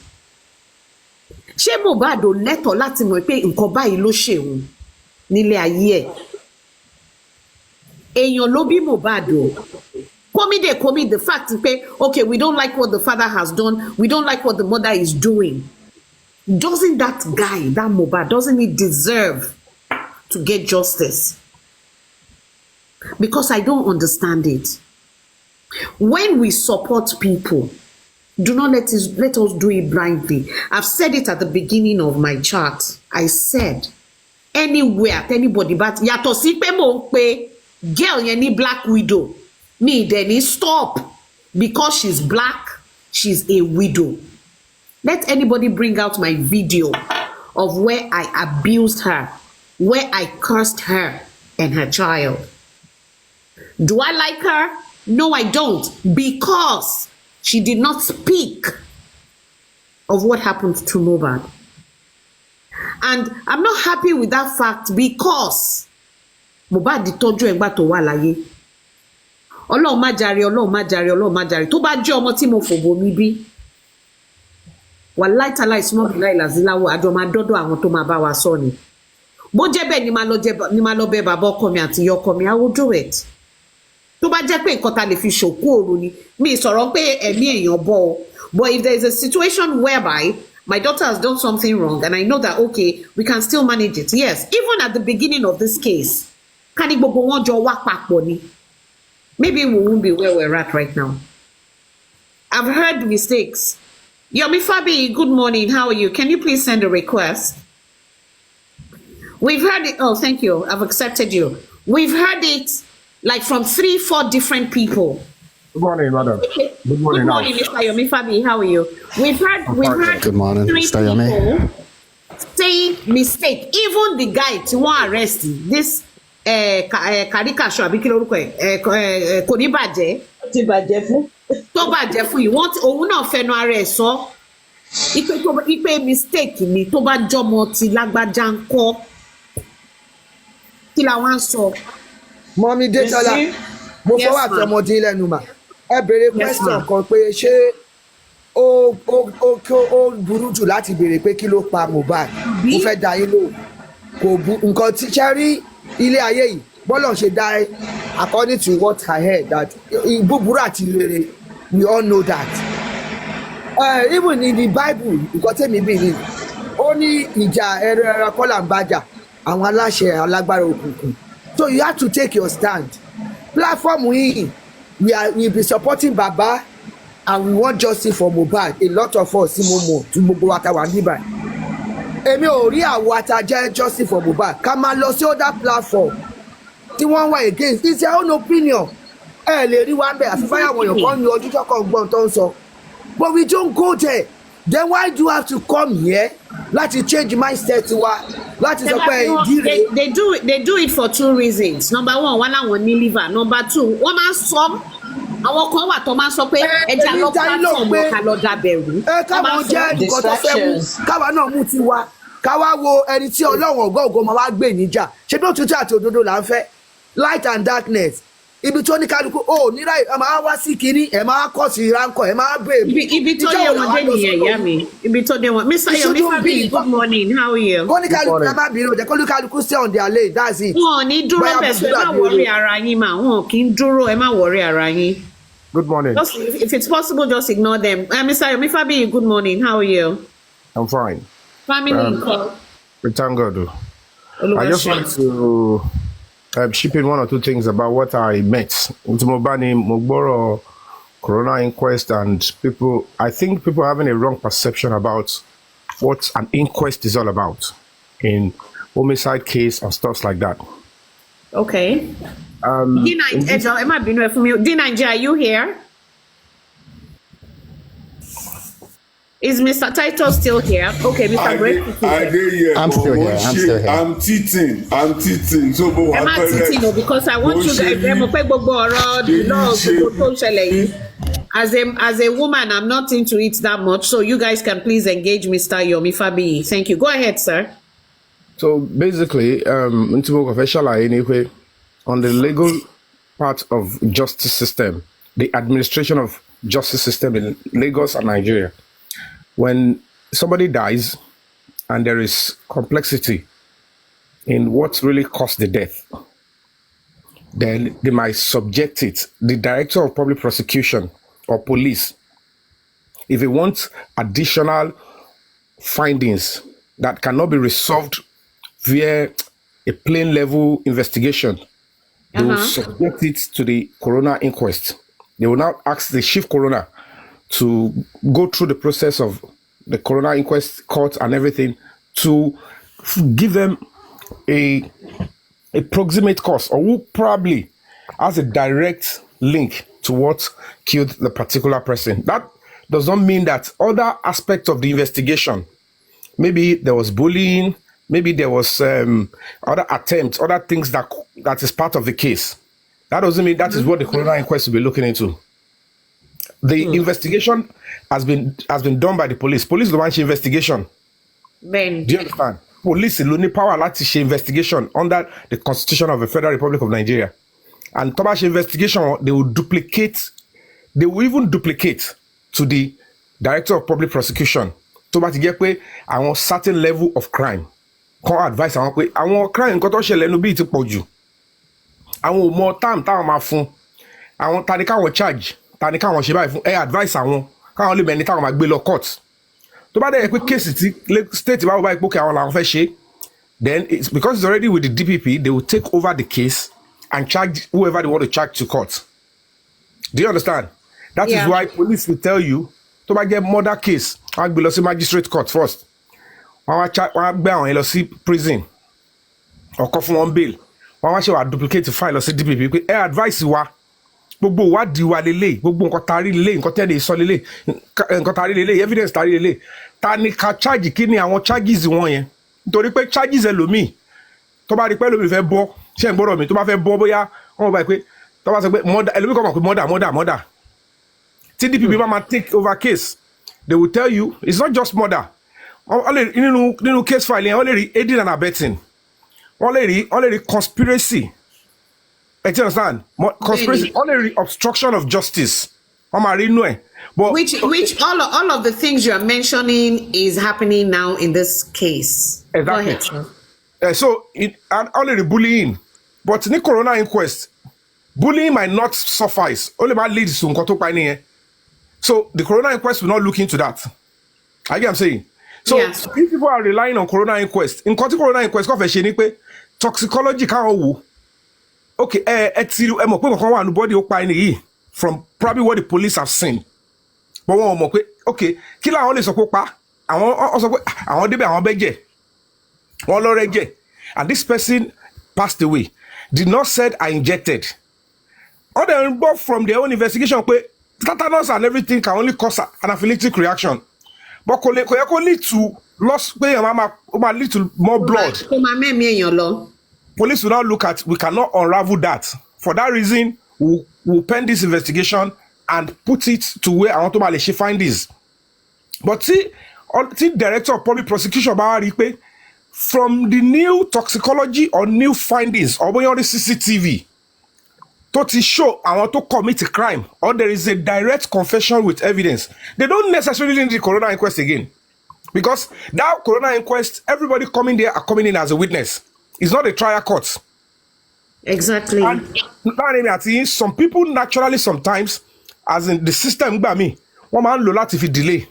Ṣé Mohbad ò lẹ́tọ̀ọ́ láti mọ̀ pé nǹkan báyìí ló ṣe òun nílé ayé ẹ̀? Èèyàn ló bí Mohbad o. Komi the fact pé okay, we don't like what the father has done, we don't like what the mother is doing. Doesn't that guy, that Mohbad, doesn't he deserve to get justice? Because I don't understand it. When we support people, do not let us do it blindly. I've said it at the beginning of my chat. I said, anywhere, anybody, but yàtọ̀ sí pé mo ń pe girl yẹn ní Black Widow, me then stop because she's black, she's a widow. Let anybody bring out my video of where I abused her, where I cursed her and her child. Do I like her? No, I don't, because she did not speak of what happened to Mohbad. And I'm not happy with that fact because Mohbad tọ́jú ẹ̀ ńgbà tó wà láyé. Ọlọ́run má jàre, Ọlọ́run má jàre, Ọlọ́run má jàre. Tó bá jẹ́ ọmọ tí mo fòbò mi bí, wàláì tàláì súnmọ́ bíláì làzíláwò àjọ máa dọ́dọ̀ àwọn tó máa bá wa sọ ni. Bó jẹ́ bẹ́ẹ̀ ni máa lọ bẹ bàbá ọkọ mi àti ìyá ọkọ mi, I will do it. Tó bá jẹ́ pé nǹkan ta lè fi ṣòkú òru ni, mi sọ̀rọ̀ pé ẹ̀mí èèyàn bọ́ ọ. But if there is a situation whereby my daughter has done something wrong and I know that, okay, we can still manage it. Yes, even at the beginning of this case, ká ní gbogbo wọn jọ wá papọ̀ ni, maybe we won't be where we're at right now. I've heard mistakes. Yomi Fabi, good morning. How are you? Can you please send a request? We've heard it. Oh, thank you. I've accepted you. We've heard it like from 3-4 different people. Good morning, madam. Good morning. Good morning, Mr. Yomi Fabi. How are you? We've heard Good morning, 3 Mr. Yomi. people saying mistake. Even the guy to want arrest this Karika show àbí kí lorúkọ ẹ̀ kò ní bàjẹ́. Ti bàjẹ́ fún. Tó bàjẹ́ fún yìí, òun náà fẹnu ara ẹ̀ sọ. Ipe mistake ni tó bá jọmọ ti lágbájá ń kọ́. Kí la wá ń sọ? Mọ́mí Detola, mo fọwọ́ àti ọmọdé lẹ́nu mà. Ẹ béèrè question kan pé ṣé ó burú jù láti béèrè pé kí ló pa Mohbad? Mo fẹ́ dá yín lò. Kò bu nǹkan tí ṣe rí ilé ayé yìí bọ́lọ̀ ṣe dá ẹ according to what I heard that búburú àti rere, we all know that. Even in the Bible, nǹkan tẹ́mi bí ni ó ní ìjà ẹran kọ́là ń bájà àwọn aláṣẹ alágbára òkùnkùn. So you have to take your stand. Platform we be supporting Baba and we want justice for Mohbad. A lot of us sí mo mọ̀ tí gbogbo wa ta wà níbà. Èmi ò rí àwọn atajẹ́ justice for Mohbad. Ká máa lọ sí other platform tí wọ́n wà against. It's their own opinion. Ẹ lè rí wa bẹ́ẹ̀ àfi fáyàwọ̀ èèyàn kan ní ojú tó kàn gbọ́n tó ń sọ. But we don't go there. Then why do you have to come here láti change mindset wa láti sọ pé ìdí rẹ̀. They do it for 2 reasons. Number 1, wọ́n láwọn ní liver. Number 2, wọ́n máa ń sọ àwọn kan wà tó máa ń sọ pé ẹja lọ platform ká lọ dàbẹ̀rù. Káwọn jẹ́ nǹkan tó fẹ́ mú káwa náà mú tiwa. ká wá wo ẹni tí ọlọ́run ọ̀gá ògo máa wá gbè níjà ṣé bí òtútù àti òdodo là ń fẹ́ light and darkness ibi tó ní kálukú níra ẹ máa wá sí kiri ẹ máa kọ́ sí ránkọ ẹ máa bèèrè. ibi tó dé wọn dé nìyẹn ìyá mi ibi tó dé wọn Mr. Yomi Fabiyi good morning how are you. kó ní kálukú ẹ má bínú jẹ kó ní kálukú stay on their lane that's it. wọn ò ní dúró bẹ́ẹ̀ sọ ẹ má wọrí ara yín mà wọn kì í dúró ẹ má wọrí ara yín. Good morning. Just, if it's possible, just ignore them. Mr. Yomi Fabiyi, good morning. How are you? I'm fine. Family we thank God. I just want to chip in one or two things about what I met. Mobani, Mogboro, Corona inquest, and people. I think people are having a wrong perception about what an inquest is all about in homicide case and stuff like that. Okay. D9, are you here? Is Mr. Title still here? Okay, Mr. Great. I'm still here. I'm teaching. So, I'm not teaching because I want you guys. As a woman, I'm not into it that much. So you guys can please engage Mr. Yomi Fabiyi. Thank you. Go ahead, sir. So basically, on the legal part of justice system, the administration of justice system in Lagos and Nigeria, when somebody dies and there is complexity in what really caused the death, then they might subject it. The director of public prosecution or police, if they want additional findings that cannot be resolved via a plain level investigation, they will subject it to the coroner inquest. They will now ask the chief coroner to go through the process of the coroner inquest court and everything to give them a proximate cause, or who probably has a direct link to what killed the particular person. That does not mean that other aspects of the investigation, maybe there was bullying, maybe there was other attempts, other things that is part of the case. That doesn't mean that is what the coroner inquest will be looking into. The investigation has been done by the police. Police is the one investigation. Ben. Do you understand? Police is the power to investigation under the Constitution of the Federal Republic of Nigeria. And Tobashi investigation, they will even duplicate to the Director of Public Prosecution. Tobashi get a certain level of crime. Can advise àwọn crime nǹkan tó ṣẹlẹ̀ nínú bíi ti pọ̀ jù. Àwọn ò mọ time táwọn máa fún. Àwọn ta ni káwọn charge, ta ni káwọn ṣe báyìí fún. Advice àwọn káwọn lè mẹ́ni táwọn máa gbé lọ court. Tó bá dẹ̀ pé case tí state bá wọ báyìí pé kí àwọn làwọn fẹ́ ṣe, then it's because it's already with the DPP, they will take over the case and charge whoever they want to charge to court. Do you understand? That is why police will tell you, tó bá jẹ́ murder case, wọ́n á gbé lọ sí magistrate court first. Wọ́n á gbé àwọn yẹn lọ sí prison. Ọkọ fún wọn bail. Wọ́n á ṣe wá duplicate file lọ sí DPP pé advice wa gbogbo ìwádìí wa lélẹ̀, gbogbo nǹkan tarí lélẹ̀, nǹkan tẹ́lẹ̀ sọ lélẹ̀, nǹkan tarí lélẹ̀, evidence tarí lélẹ̀. Ta ni ká charge kí ni àwọn charges wọn yẹn? Nítorí pé charges ẹlòmíì tó bá rí pé ẹlòmíì fẹ́ bọ́, ṣé ń gbọ́dọ̀ mi tó bá fẹ́ bọ́ bóyá wọ́n bá pé tó bá sọ pé murder, ẹlòmíì kọ́ mọ̀ pé murder. Tí DPP bá máa take over case, they will tell you it's not just murder. Nínú case file yẹn wọ́n lè rí aiding and abetting, wọ́n lè rí conspiracy. You understand? Conspiracy, wọ́n lè rí obstruction of justice. Wọ́n máa rí inú ẹ̀. Which all of the things you are mentioning is happening now in this case. Exactly. Go ahead. So only bullying, but in the coroner inquest, bullying might not suffice. Only might lead to nǹkan tó pa ẹni yẹn. So the coroner inquest will not look into that. I get what I'm saying. So if people are relying on coroner inquest, in coroner inquest, kò fẹ́ ṣe ni pé toxicology káwọn wò. Okay, ẹ mọ̀ pé nǹkan wà ní body ó pa ẹni yìí from probably what the police have seen. But wọ́n mọ̀ pé okay, kí làwọn lè sọ pé ó pa? Àwọn sọ pé àwọn débẹ̀ àwọn bẹ́jẹ̀. Wọ́n lọ rẹ́jẹ̀. And this person passed away. Did not said I injected. All they involved from their own investigation pé tetanus and everything can only cause an anaphylactic reaction. But kò yẹ lead to loss pé ó lead to more blood. Kò máa mẹ́mí èèyàn lọ. Police will now look at, we cannot unravel that. For that reason, we'll pen this investigation and put it to where I want to find this. But see, director of public prosecution bá rí pé from the new toxicology or new findings or bóyá orí CCTV tó ti show àwọn tó commit a crime or there is a direct confession with evidence, they don't necessarily need the coroner inquest again. Because that coroner inquest, everybody coming there are coming in as a witness. It's not a trial court. Exactly. And some people naturally sometimes, as in the system gbà mí, wọ́n máa ń lò láti fi delay.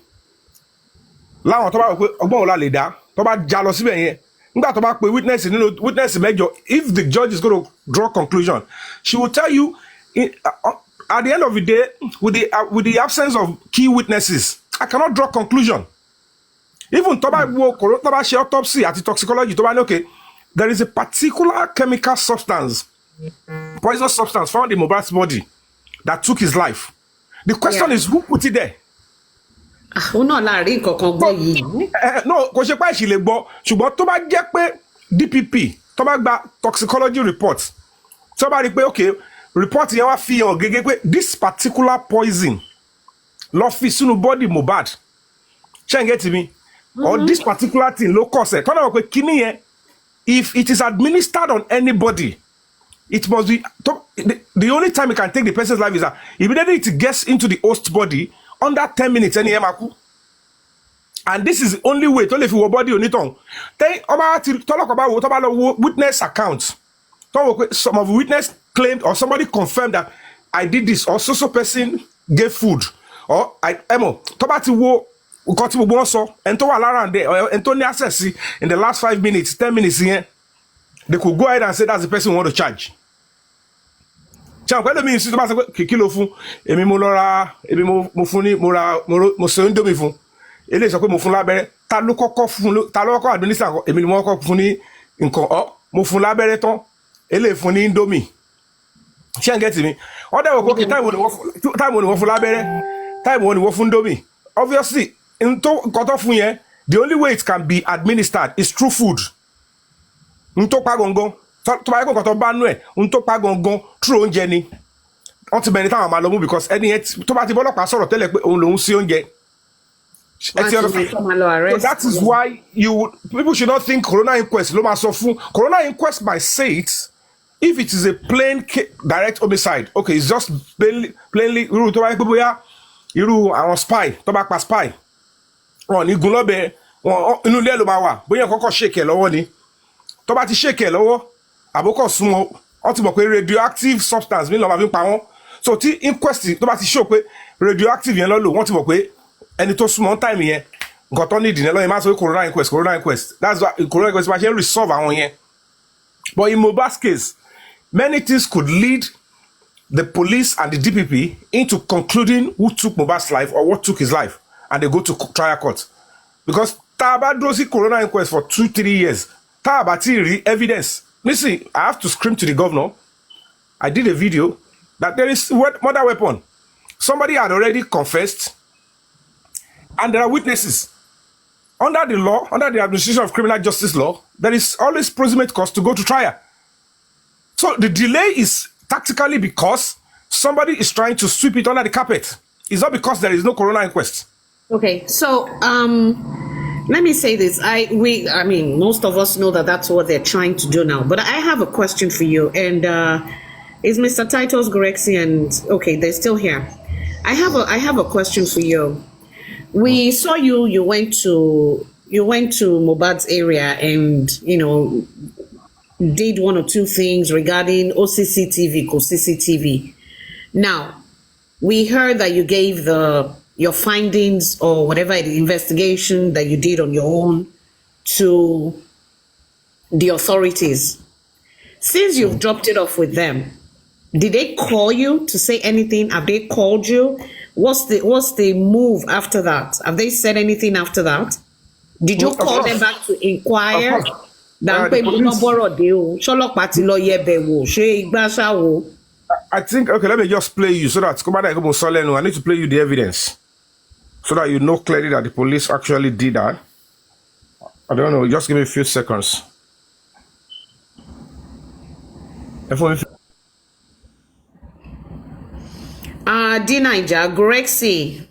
Láwọn tó bá wò pé ọgbọ́n ọ̀la lè dá, tó bá já lọ síbẹ̀ yẹn. Nígbà tó bá pe witness mẹ́jọ, if the judge is going to draw conclusion, she will tell you at the end of the day, with the absence of key witnesses, I cannot draw conclusion. Even tó bá ṣe autopsy àti toxicology, tó bá ní okay, there is a particular chemical substance, poisonous substance found in Mohbad's body that took his life. The question is who put it there? Ó náà láàrin kankan gbọ́ yìí. No, kò ṣe pé ìṣìlẹ̀ gbọ́, ṣùgbọ́n tó bá jẹ́ pé DPP tó bá gba toxicology report, tó bá rí pé okay, report yẹn wá fi hàn gẹ́gẹ́ pé this particular poison lọ fi sínú body Mohbad. Ṣé ń get me? Or this particular thing ló cause ẹ̀. Tọ́lá wọ̀ pé kíní yẹn, if it is administered on anybody, it must be the only time it can take the person's life is that immediately it gets into the host body, under 10 minutes ẹni yẹn máa kú. And this is the only way tó lè fi wọ body onítọ̀hún. Tọ́lọ́kọ̀ bá wo tó bá lọ wo witness account, tó wò pé some of the witness claimed or somebody confirmed that I did this or so person gave food or tó bá ti wo nǹkan tí gbogbo wọn sọ ẹni tó wà lára ǹdẹ ẹni tó ní access sí in the last 5 minutes 10 minutes yẹn, they could go ahead and say that's the person who want to charge. Ṣé pẹ̀lú mi sí tó bá sọ pé kìkì ló fún èmi mo lọ ra èmi mo fún ní mo ṣe Indomie fún eléyìí sọ pé mo fún lábẹ́rẹ́ ta ló kọ́kọ́ administer èmi ni mo kọ́kọ́ fún ní nǹkan mo fún lábẹ́rẹ́ tán eléyìí fún ní Indomie. Ṣé ń gẹ́tì mi wọ́n dẹ̀ wò pé táìmù ni wọ́n fún lábẹ́rẹ́ táìmù ni wọ́n fún Indomie. Obviously nǹkan tó fún yẹn, the only way it can be administered is through food. Nto pa gangan tó bá yẹ kó nǹkan tó bá nú ẹ̀ nto pa gangan through oúnjẹ ni wọ́n ti bẹ̀rẹ̀ táwọn máa lọ mú because ẹni yẹn tó bá ti bọ́lọ́pàá sọ̀rọ̀ tẹ́lẹ̀ pé òun lòún sí oúnjẹ. So that is why people should not think coroner inquest ló máa sọ fún. Coroner inquest might say it if it is a plain direct homicide. Okay, it's just plainly irú tó bá yẹ pé bóyá irú àwọn spy tó bá pa spy wọn ní gun lọ́bẹ wọn inú ilé ló máa wà bóyá kọ́kọ́ ṣèkẹ̀ lọ́wọ́ ni tó bá ti ṣèkẹ̀ lọ́wọ́ àbókọ̀ súnmọ́ wọ́n ti mọ̀ pé radioactive substance mi lọ́ máa fi pa wọ́n. So tí inquest tó bá ti show pé radioactive yẹn lọ́lò wọ́n ti mọ̀ pé ẹni tó súnmọ́ time yẹn nǹkan tó ní ìdìnnà lọ́yìn máa sọ pé coroner inquest that's why coroner inquest máa ṣe ń resolve àwọn yẹn. But in Mohbad's case, many things could lead the police and the DPP into concluding who took Mohbad's life or what took his life, and they go to trial court. Because tá a bá dúró sí coroner inquest for 2-3 years, tá a bá ti rí evidence. Listen, I have to scream to the governor. I did a video that there is murder weapon. Somebody had already confessed, and there are witnesses. Under the law, under the administration of criminal justice law, there is always proximate cause to go to trial. So the delay is tactically because somebody is trying to sweep it under the carpet. It's not because there is no coroner inquest. Okay, so let me say this. I mean, most of us know that that's what they're trying to do now. But I have a question for you, and is Mr. Titus Gorexi and okay, they're still here. I have a question for you. We saw you went to Mohbad's area and did one or two things regarding CCTV. Now, we heard that you gave your findings or whatever the investigation that you did on your own to the authorities. Since you've dropped it off with them, did they call you to say anything? Have they called you? What's the move after that? Have they said anything after that? Did you call them back to inquire? I think, okay, let me just play you so that I need to play you the evidence so that you know clearly that the police actually did that. I don't know, just give me a few seconds. D-Niger, Gorexi.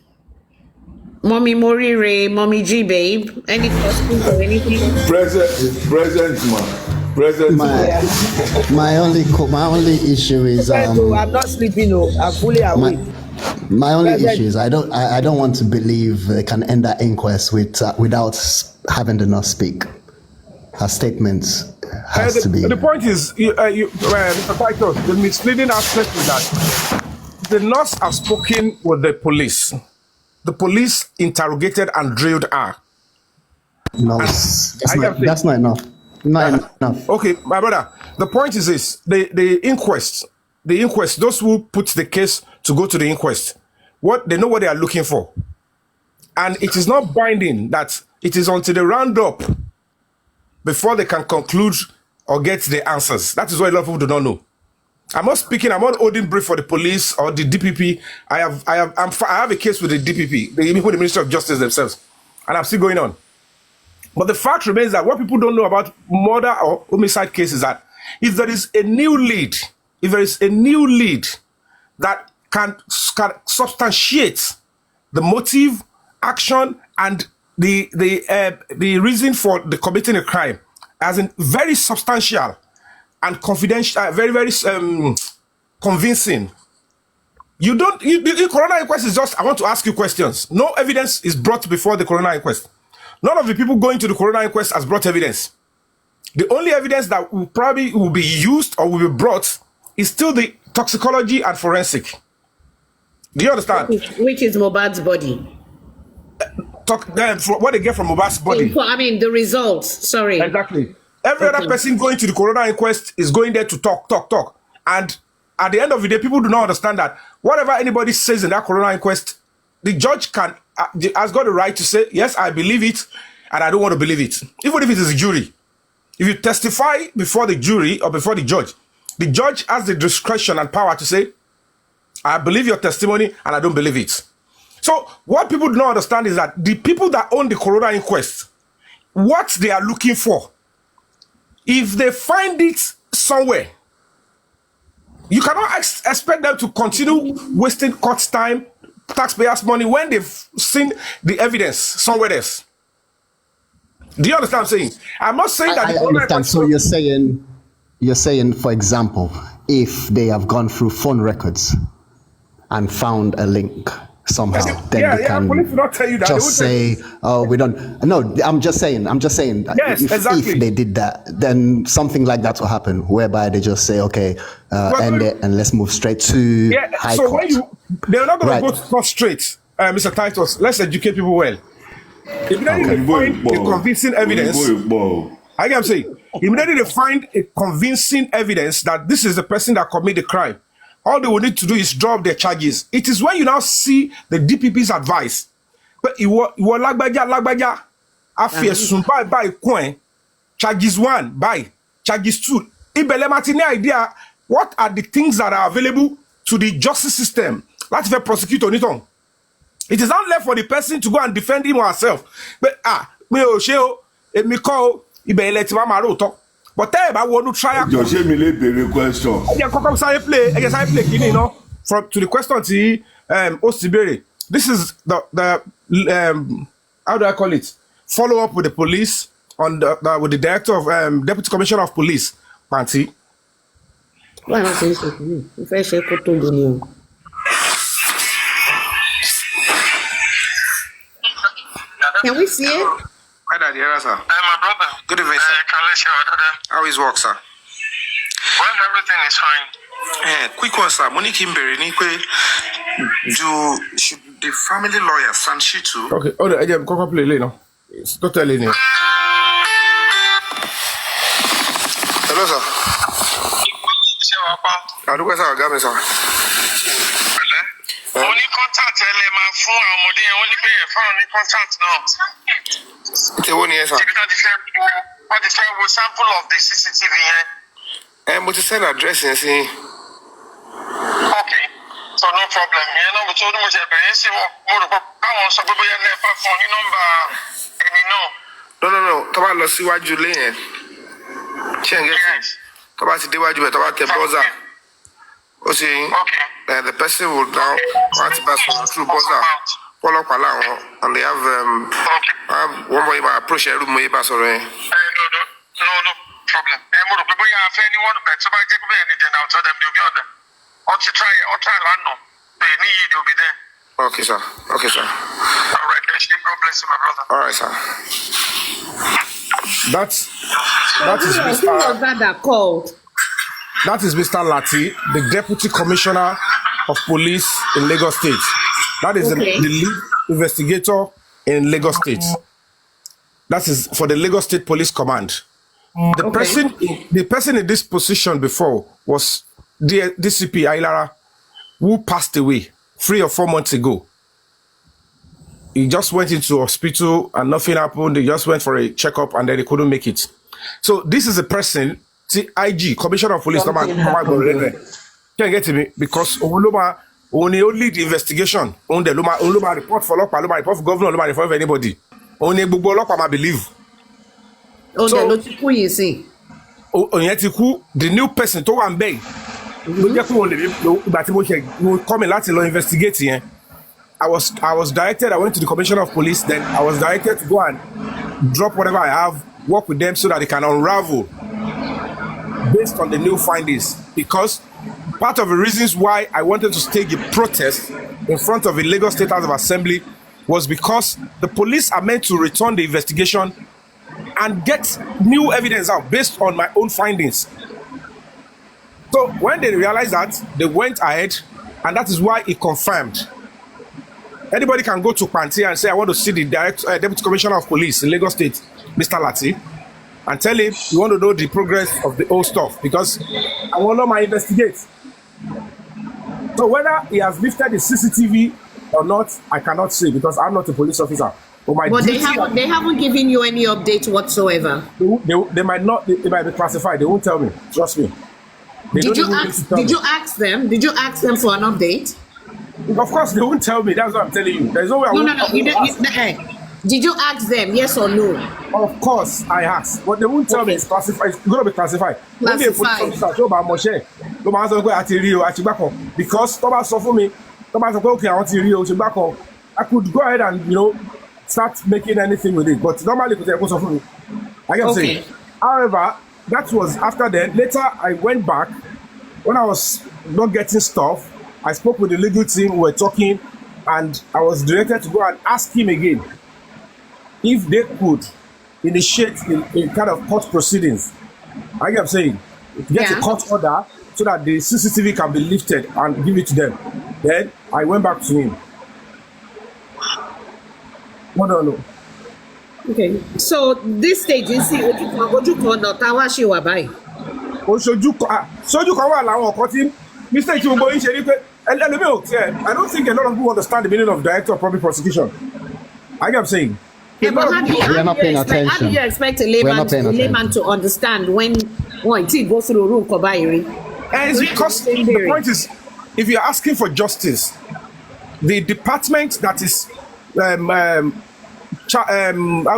Mommy Morire, Mommy G babe, any questions or anything? Present man. Present man. My only issue is I'm not sleeping. No, I'm fully awake. My only issue is I don't want to believe they can end that inquest without having the nurse speak. Her statements has to be. The point is, Mr. Titus, the misleading aspect is that the nurse has spoken with the police. The police interrogated and drilled her. No, that's not enough. Not enough. Okay, my brother. The point is this: the inquest, those who put the case to go to the inquest, they know what they are looking for, and it is not binding. That it is until they round up before they can conclude or get the answers. That is what a lot of people do not know. I'm not holding brief for the police or the DPP. I have a case with the DPP, the Ministry of Justice themselves, and I'm still going on. But the fact remains that what people don't know about murder or homicide cases is that if there is a new lead, that can substantiate the motive, action, and the reason for the committing a crime as in very substantial and confidential, very, very convincing. The coroner inquest is just, I want to ask you questions. No evidence is brought before the coroner inquest. None of the people going to the coroner inquest has brought evidence. The only evidence that will be used or will be brought is still the toxicology and forensic. Do you understand? Which is Mohbad's body. What they get from Mohbad's body. I mean, the results. Sorry. Exactly. Every other person going to the coroner inquest is going there to talk. And at the end of the day, people do not understand that whatever anybody says in that coroner inquest, the judge has got the right to say, yes, I believe it, and I don't want to believe it. Even if it is a jury. If you testify before the jury or before the judge has the discretion and power to say, I believe your testimony and I don't believe it. So what people do not understand is that the people that own the coroner inquest, what they are looking for, if they find it somewhere, you cannot expect them to continue wasting court time, taxpayers' money when they've seen the evidence somewhere else. Do you understand what I'm saying? I'm not saying that. I understand. So you're saying, for example, if they have gone through phone records and found a link somehow, then they can police will not tell you that. Just say, "Oh, we don't." No, I'm just saying. Yes, exactly. If they did that, then something like that will happen, whereby they just say, "Okay, end it, and let's move straight to high court." They're not going to go straight, Mr. Titus. Let's educate people well. Immediately they find a convincing evidence. I am saying, immediately they find a convincing evidence that this is the person that committed the crime. All they will need to do is drop their charges. It is when you now see the DPP's advice. But you lagbaja, afiesun by coin, charges 1, by charges 2. Ibele idea, what are the things that are available to the justice system? Let's prosecute on it on. It is not left for the person to go and defend him or herself. But me call Ibele. But I want to try. Just me lay question. From to the question to Ostibere. This is the how do I call it? Follow up with the police on with the director of deputy commissioner of police, Panti. Why not say so to me? If I share Koto, can we see it? Hi, Daddy. Yes, sir. Hey, my brother. Good evening, sir. How is work, sir? Well, everything is fine. Quick one, sir. Monique Imberinique, should the family lawyer, Sanshitu? Okay, I am going to play later. It's totally new. Hello, sir. Aduke, sir. Sir. Only contact my phone. I'm only pay phone contact now. Okay, one year, sir. What the sample of the CCTV here? But you send address and see. Okay, so no problem. You know, we told them we see what so we never phone number any no. Taba lo síwájú lé yẹn. Yes. Taba ti déwájú be taba te buzzer. O see. Okay. The person will now want to pass through buzzer. And they have one more approach every more sorry. No problem. I'm going to be anyone but so I take me anything outside them you'll be on them. Or to try land no. They need you'll be there. Okay, sir. All right, God bless you, my brother. All right, sir. That is Who was that called? That is Mr. Lati, the Deputy Commissioner of Police in Lagos State. That is the lead investigator in Lagos State. That is for the Lagos State Police Command. The person in this position before was DCP Ailara, who passed away 3 or 4 months ago. He just went into hospital and nothing happened. They just went for a checkup and then they couldn't make it. So this is a person, IG, Commissioner of Police, can't get to me because only lead the investigation. Only report for Loma, report for governor, report for anybody. Only Bubo Loma believe. So, the new person to one bay. But he will come and let investigate here. I was directed, I went to the Commissioner of Police, then I was directed to go and drop whatever I have, work with them so that they can unravel based on the new findings. Because part of the reasons why I wanted to stage a protest in front of the Lagos State House of Assembly was because the police are meant to return the investigation and get new evidence out based on my own findings. So when they realized that, they went ahead, and that is why it confirmed. Anybody can go to Panti and say, I want to see the Deputy Commissioner of Police in Lagos State, Mr. Lati, and tell him you want to know the progress of the old stuff because I want to know my investigate. So whether he has lifted the CCTV or not, I cannot say because I'm not a police officer. But they haven't given you any update whatsoever. They might not. They might be classified. They won't tell me. Trust me. Did you ask them? Did you ask them for an update? Of course, they won't tell me. That's what I'm telling you. There's no way. Did you ask them? Yes or no? Of course, I asked, but they won't tell me. It's classified. It's going to be classified. Because Thomas saw for me. Thomas said, "Okay, I want to real back home." I could go ahead and start making anything with it, but normally because I for me. I can say. However, that was after that. Later, I went back when I was not getting stuff. I spoke with the legal team, we were talking, and I was directed to go and ask him again if they could initiate a kind of court proceedings. I get saying, get a court order so that the CCTV can be lifted and give it to them. Then I went back to him. No. Okay, so this stage, you see, Mr. I don't think a lot of people understand the meaning of director of public prosecution. I am saying. Yeah, but how do you expect a layman to understand when it goes through room for buying? And it's because the point is, if you're asking for justice, the department that is, how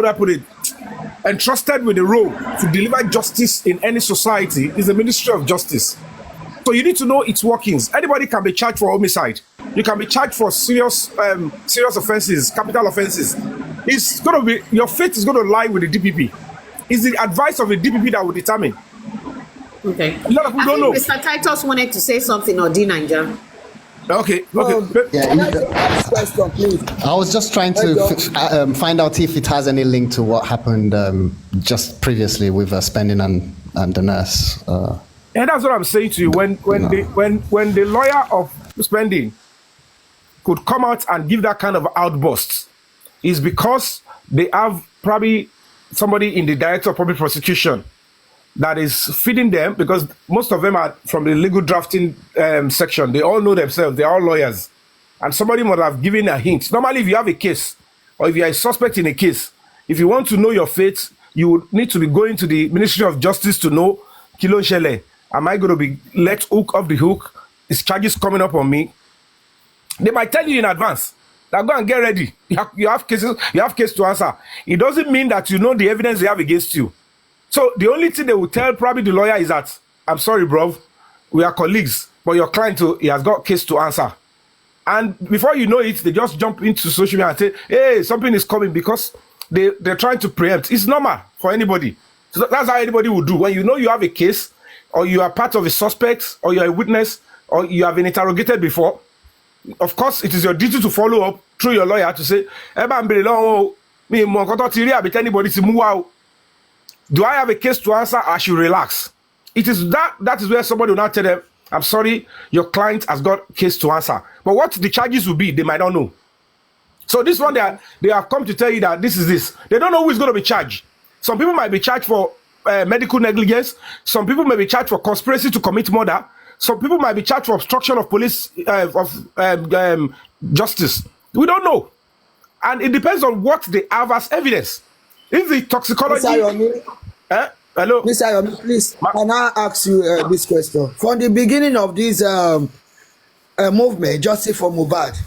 do I put it, entrusted with the role to deliver justice in any society is the Ministry of Justice. So you need to know its workings. Anybody can be charged for homicide. You can be charged for serious offenses, capital offenses. It's going to be, your fate is going to lie with the DPP. It's the advice of the DPP that will determine. Okay. A lot of people don't know. Mr. Titus wanted to say something or D-Niger. Okay. Question, please. I was just trying to find out if it has any link to what happened just previously with Spending and the nurse. And that's what I'm saying to you. When the lawyer of Spending could come out and give that kind of outburst, is because they have probably somebody in the director of public prosecution that is feeding them, because most of them are from the legal drafting section. They all know themselves. They're all lawyers. And somebody must have given a hint. Normally, if you have a case, or if you are a suspect in a case, if you want to know your fate, you would need to be going to the Ministry of Justice to know, Kilon Shele, am I going to be let hook off the hook? Is charges coming up on me? They might tell you in advance that go and get ready. You have cases, you have case to answer. It doesn't mean that you know the evidence they have against you. So the only thing they will tell probably the lawyer is that, I'm sorry, bro, we are colleagues, but your client he has got case to answer. And before you know it, they just jump into social media and say, hey, something is coming, because they're trying to preempt. It's normal for anybody. So that's how anybody would do. When you know you have a case, or you are part of a suspect, or you're a witness, or you have been interrogated before, of course, it is your duty to follow up through your lawyer to say, do I have a case to answer? I should relax. It is that is where somebody will not tell them, I'm sorry, your client has got a case to answer. But what the charges will be, they might not know. So this one, they have come to tell you that this is this. They don't know who is going to be charged. Some people might be charged for medical negligence. Some people may be charged for conspiracy to commit murder. Some people might be charged for obstruction of police justice. We don't know. And it depends on what they have as evidence. If the toxicology... Hello? Mr. Ayomi, please, can I ask you this question? From the beginning of this movement, Justice for Mohbad,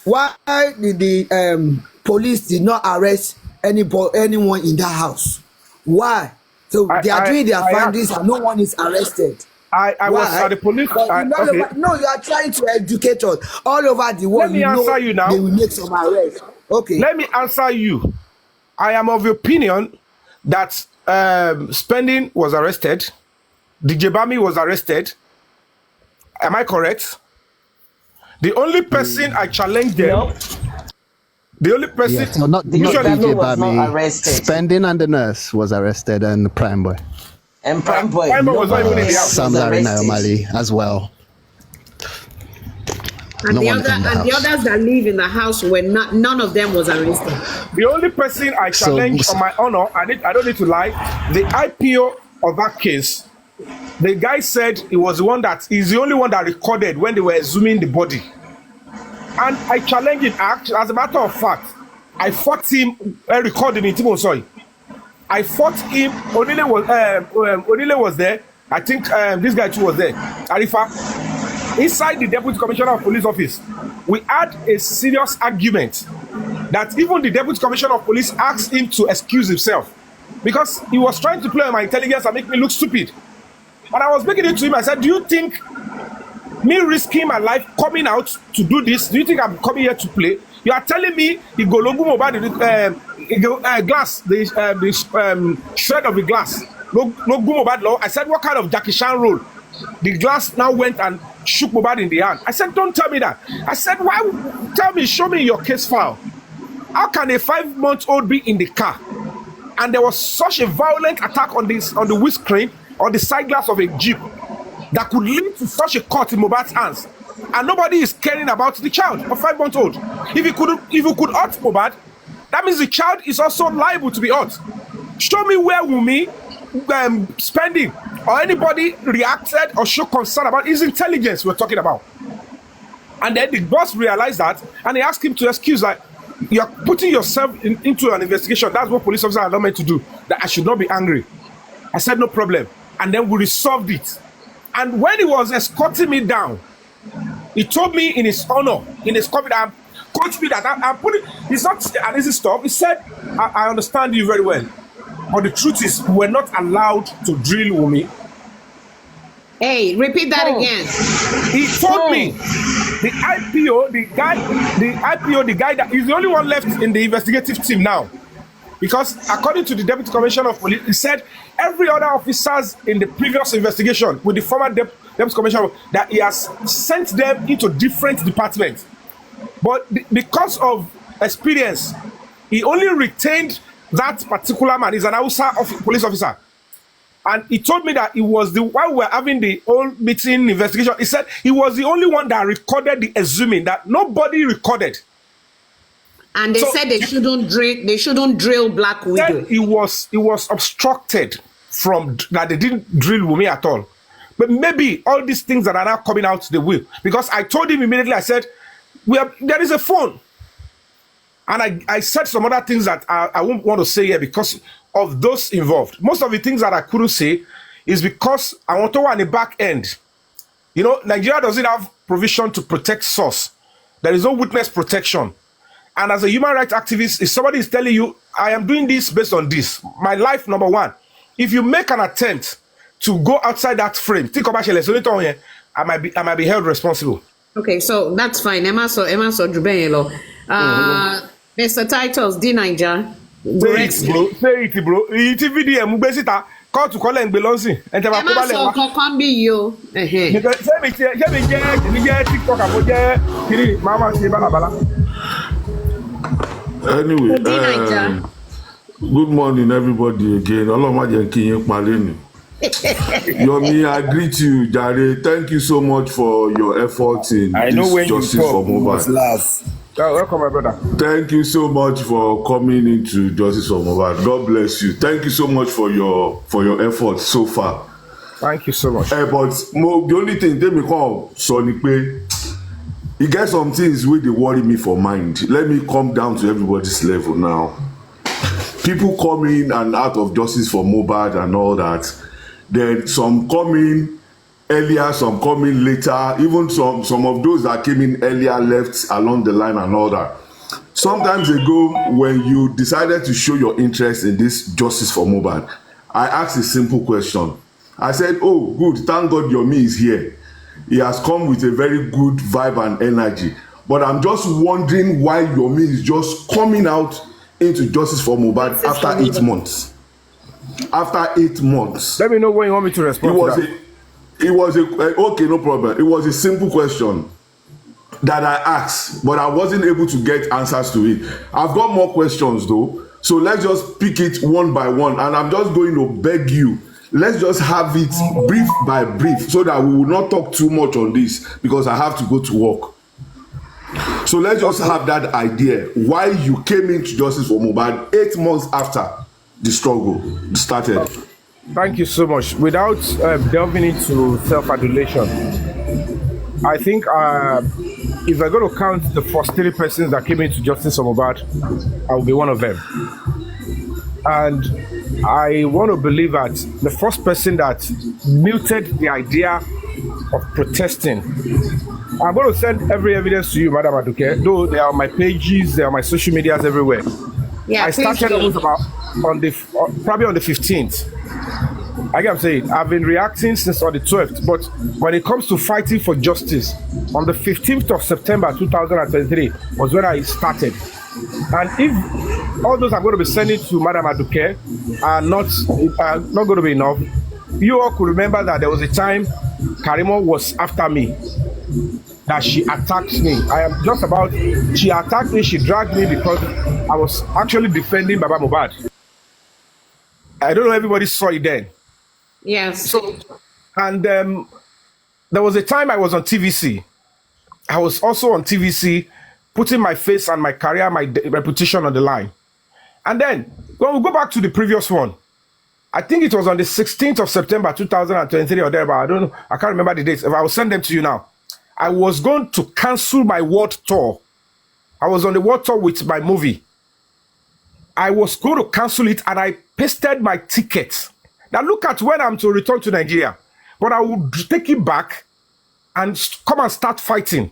why did the police did not arrest anyone in that house? Why? So they are doing their findings and no one is arrested. I was at the police. No, you are trying to educate us all over the world. Let me answer you now. They will make some arrests. Okay. Let me answer you. I am of the opinion that Spending was arrested. DJ Bami was arrested. Am I correct? The only person I challenged them. No. The only person. Yes, no, not DJ Bami. Spending and the nurse was arrested, and Prime Boy. And Prime Boy. Prime Boy was not even in the house. Sam Larry Naomali as well. And, the others that live in the house were not. None of them was arrested. The only person I challenged on my honor, I don't need to lie, the IPO of that case, the guy said he was the one that is the only one that recorded when they were exhuming the body. And I challenged him. As a matter of fact, I fought him. Recording it. Sorry, I fought him. Onile was there. I think this guy too was there. Arifa. Inside the Deputy Commissioner of Police office, we had a serious argument that even the Deputy Commissioner of Police asked him to excuse himself because he was trying to play on my intelligence and make me look stupid. And I was making it to him. I said, do you think me risking my life coming out to do this, do you think I'm coming here to play? You are telling me he go logo mobile glass, the shred of the glass. Logo mobile law. I said, what kind of Jackie Chan role? The glass now went and shook Mohbad in the hand. I said, don't tell me that. I said, why? Tell me, show me your case file. How can a 5-month-old be in the car? And there was such a violent attack on the windscreen, on the side glass of a Jeep, that could lead to such a cut in Mohbad's hands. And nobody is caring about the child, a 5-month-old. If you could hurt Mohbad, that means the child is also liable to be hurt. Show me where Wunmi Spending or anybody reacted or showed concern about his intelligence we're talking about. And then the boss realized that and he asked him to excuse, like, you're putting yourself into an investigation. That's what police officers are not meant to do. That I should not be angry. I said, no problem. And then we resolved it. And when he was escorting me down, he told me in his honor, in his confidence, coach me that I'm putting, it's not an easy stuff. He said, I understand you very well. But the truth is, we're not allowed to drill Wunmi. Hey, repeat that again. He told me, the guy that is the only one left in the investigative team now. Because according to the Deputy Commissioner of Police, he said every other officers in the previous investigation with the former Deputy Commissioner, that he has sent them into different departments. But because of experience, he only retained that particular man. Is an Hausa police officer. And he told me that he was while we were having the whole meeting investigation, he said he was the only one that recorded the exhuming, that nobody recorded. And they said they shouldn't drill Black Widow. It was obstructed from that, they didn't drill Wunmi at all. But maybe all these things that are now coming out, they will. Because I told him immediately, I said, there is a phone. And I said some other things that I won't want to say here because of those involved. Most of the things that I couldn't say is because I want to on the back end. You know, Nigeria doesn't have provision to protect source. There is no witness protection. And as a human rights activist, if somebody is telling you, I am doing this based on this, my life, number one, if you make an attempt to go outside that frame, think about it, I might be held responsible. Okay, so that's fine. Emma so Jubeyelo. Mr. Titles, D Niger. Say it, bro. It's video. Mubesita. Call to call and belonging. And tell Emma so can be you. Say me, TikTok about kiri mama say bala. Anyway, good morning, everybody. Again, Oloma Jenkin Paleni. Yomi, I greet you, Jare. Thank you so much for your efforts in Justice for Mohbad. Welcome, my brother. Thank you so much for coming into Justice for Mohbad. God bless you. Thank you so much for your efforts so far. Thank you so much. But the only thing they me call Sonny Pay, you get some things wey dey worry me for mind. Let me come down to everybody's level now. People come in and out of Justice for Mohbad and all that. Then some come in earlier, some come in later. Even some of those that came in earlier left along the line and all that. Sometimes ago, when you decided to show your interest in this Justice for Mohbad, I asked a simple question. I said, oh, good, thank God Yomi is here. He has come with a very good vibe and energy. But I'm just wondering why Yomi is just coming out into Justice for Mohbad after 8 months. After 8 months. Let me know when you want me to respond to that. Okay, no problem. It was a simple question that I asked, but I wasn't able to get answers to it. I've got more questions though. So let's just pick it one by one. And I'm just going to beg you, let's just have it brief by brief so that we will not talk too much on this because I have to go to work. So let's just have that idea why you came into Justice for Mohbad 8 months after the struggle started. Thank you so much. Without delving into self-adulation, I think if I'm going to count the first 3 persons that came into Justice for Mohbad, I will be one of them. And I want to believe that the first person that muted the idea of protesting, I'm going to send every evidence to you, Madam Aduke, though they are on my pages, they are on my social medias everywhere. Yeah, I started almost about probably on the 15th. Like I'm saying, I've been reacting since on the 12th, but when it comes to fighting for justice, on the 15th of September 2023 was when I started. And if all those I'm going to be sending to Madam Aduke are not going to be enough, you all could remember that there was a time Karimo was after me, that she attacked me. She attacked me, she dragged me because I was actually defending Baba Mohbad. I don't know if everybody saw it then. Yes. So, and there was a time I was on TVC. I was also on TVC, putting my face and my career, my reputation on the line. And then, when we go back to the previous one, I think it was on the 16th of September 2023 or thereabout. I don't know. I can't remember the dates. If I will send them to you now. I was going to cancel my world tour. I was on the world tour with my movie. I was going to cancel it and I pasted my ticket. Now look at when I'm to return to Nigeria. But I would take it back and come and start fighting.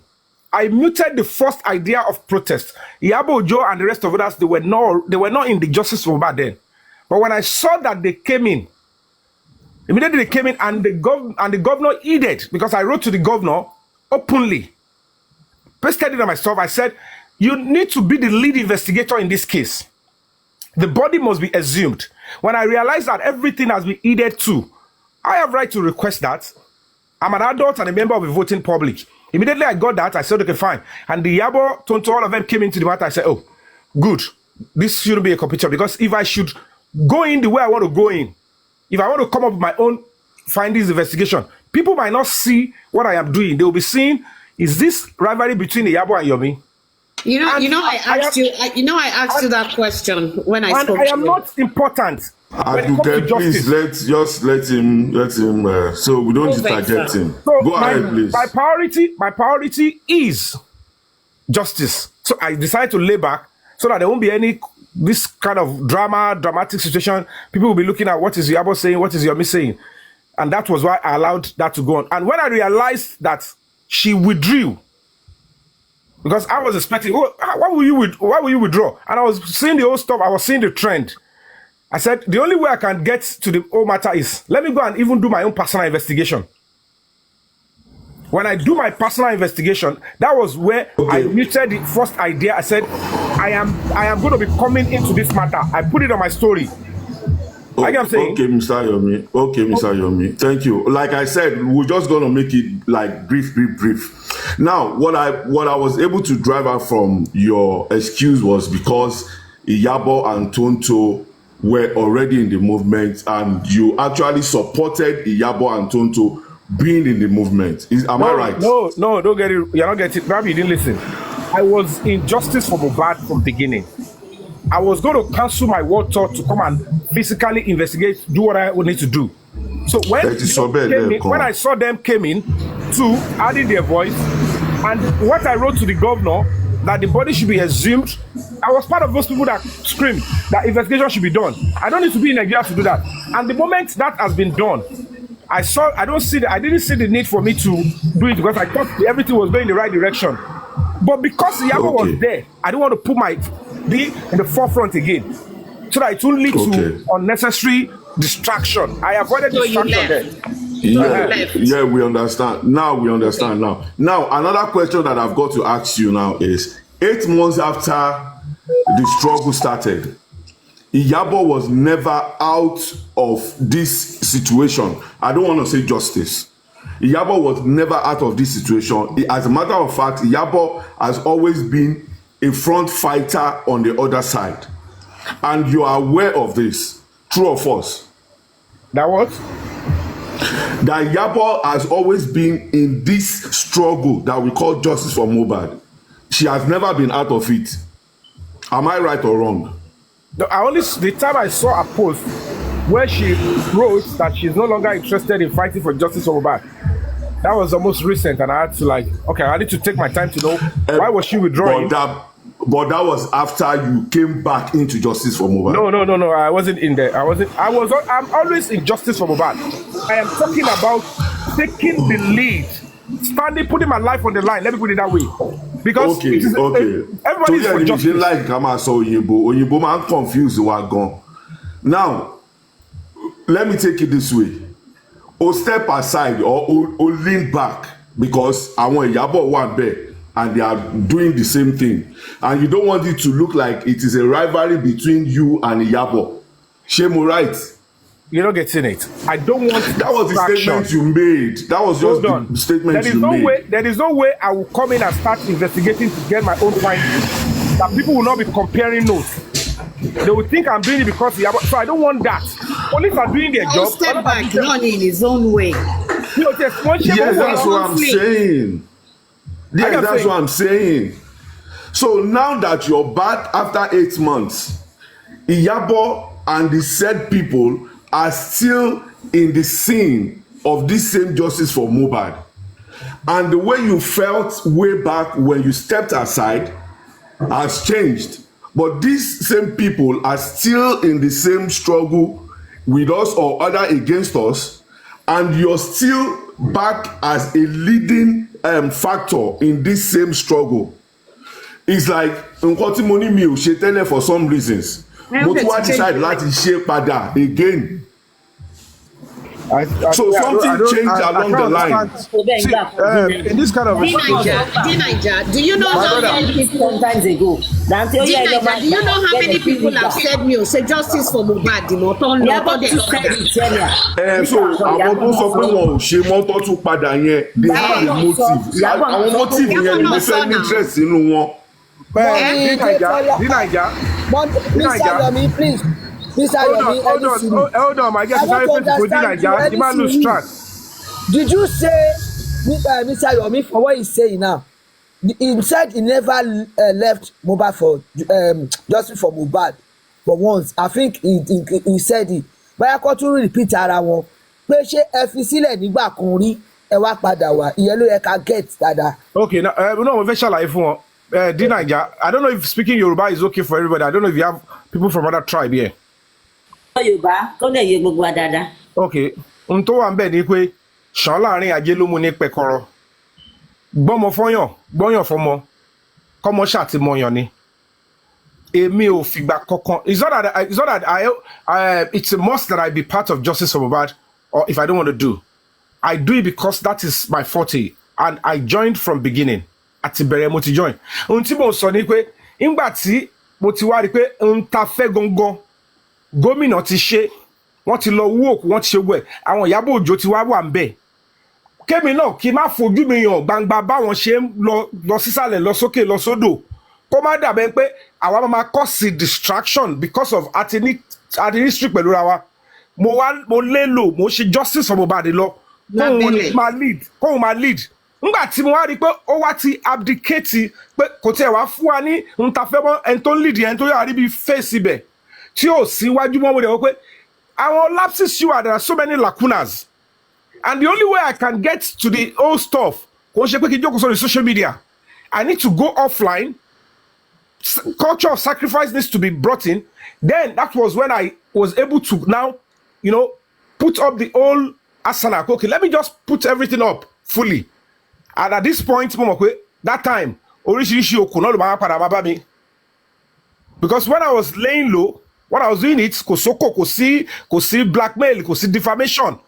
I muted the first idea of protest. Iyabo Ojo and the rest of others, they were not in the Justice for Mohbad then. But when I saw that they came in, immediately they came in and the governor heeded, because I wrote to the governor openly, pasted it on my stuff. I said, you need to be the lead investigator in this case. The body must be exhumed. When I realized that everything has been heeded to, I have right to request that. I'm an adult and a member of a voting public. Immediately I got that, I said, okay, fine. And the Yabo, Tonto, all of them came into the matter. I said, oh, good. This shouldn't be a competition, because if I should go in the way I want to go in, if I want to come up with my own findings investigation, people might not see what I am doing. They will be seeing, is this rivalry between the Yabo and Yomi? I asked you that question when I spoke to you. I am not important. Aduke, please let him so we don't interject him. So go ahead, please. My priority is justice. So I decided to lay back so that there won't be any this kind of dramatic situation. People will be looking at what is Yabo saying, what is Yomi saying. And that was why I allowed that to go on. And when I realized that she withdrew, because I was expecting, why will you withdraw? And I was seeing the whole stuff, I was seeing the trend. I said, the only way I can get to the whole matter is, let me go and even do my own personal investigation. When I do my personal investigation, that was where I muted the first idea. I said, I am going to be coming into this matter. I put it on my story. Okay, Mr. Yomi. Okay, Mr. Yomi. Thank you. Like I said, we're just gonna make it like brief. Now, what I was able to drive out from your excuse was because Iyabo and Tonto were already in the movement, and you actually supported Iyabo and Tonto being in the movement. Am I right? No, don't get it. You're not getting it. Maybe you didn't listen. I was in justice for mohbad from beginning. I was going to cancel my word tour to come and physically investigate, do what I would need to do. So when I saw them came in, too, adding their voice, and what I wrote to the governor, that the body should be exhumed, I was part of those people that screamed that investigation should be done. I don't need to be in Nigeria to do that. And the moment that has been done, I didn't see the need for me to do it because I thought everything was going in the right direction. But because Iyabo was there, I don't want to be in the forefront again, so that it will lead to unnecessary distraction. I avoided distraction there. Yeah, we understand. Now we understand. Now another question that I've got to ask you now is: 8 months after the struggle started, Iyabo was never out of this situation. I don't want to say justice. Iyabo was never out of this situation. As a matter of fact, Iyabo has always been a front fighter on the other side. And you are aware of this. True or false? That what? That Iyabo has always been in this struggle that we call justice for mohbad. She has never been out of it. Am I right or wrong? The time I saw a post where she wrote that she's no longer interested in fighting for justice for mohbad, that was almost recent, and I had to I need to take my time to know why was she withdrawing. But that was after you came back into justice for mohbad. No, I wasn't in there. I'm always in justice for mohbad. I am talking about taking the lead, putting my life on the line. Let me put it that way. Because everybody is for justice. Like Oyinbo man confused wagon. Now, let me take it this way. Or step aside or lean back, because àwọn Iyabo wà there and they are doing the same thing, and you don't want it to look like it is a rivalry between you and Iyabo. Shame or right? You're not getting it. I don't want that was the statement you made. That was just the statement you made. There is no way I will come in and start investigating to get my own findings. That people will not be comparing notes. They will think I'm doing it because so I don't want that. Police are doing their job. Step back, run in his own way. Yes, that's what I'm saying. Yes, that's what I'm saying. So now that you're back after 8 months, Iyabo and the said people are still in the scene of this same justice for mohbad. And the way you felt way back when you stepped aside has changed. But these same people are still in the same struggle with us or other against us, and you're still back as a leading factor in this same struggle. It's like nǹkan tí mo ní mi ò ṣe tẹ́lẹ̀ for some reasons. Mo tún wá decide láti ṣe padà again. So something changed along the line. See, in this kind of Dinaija, do you know how many people sometimes ago? Dinaija, do you know how many people have said me say justice for mohbad? So àwọn tó sọ pé wọn ò ṣe mọ́tò tún padà yẹn, they have a motive. Àwọn motive yẹn ni mo fẹ́ ní interest nínú wọn. Dinaija, Mr. Yomi, please. Hold on, my guess is very painful. Dinaija, the man lose track. Did you say, Mr. Yomi, for what he's saying now? He said he never left mohbad for justice for mohbad for once. I think he said it. Báyà kó tún repeat ara wọn pé ṣé ẹ fi sílẹ̀ nígbà kan rí ẹ wá padà wá ìyẹn ló yẹ ká get dáadáa. Okay, now mo fẹ́ ṣàlàyé fún wọn. Dinaija, I don't know if speaking Yoruba is okay for everybody. I don't know if you have people from other tribe here. Yorùbá kó lè yé gbogbo wa dáadáa. Okay, ohun tó wà ń bẹ̀ ni pé ṣàn láàrin ajé ló mú ní pẹ̀kọ̀rọ̀. Gbọ́mọ fọ́yàn, gbọ́yàn fọmọ, kọ́mọ ṣàtìmọ̀yàn ni. Èmi ò fìgbà kankan. It's not that it's a must that I be part of justice for mohbad, or if I don't want to do. I do it because that is my forte. and I joined from beginning. Àti bẹ̀rẹ̀ mo ti join. Ohun tí mo sọ ni pé nígbà tí mo ti wá rí pé n ta fẹ́ gangan gómìnà ti ṣe, wọ́n ti lọ wú òkú, wọ́n ti ṣe gbọ́ ẹ̀, àwọn Ìyábọ̀ Òjó ti wá wà ń bẹ̀. Kémi náà kí má fojú mi hàn gbangba báwọn ṣe ń lọ sísàlẹ̀ lọ sókè lọ sódò. Kó má dàbẹ́ pé àwa máa cause distraction because of àti history pẹ̀lú ra wa. Mo lélo mo ṣe justice for Mohbad lọ. Kóhun máa lead. Nígbà tí mo wá rí pé ó wá ti abdicate pé kò tiẹ̀ wá fún wa ní n ta fẹ́ mọ́ ẹni tó ń lead ẹni tó yà rí bí face ibẹ̀ tí ò sí wájú mọ́ mo dẹ̀ wọ́n pé àwọn lapses you are, there are so many lacunas. And the only way I can get to the old stuff, on social media, I need to go offline. Culture of sacrifice needs to be brought in. Then that was when I was able to now, put up the old asana. Okay, let me just put everything up fully. And at this point, that time, because when I was laying low, what I was doing it, could see blackmail, could see defamation.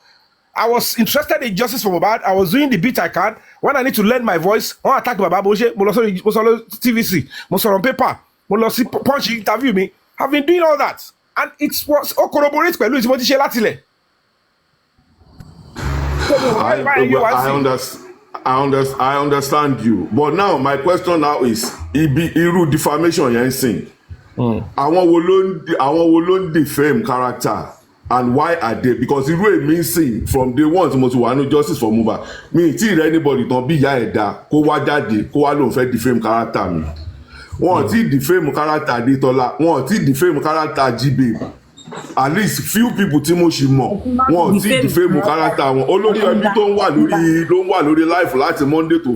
I was interested in justice for Mohbad. I was doing the bit I can. When I need to lend my voice, I attack Baba Boje, Mosolo TVC, Mosolo on paper, Mosolo punch interview me. I've been doing all that. And it was corroborate pẹ̀lú ìtí mo ti ṣe láti ilẹ̀. I understand you. But now my question now is irú defamation yẹn sìn. Àwọn wo ló ń defame character? And why are they? Because irú èmi sìn from day one tí mo ti wà ní justice for Mohbad, mi tí ì anybody tán bí ìyá ẹ̀dá kó wá jáde kó wá lóun fẹ́ defame character mi. Wọ́n ti defame character Detola, wọ́n ti defame character G-Babe. At least few people tí mo ṣì mọ̀ wọ́n ti defame character wọn. Olórí ẹbí tó ń wà lórí life láti Monday to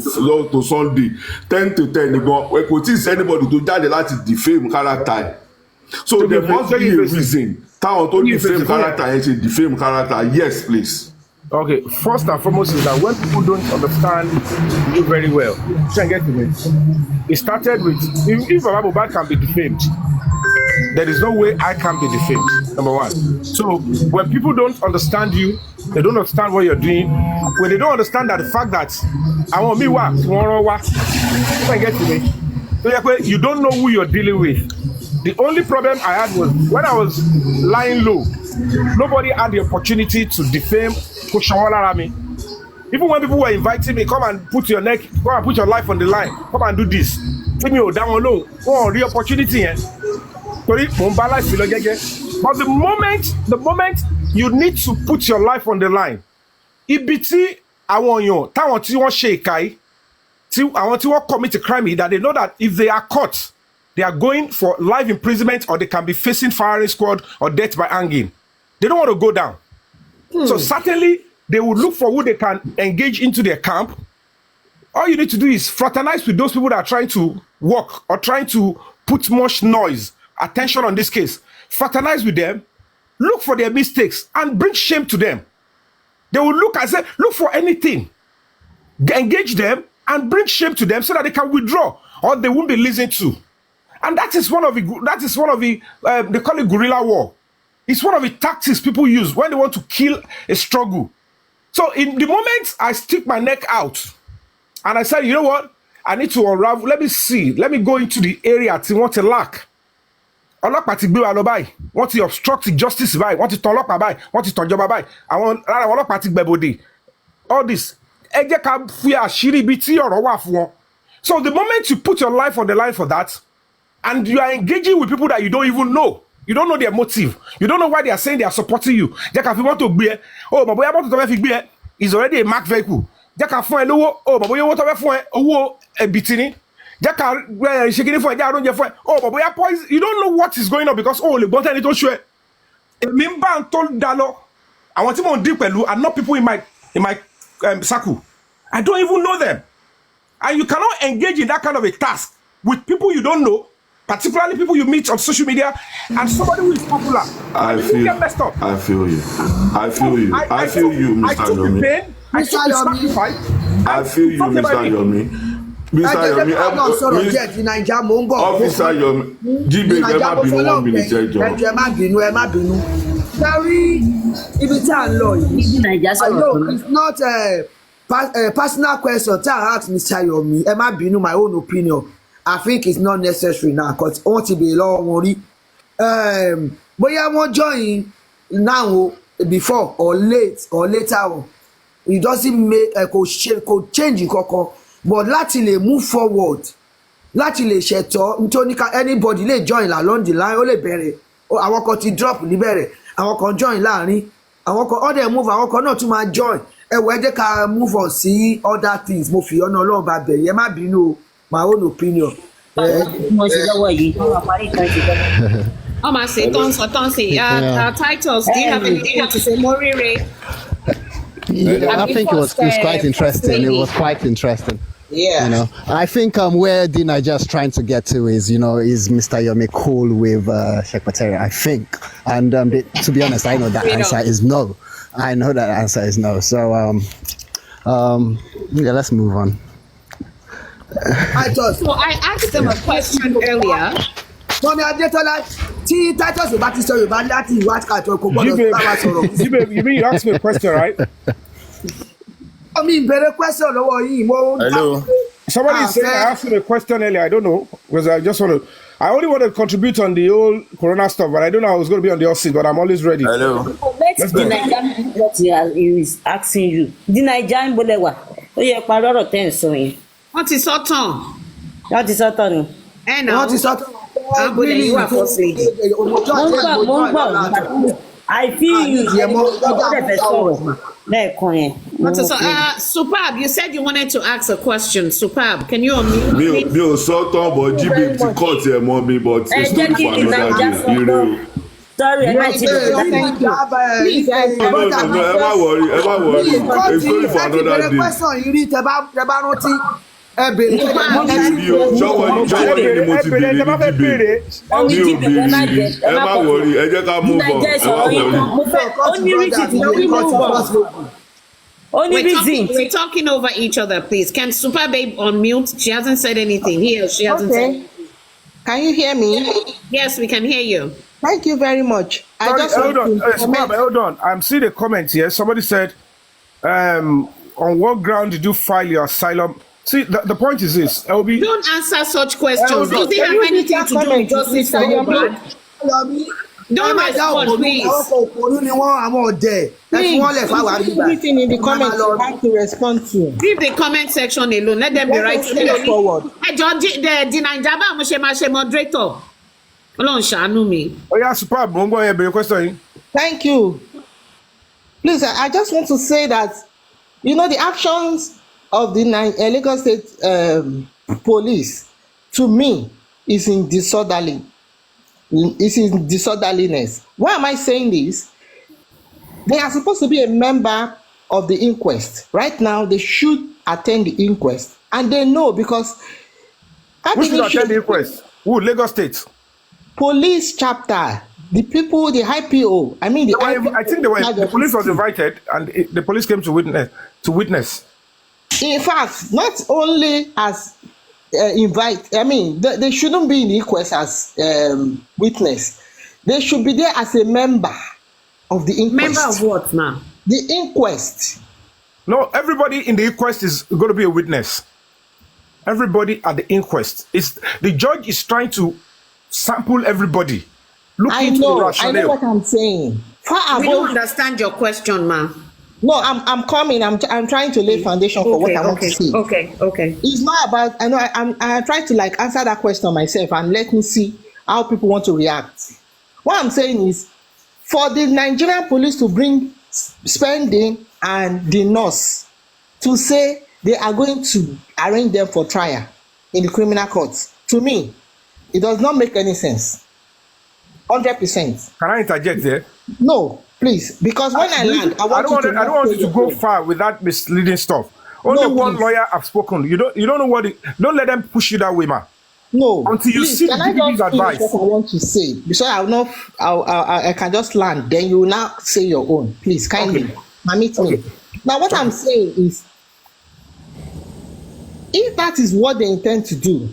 Sunday 10 to 10 nìkan kò tí ì sí anybody tó jáde láti defame character. So there must be a reason. Táwọn tó defame character yẹn ṣe defame character. Yes, please. Okay, first and foremost is that when people don't understand you very well, you can get to it. It started with if Baba Mohbad can be defamed, there is no way I can be defamed. Number one. So when people don't understand you, they don't understand what you're doing. When they don't understand that the fact that I want me wa tomorrow wa, you can get to it. So you don't know who you're dealing with. The only problem I had was when I was lying low, nobody had the opportunity to defame Koshawalarami. Even when people were inviting me, come and put your life on the line, come and do this. Take me down low. Oh, the opportunity. But the moment you need to put your life on the line, ibiti awon táwọn tí wọ́n ṣe ìkàyí, àwọn tí wọ́n commit a crime that they know that if they are caught, they are going for life imprisonment or they can be facing firing squad or death by hanging. They don't want to go down. So certainly they will look for who they can engage into their camp. All you need to do is fraternize with those people that are trying to work or trying to put much noise, attention on this case. Fraternize with them, look for their mistakes and bring shame to them. They will look for anything, engage them and bring shame to them so that they can withdraw or they won't be listened to. And that is one of the they call it guerrilla war. It's one of the tactics people use when they want to kill a struggle. So in the moment I stick my neck out and I said, you know what? I need to unravel. Let me go into the area to want to lack. Ọlọ́pàá ti gbé wa lọ báyìí. Wọ́n ti obstruct justice báyìí. Wọ́n ti tàn ọlọ́pàá báyìí. Wọ́n ti tàn ìjọba báyìí. Àwọn ọlọ́pàá ti gbẹ̀bọ̀dè. All this. Ẹ jẹ́ ká fi àṣírí ibi tí ọ̀rọ̀ wà fún wọn. So the moment you put your life on the line for that, and you are engaging with people that you don't even know. You don't know their motive. You don't know why they are saying they are supporting you. Jẹ́ka fi mọ́tò gbé ẹ. Oh, bàbá mọ́tò tó fẹ́ fi gbé ẹ is already a marked vehicle. Jẹ́ka fún ẹ lówó. Oh, bàbá owó tó fẹ́ fún ẹ owó ẹ̀bìtì ni. Jẹ́ka ṣe kíní fún ẹ jẹ́ àróúnjẹ fún ẹ. Oh, bàbá poison. You don't know what is going on because lè gbọ́n tẹ́ni tó ṣú ẹ. Èmi ń bá ń tó dá lọ. Àwọn tí mò ń dín pẹ̀lú are not people in my circle. I don't even know them. And you cannot engage in that kind of a task with people you don't know, particularly people you meet on social media, and somebody who is popular. I feel you. I feel you, Mr. Yomi. I took the sacrifice. I feel you, Mr. Yomi. Mr. Yomi, Officer Yomi, G-Babe, ẹ má bínú 1 minute ẹjọ́. Ẹ má bínú. Very ibi tí à ń lọ yìí. It's not personal question tí I ask Mr. Yomi, ẹ má bínú, my own opinion. I think it's not necessary now because wọ́n ti bèèrè lọ́wọ́ wọn rí. Bóyá wọ́n join now before or late or later on, it doesn't make kò change kankan, but láti lè move forward, láti lè ṣètò nítorí anybody lè join along the line, ó lè bẹ̀rẹ̀, àwọn kan ti drop níbẹ̀rẹ̀, àwọn kan join láàrin, àwọn kan ọ̀dẹ̀ move, àwọn kan náà tún máa join. Ẹ jẹ́ ká move on sí other things. Mo fi ọ̀nà Ọlọ́run bá bẹ̀ yẹn, má bínú, my own opinion. Mo ṣe lọ́wọ́ yìí. Ọmọ ṣe tán sí. Titles, do you have anything to say? Morire. Yeah, I think it was quite interesting. It was quite interesting. Yeah. You know, I think where Dina just trying to get to is, is Mr. Yomi cool with Secretary? I think, and to be honest, I know that answer is no. I know that answer is no. So, yeah, let's move on. So I asked them a question earlier. Mọ̀mí Adétọ́lá, tí Titus ò bá ti sọ Yorùbá láti ìwà àkàtọ̀ kò gbọ́dọ̀ bá sọ̀rọ̀. You mean you asked me a question, right? Mi ìbẹ̀rẹ̀ question lọ́wọ́ yìí. Hello. Somebody said I asked him a question earlier. I don't know because I only want to contribute on the whole Corona stuff, but I don't know I was going to be on the hot seat, but I'm always ready. Hello. Let's the Nigerian what he is asking you. The Nigerian bolewa. Ó yẹ parí ọ̀rọ̀ tẹ́ ń sọ yẹn. Wọ́n ti sọ tán. Wọ́n ti sọ tán ni. Ẹ náà. Wọ́n ti sọ tán. Abúlé yìí wà fọ́ sí. Mo ń gbọ́. I feel you. Ìgbọ́dọ̀ fẹ́ sọ̀rọ̀ lẹ́ẹ̀kan yẹn. Superb, you said you wanted to ask a question. Superb, can you unmute me? Mi ò sọ tán, but Jíbe ti kọ́ tiẹ̀ mọ́ mi, but it's not for another day. Ire o. Sorry, I might Thank you. Please, ẹ má worry. It's only for another day. Question yìí rí tẹ bá rántí. Ẹ bèrè Ṣọwọ́ ni mo ti bèrè ní Jíbe. Mi ò bèrè. Ẹ má worry, ẹ jẹ́ ká move on. Ẹ má worry. We're talking over each other, please. Can Super Babe unmute? She hasn't said anything. She hasn't said anything. Can you hear me? Yes, we can hear you. Thank you very much. Hold on. I'm seeing a comment here. Somebody said, on what ground did you file your asylum? See, the point is this. LB, don't answer such questions. Does it have anything to do with justice for Mohbad? Don't respond, please. Please, everything in the comments you have to respond to. Leave the comment section alone. Let them be right forward. The Naijaba mo ṣe máa ṣe moderator. Ọlọ́run ṣàánú mi. Oh yeah, superb. Mo ń gbọ́ yẹn bèrè question. Thank you. Please, I just want to say that, the actions of the Lagos State police, to me, is in disorderliness. Why am I saying this? They are supposed to be a member of the inquest. Right now, they should attend the inquest. And they know because... Who should attend the inquest? Who? Lagos State? Police chapter. The people, the IPO. I mean, I think the police was invited and the police came to witness. In fact, not only as they shouldn't be in the inquest as witness. They should be there as a member of the inquest. Member of what now? The inquest. No, everybody in the inquest is going to be a witness. Everybody at the inquest. The judge is trying to sample everybody. I know what I'm saying. We don't understand your question, ma'am. No, I'm coming. I'm trying to lay foundation for what I want to say. Okay. It's not about. I know. I'm trying to answer that question myself and let me see how people want to react. What I'm saying is, for the Nigerian police to bring Spending and the nurse to say they are going to arrange them for trial in the criminal courts, to me, it does not make any sense. 100%. Can I interject there? No. Please, because when I land, I don't want you to go far with that misleading stuff. Only one lawyer have spoken. You don't know what. Don't let them push you that way, man. No. Until you see the advice. What I want to say, because I can just land. Then you will now say your own. Please, kindly permit me. Now, what I'm saying is, if that is what they intend to do,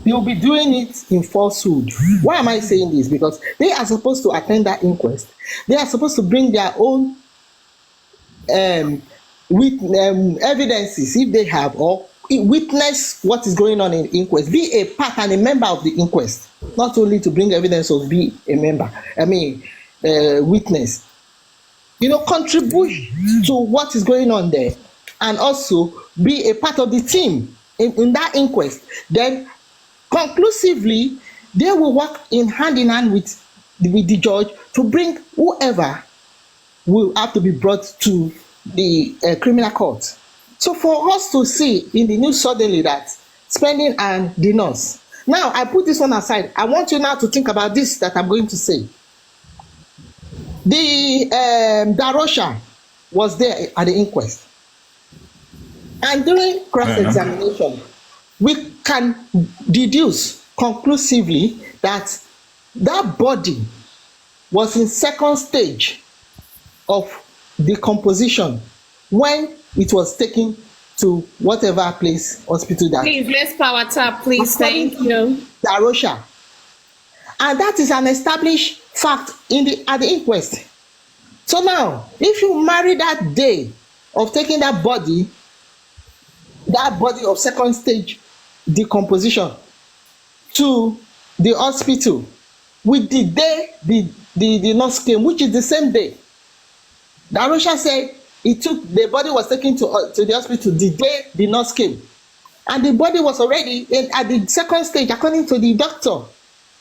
they will be doing it in falsehood. Why am I saying this? Because they are supposed to attend that inquest. They are supposed to bring their own with evidences, if they have, or witness what is going on in inquest, be a part and a member of the inquest, not only to bring evidence or be a member, witness. Contribute to what is going on there, and also be a part of the team in that inquest. Then conclusively, they will work in hand with the judge to bring whoever will have to be brought to the criminal court. So for us to see in the news suddenly that spending and the nurse. Now I put this one aside. I want you now to think about this that I'm going to say. The Darosha was there at the inquest, and during cross-examination, we can deduce conclusively that that body was in second stage of decomposition when it was taken to whatever place, hospital that. Please, let's power tap, please. Thank you. Darosha. And that is an established fact at the inquest. So now, if you marry that day of taking that body of second stage decomposition to the hospital with the day the nurse came, which is the same day, Darosha said the body was taken to the hospital the day the nurse came, and the body was already at the second stage according to the doctor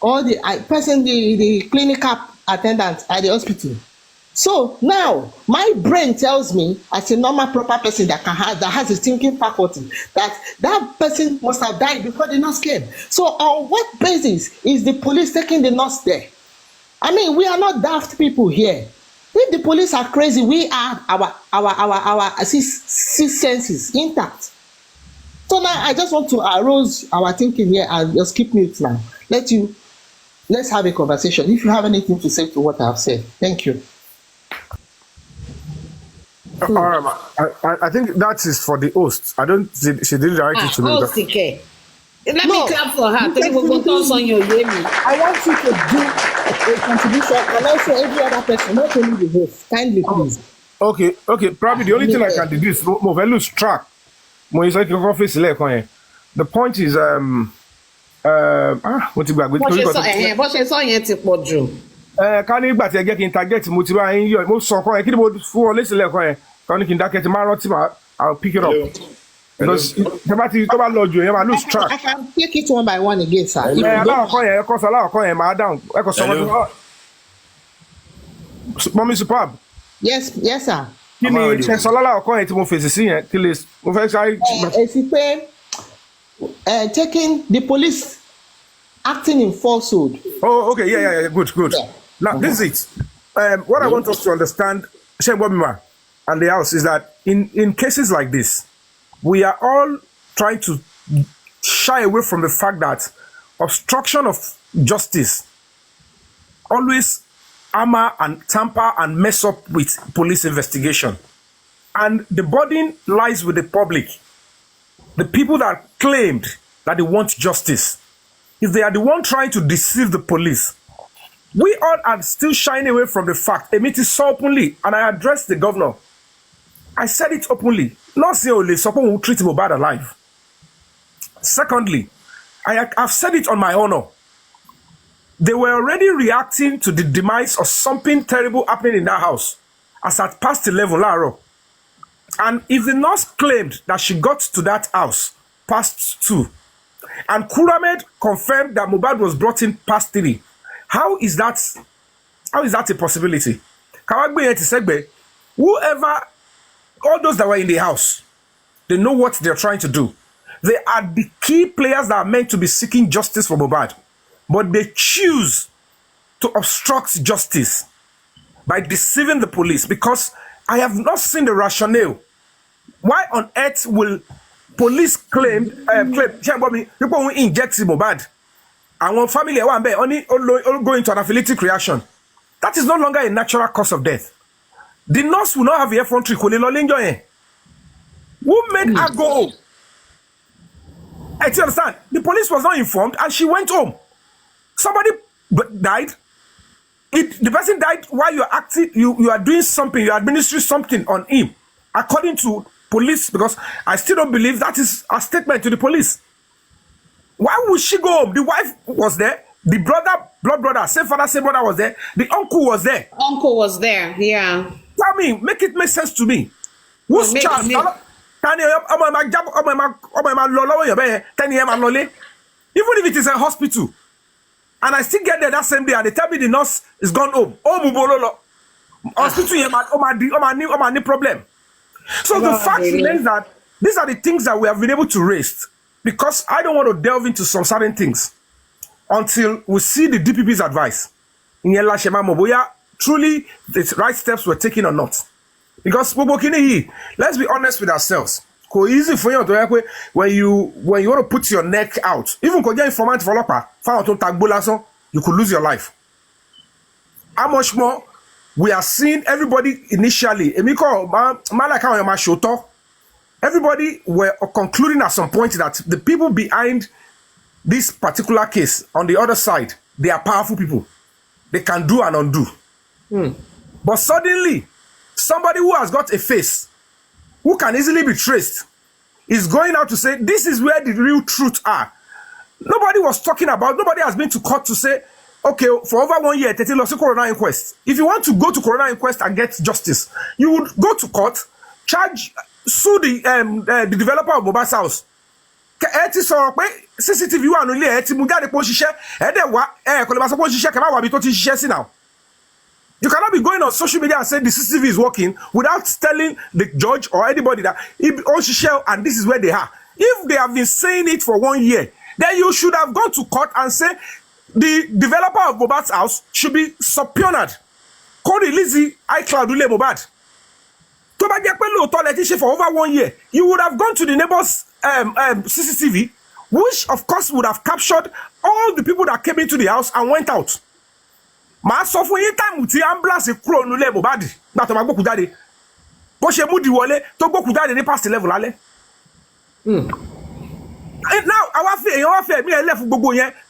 or the person, the clinical attendant at the hospital. So now my brain tells me, as a normal proper person that has a thinking faculty, that person must have died before the nurse came. So on what basis is the police taking the nurse there? I mean, we are not daft people here. If the police are crazy, we have our six senses intact. So now I just want to arouse our thinking here and just keep mute now. Let's have a conversation. If you have anything to say to what I have said, thank you. I think that is for the host. She didn't direct it to me. Host, okay. Let me clap for her. I want you to do a contribution, and also every other person, not only the host. Kindly, please. Okay. Probably the only thing I can do is move lose track. The point is what you got with what she saw yẹn ti pọ̀ jù. Ká nígbà tí ẹ jẹ́ kí n target mo ti bá yín yọ mo sọ ọkọ yẹn kí ni mo fún ọ lẹ́sìn lẹ́ẹ̀kan yẹn ká ní kí n dákẹ́ tí máa rántí I'll pick it up. Because tó bá lọ jù yẹn máa lose track. I can take it one by one again, sir. Aláwọ̀kọ́ yẹn ẹ̀kọ́ sọ aláwọ̀kọ́ yẹn máa dáhùn ẹ̀kọ́ sọ ọmọdé. Mọ́mí superb. Yes, sir. Kí ni ṣẹ̀sọ́ aláwọ̀kọ́ yẹn tí mo fèsì sí yẹn kí lè mo fẹ́ sáré. Èsì pé taking the police acting in falsehood. Oh, okay, yeah, good. Yeah. Now, this is it. What I want us to understand, Shembomima and the house, is that in cases like this, we are all trying to shy away from the fact that obstruction of justice always hammer and tamper and mess up with police investigation. And the burden lies with the public. The people that claimed that they want justice. If they are the one trying to deceive the police, we all are still shying away from the fact. It is so openly, and I addressed the governor. I said it openly. Not say only someone who treat mohbad alive. Secondly, I've said it on my honor. They were already reacting to the demise of something terrible happening in that house as at past 11 Laro. And if the nurse claimed that she got to that house past 2, and Kuramed confirmed that mohbad was brought in past 3, how is that a possibility? Whoever, all those that were in the house, they know what they're trying to do. They are the key players that are meant to be seeking justice for mohbad, but they choose to obstruct justice by deceiving the police, because I have not seen the rationale. Why on earth will police claim people who inject mohbad and one family only go into anaphylactic reaction? That is no longer a natural cause of death. The nurse will not have effrontery. Who made her go home? I understand. The police was not informed and she went home. Somebody died. The person died while you are acting, you are doing something, you are administering something on him. according to police, because I still don't believe that is a statement to the police. Why would she go home? The wife was there. The blood brother, same father, same brother was there. The uncle was there. Uncle was there, yeah. Tell me, make it make sense to me. Whose child? Even if it is a hospital, and I still get there that same day, and they tell me the nurse is gone home. Hospital, problem. So the fact remains that these are the things that we have been able to raise, because I don't want to delve into some certain things until we see the DPP's advice. Truly the right steps were taken or not. Because let's be honest with ourselves. It's easy for you to when you want to put your neck out. Even if you informant you could lose your life. How much more we are seeing everybody initially. Everybody were concluding at some point that the people behind this particular case on the other side, they are powerful people. They can do and undo. But suddenly, somebody who has got a face, who can easily be traced, is going out to say, this is where the real truth are. Nobody was talking about, nobody has been to court to say, okay, for over 1 year, Tete lost a coroner inquest. If you want to go to coroner inquest and get justice, you would go to court, sue the developer of mohbad's house. CCTV wà nílé ẹ ti mú jáde pé ó ṣiṣẹ́ ẹ dẹ̀ wá kò lè máa sọ pé ó ṣiṣẹ́ kẹ́ máa wà bí tó ti ṣiṣẹ́ sí now. You cannot be going on social media and saying the CCTV is working without telling the judge or anybody that ó ṣiṣẹ́ and this is where they are. If they have been saying it for 1 year, then you should have gone to court and say the developer of mohbad's house should be subpoenaed. Kó release iCloud ule mohbad. Tó bá jẹ́ pé lóòótọ́ lẹ ti ṣe for over 1 year, you would have gone to the neighbor's CCTV, which of course would have captured all the people that came into the house and went out. Màá sọ fún yín time tí ambulance kúrò nílé mohbad gbà tó máa gbókùú jáde. Bó ṣe mú di wọlé tó gbókùú jáde ní past level lálẹ́. Now,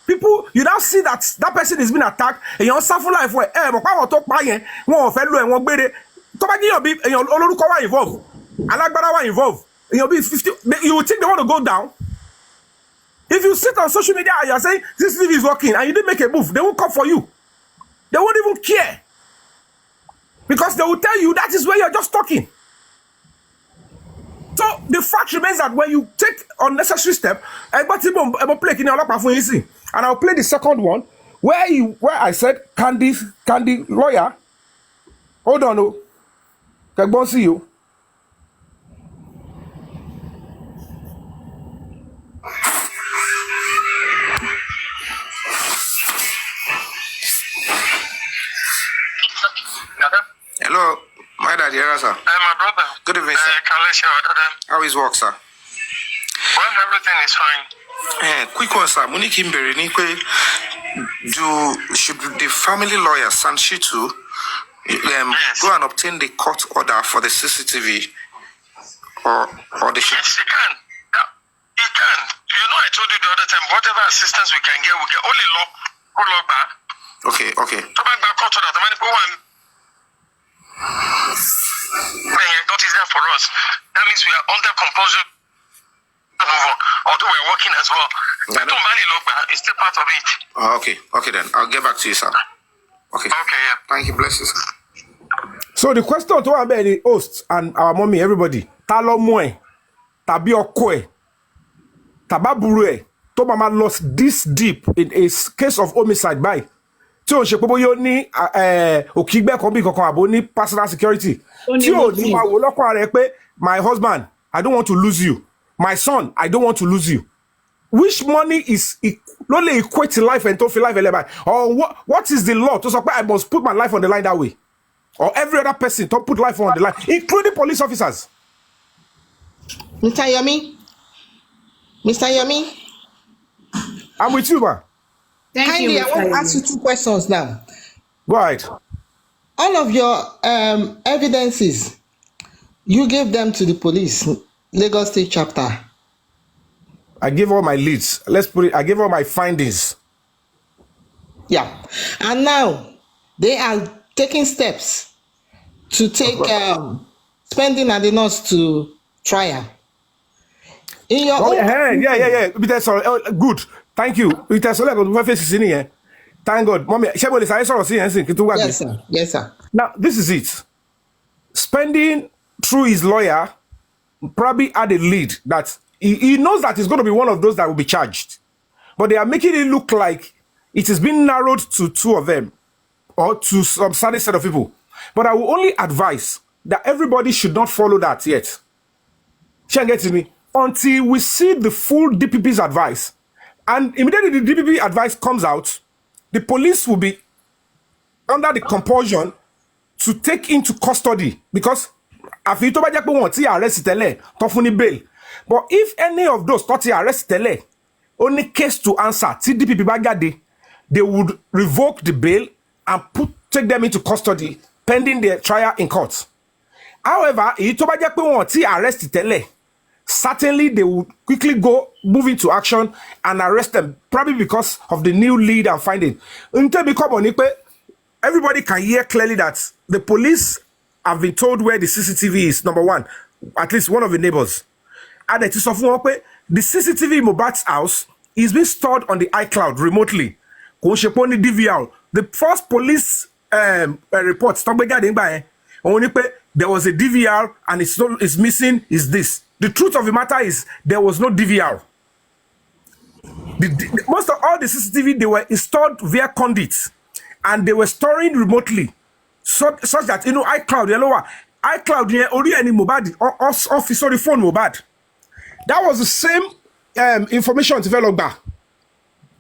people, you now see that person is being attacked, and you're suffering life where but power talk by yen, one fellow and one bede. Tobagi be and your involved. Alagbara involved. You'll be 50. You would think they want to go down. If you sit on social media and you're saying this thing is working and you didn't make a move, they won't come for you. They won't even care. Because they will tell you that is where you're just talking. So the fact remains that when you take unnecessary step, and I'll play the second one where I said Candy lawyer. Hold on, no. Can see you. Hello, my dad here, sir. My brother. Good evening, sir. How is work, sir? Well, everything is fine. Quick one, sir. Monique Mberi, should the family lawyer Sanshitu go and obtain the court order for the CCTV, or the? Yes, he can. Yeah, he can. You know, I told you the other time, whatever assistance we can get, we get only law back. Okay. So back court order, the money go on. Not easier for us. That means we are under compulsion. Although we are working as well. It's still part of it. Okay then. I'll get back to you, sir. Okay, yeah. Thank you. Bless you, sir. So the question to our the host and our mommy, everybody. Talo moe, tabi okoe, tababure, to mama lost this deep in a case of homicide by. Tí o ṣe pé bóyá ní òkìgbẹ́ kan bí kankan àbò ní personal security. Tí o ní máa wò lọ́kàn rẹ̀ pé my husband, I don't want to lose you. My son, I don't want to lose you. Which money is only equate to life and to feel life eleba? Or what is the law to say I must put my life on the line that way? Or every other person to put life on the line, including police officers? Mr. Yomi, I'm with you, man. Kindly, I want to ask you 2 questions now. Go ahead. All of your evidences, you gave them to the police, Lagos State Chapter. I gave all my leads. Let's put it, I gave all my findings. Yeah. And now they are taking steps to take spending and the nurse to trial. In your own... Yeah. Good. Thank you. Thank God. Mommy, yes, sir. Yes, sir. Now, this is it. Spending through his lawyer probably had a lead that he knows that he's going to be one of those that will be charged. But they are making it look like it has been narrowed to 2 of them or to some certain set of people. But I will only advise that everybody should not follow that yet. She get to me until we see the full DPP's advice. And immediately the DPP advice comes out, the police will be under the compulsion to take into custody because after arrest bail. But if any of those thought arrest only case to answer DPP bagade, they would revoke the bail and take them into custody pending their trial in court. However, arrest certainly they would quickly move into action and arrest them, probably because of the new lead and finding. Everybody can hear clearly that the police have been told where the CCTV is, number one, at least one of the neighbors. And it is of the CCTV in mohbad's house is being stored on the iCloud remotely. DVR. The first police report, there was a DVR and it's missing is this. The truth of the matter is there was no DVR. Most of all the CCTV, they were installed via conduits and they were storing remotely such that, iCloud, only any mohbad office or the phone mohbad. That was the same information developed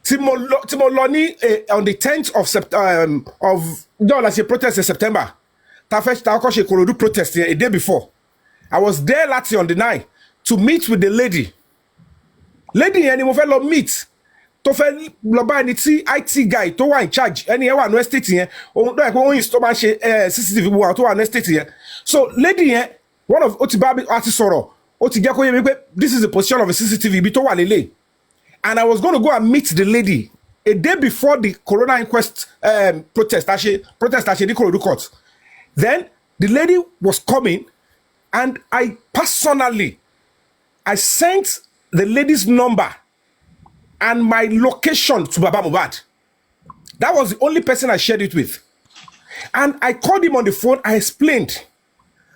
Timoloni on the 10th of September of protest in September. Tafesh protest a day before. I was there last year on the 9th to meet with the lady. Lady and mo meet. To fe lo ba ni ti IT guy to wa in charge. Any e wa no estate yen. O do e ko yin to ba se CCTV wo to wa no estate yen. So lady yen one of Otibabi ati soro. Oti je ko ye mi pe this is the position of a CCTV bi to wa lele. And I was going to go and meet the lady a day before the Corona inquest protest actually the Corona court. Then the lady was coming and I sent the lady's number and my location to Baba Mohbad. That was the only person I shared it with. And I called him on the phone. I explained.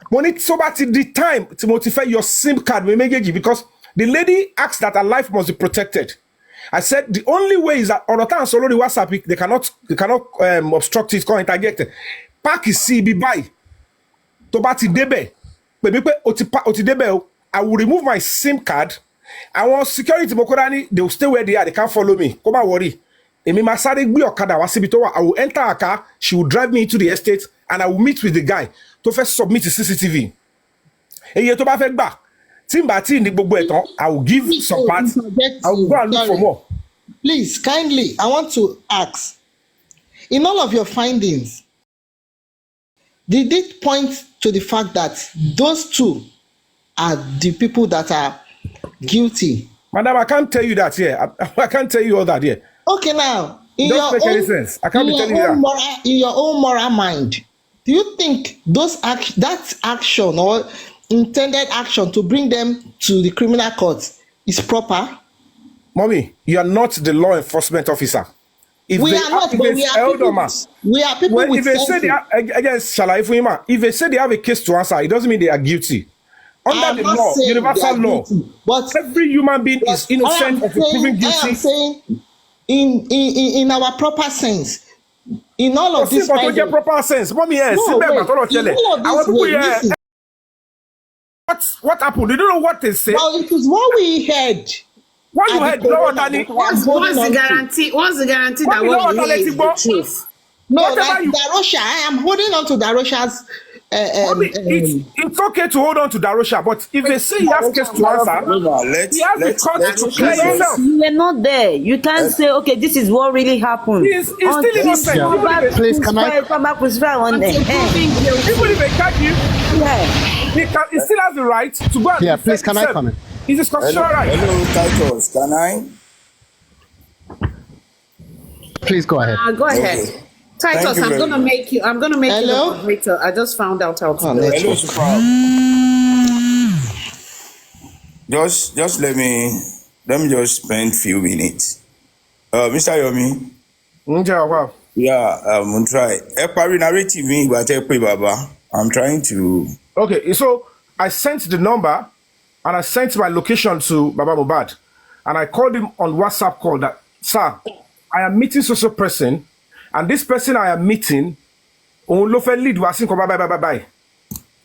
When it's about the time to modify your SIM card, because the lady asked that her life must be protected. I said the only way is that on the time solo the WhatsApp they cannot obstruct it, can't interject. Pack is CB by. Tobati debe. I will remove my SIM card. I want security mokorani, they will stay where they are, they can't follow me. Come on, worry. I will enter a car, she will drive me into the estate, and I will meet with the guy to first submit the CCTV. I will give some parts. I will go and look for more. Please, kindly, I want to ask, in all of your findings, did it point to the fact that those 2 are the people that are guilty? Madam, I can't tell you that here. I can't tell you all that here. Okay, now, in your own moral mind, do you think that action or intended action to bring them to the criminal court is proper? Mommy, you are not the law enforcement officer. If we are not, but we are people with if they say if they say they have a case to answer, it doesn't mean they are guilty. Under the law, universal law, but every human being is innocent of proving guilty. I am saying in our proper sense, in all of this proper sense. Mommy, what happened? You don't know what they say. Well, it is what we heard. What you heard? What's the guarantee? What's the guarantee that what you heard is the truth? No, Darosha. I am holding on to Darosha's. It's okay to hold on to Darosha, but if they say he has case to answer, he has the court to clear himself. You were not there. You can't say, okay, this is what really happened. He's still innocent. Please, can I come back with on there? Even if they catch you, he still has the right to go and yeah, please, can I comment? It's his constitutional right. Hello, Titus, can I? Please go ahead. Go ahead. Titus, I'm gonna make you the moderator. I just found out how to do it. Hello, Super. Just let me just spend few minutes. Mr. Yomi. Yeah, I'm try. Narrative me, but Baba. I'm trying to. Okay, so I sent the number and I sent my location to Baba Mohbad, and I called him on WhatsApp call that, sir, I am meeting social person, and this person I am meeting, lead bye.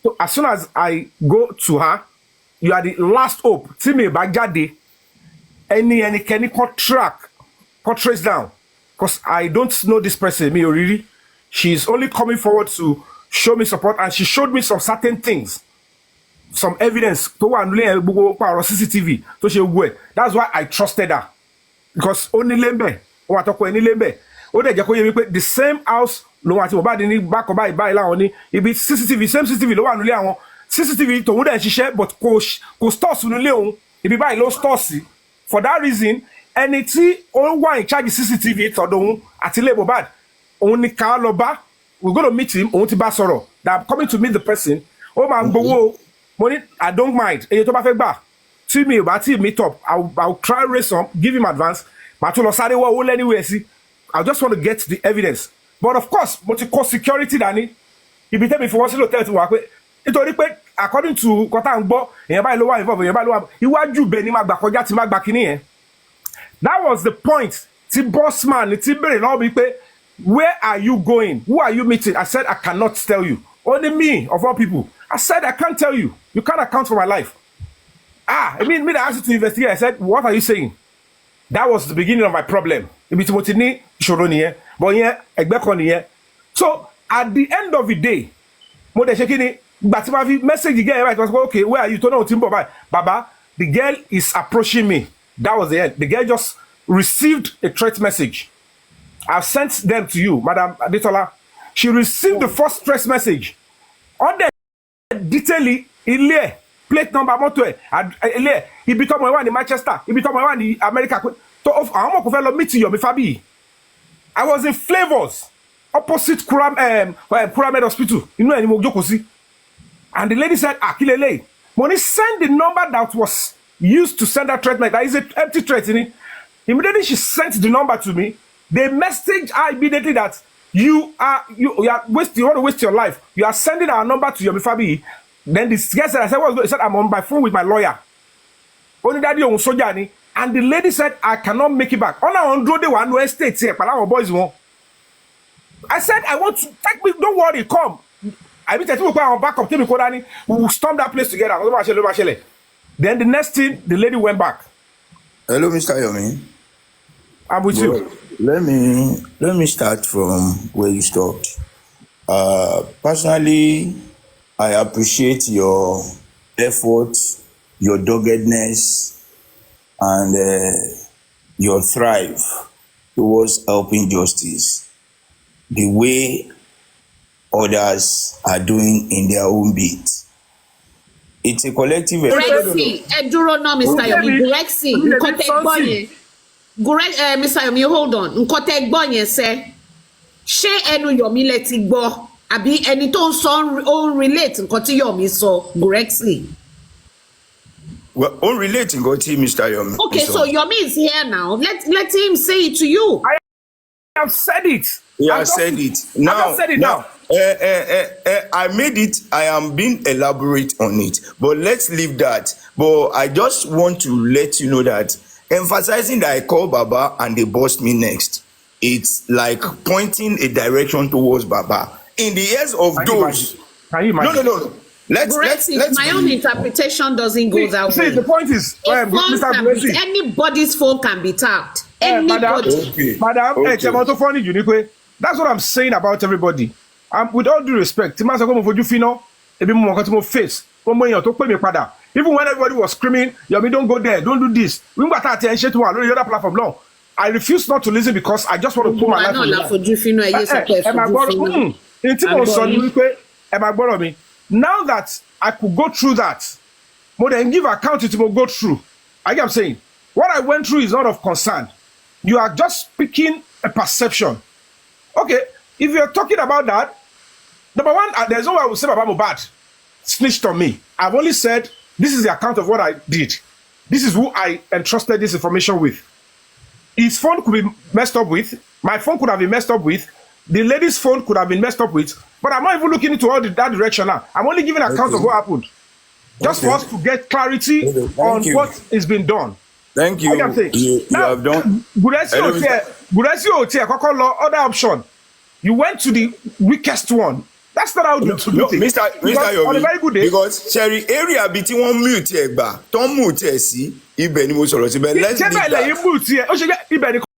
So as soon as I go to her, you are the last hope. See me by Jade. Any can trace down. Because I don't know this person, me really. She's only coming forward to show me support, and she showed me some certain things, some evidence to CCTV. So she went. That's why I trusted her. Because only Lembe, the same house, back by it be CCTV, same CCTV, CCTV to wouldn't she share, but coach stores it be by low stores. For that reason, anything all one in charge CCTV to don't at Mohbad. Only Kaloba, we're gonna meet him, on Tibasoro. That I'm coming to meet the person. Oh man, money, I don't mind. See me, but meet up. I'll try raise some, give him advance. But anyway, see, I just want to get the evidence. But of course, but it cost security, Danny. If you tell me if you want to tell to work, according to Kota Ngbo, that was the point. Boss man, where are you going? Who are you meeting? I said, I cannot tell you. Only me, of all people. I said, I can't tell you. You can't account for my life. I mean, me that asked you to investigate. I said, what are you saying? That was the beginning of my problem. So, at the end of the day, message again, right? Okay, where are you? Baba, the girl is approaching me. That was the end. The girl just received a threat message. I've sent them to you, Madam Detola. She received the first threat message. On the detail, plate number moto. He become one in Manchester. He become one in America. So, meeting you, Fabi. I was in Flavors, opposite Pyramid Hospital. You know, and the lady said, Kilele, when he sent the number that was used to send that threat, that is an empty threat in it. Immediately she sent the number to me. They messaged her immediately that you want to waste your life. You are sending our number to your Fabi. Then this guy said, he said, I'm on my phone with my lawyer. Only daddy on Sojani. And the lady said, I cannot make it back. On our own road, they want no estate here. Boys won't. I said, I want to take me. Don't worry, come. I mean, we'll back up. We will storm that place together. Then the next thing, the lady went back. Hello, Mr. Yomi. I'm with you. Let me start from where you stopped. Personally, I appreciate your effort, your doggedness, and your thrive towards helping justice the way others are doing in their own bit. It's a collective effort. Mr. Yomi, Mr. Yomi, hold on. Nkote gbọ́ yẹn ṣé ẹnu Yomi lẹ ti gbọ́ àbí ẹni tó ń sọ ó relate nǹkan tí Yomi sọ correctly? Well, on relating, go to Mr. Yomi. Okay, so Yomi is here now. Let him say it to you. I have said it. Yeah, I said it. Now, I made it. I am being elaborate on it. But let's leave that. But I just want to let you know that emphasizing that I call Baba and they boss me next, it's like pointing a direction towards Baba. In the ears of those. Can you imagine? No. Let's my own interpretation doesn't go that way. The point is, Mr. Anybody's phone can be tapped. Anybody. Madam, that's what I'm saying about everybody. With all due respect, even when everybody was screaming, Yomi, don't go there, don't do this. The other platform, no. I refuse not to listen because I just want to put my life on the now that I could go through that, more than give account it will go through. I am saying, what I went through is not of concern. You are just speaking a perception. Okay, if you're talking about that, number one, there's no way I will say Baba Mohbad snitched on me. I've only said this is the account of what I did. This is who I entrusted this information with. His phone could be messed up with. My phone could have been messed up with. The lady's phone could have been messed up with. But I'm not even looking into all that direction now. I'm only giving account of what happened. Just for us to get clarity on what is being done. Thank you. You have done. Other option. You went to the weakest one. That's not how to do things. Mr. On a very good day. Because Sherry, area between one mute, don't mute, see, ibẹ̀ ni mo sọ̀rọ̀ síbẹ̀. Let's leave that.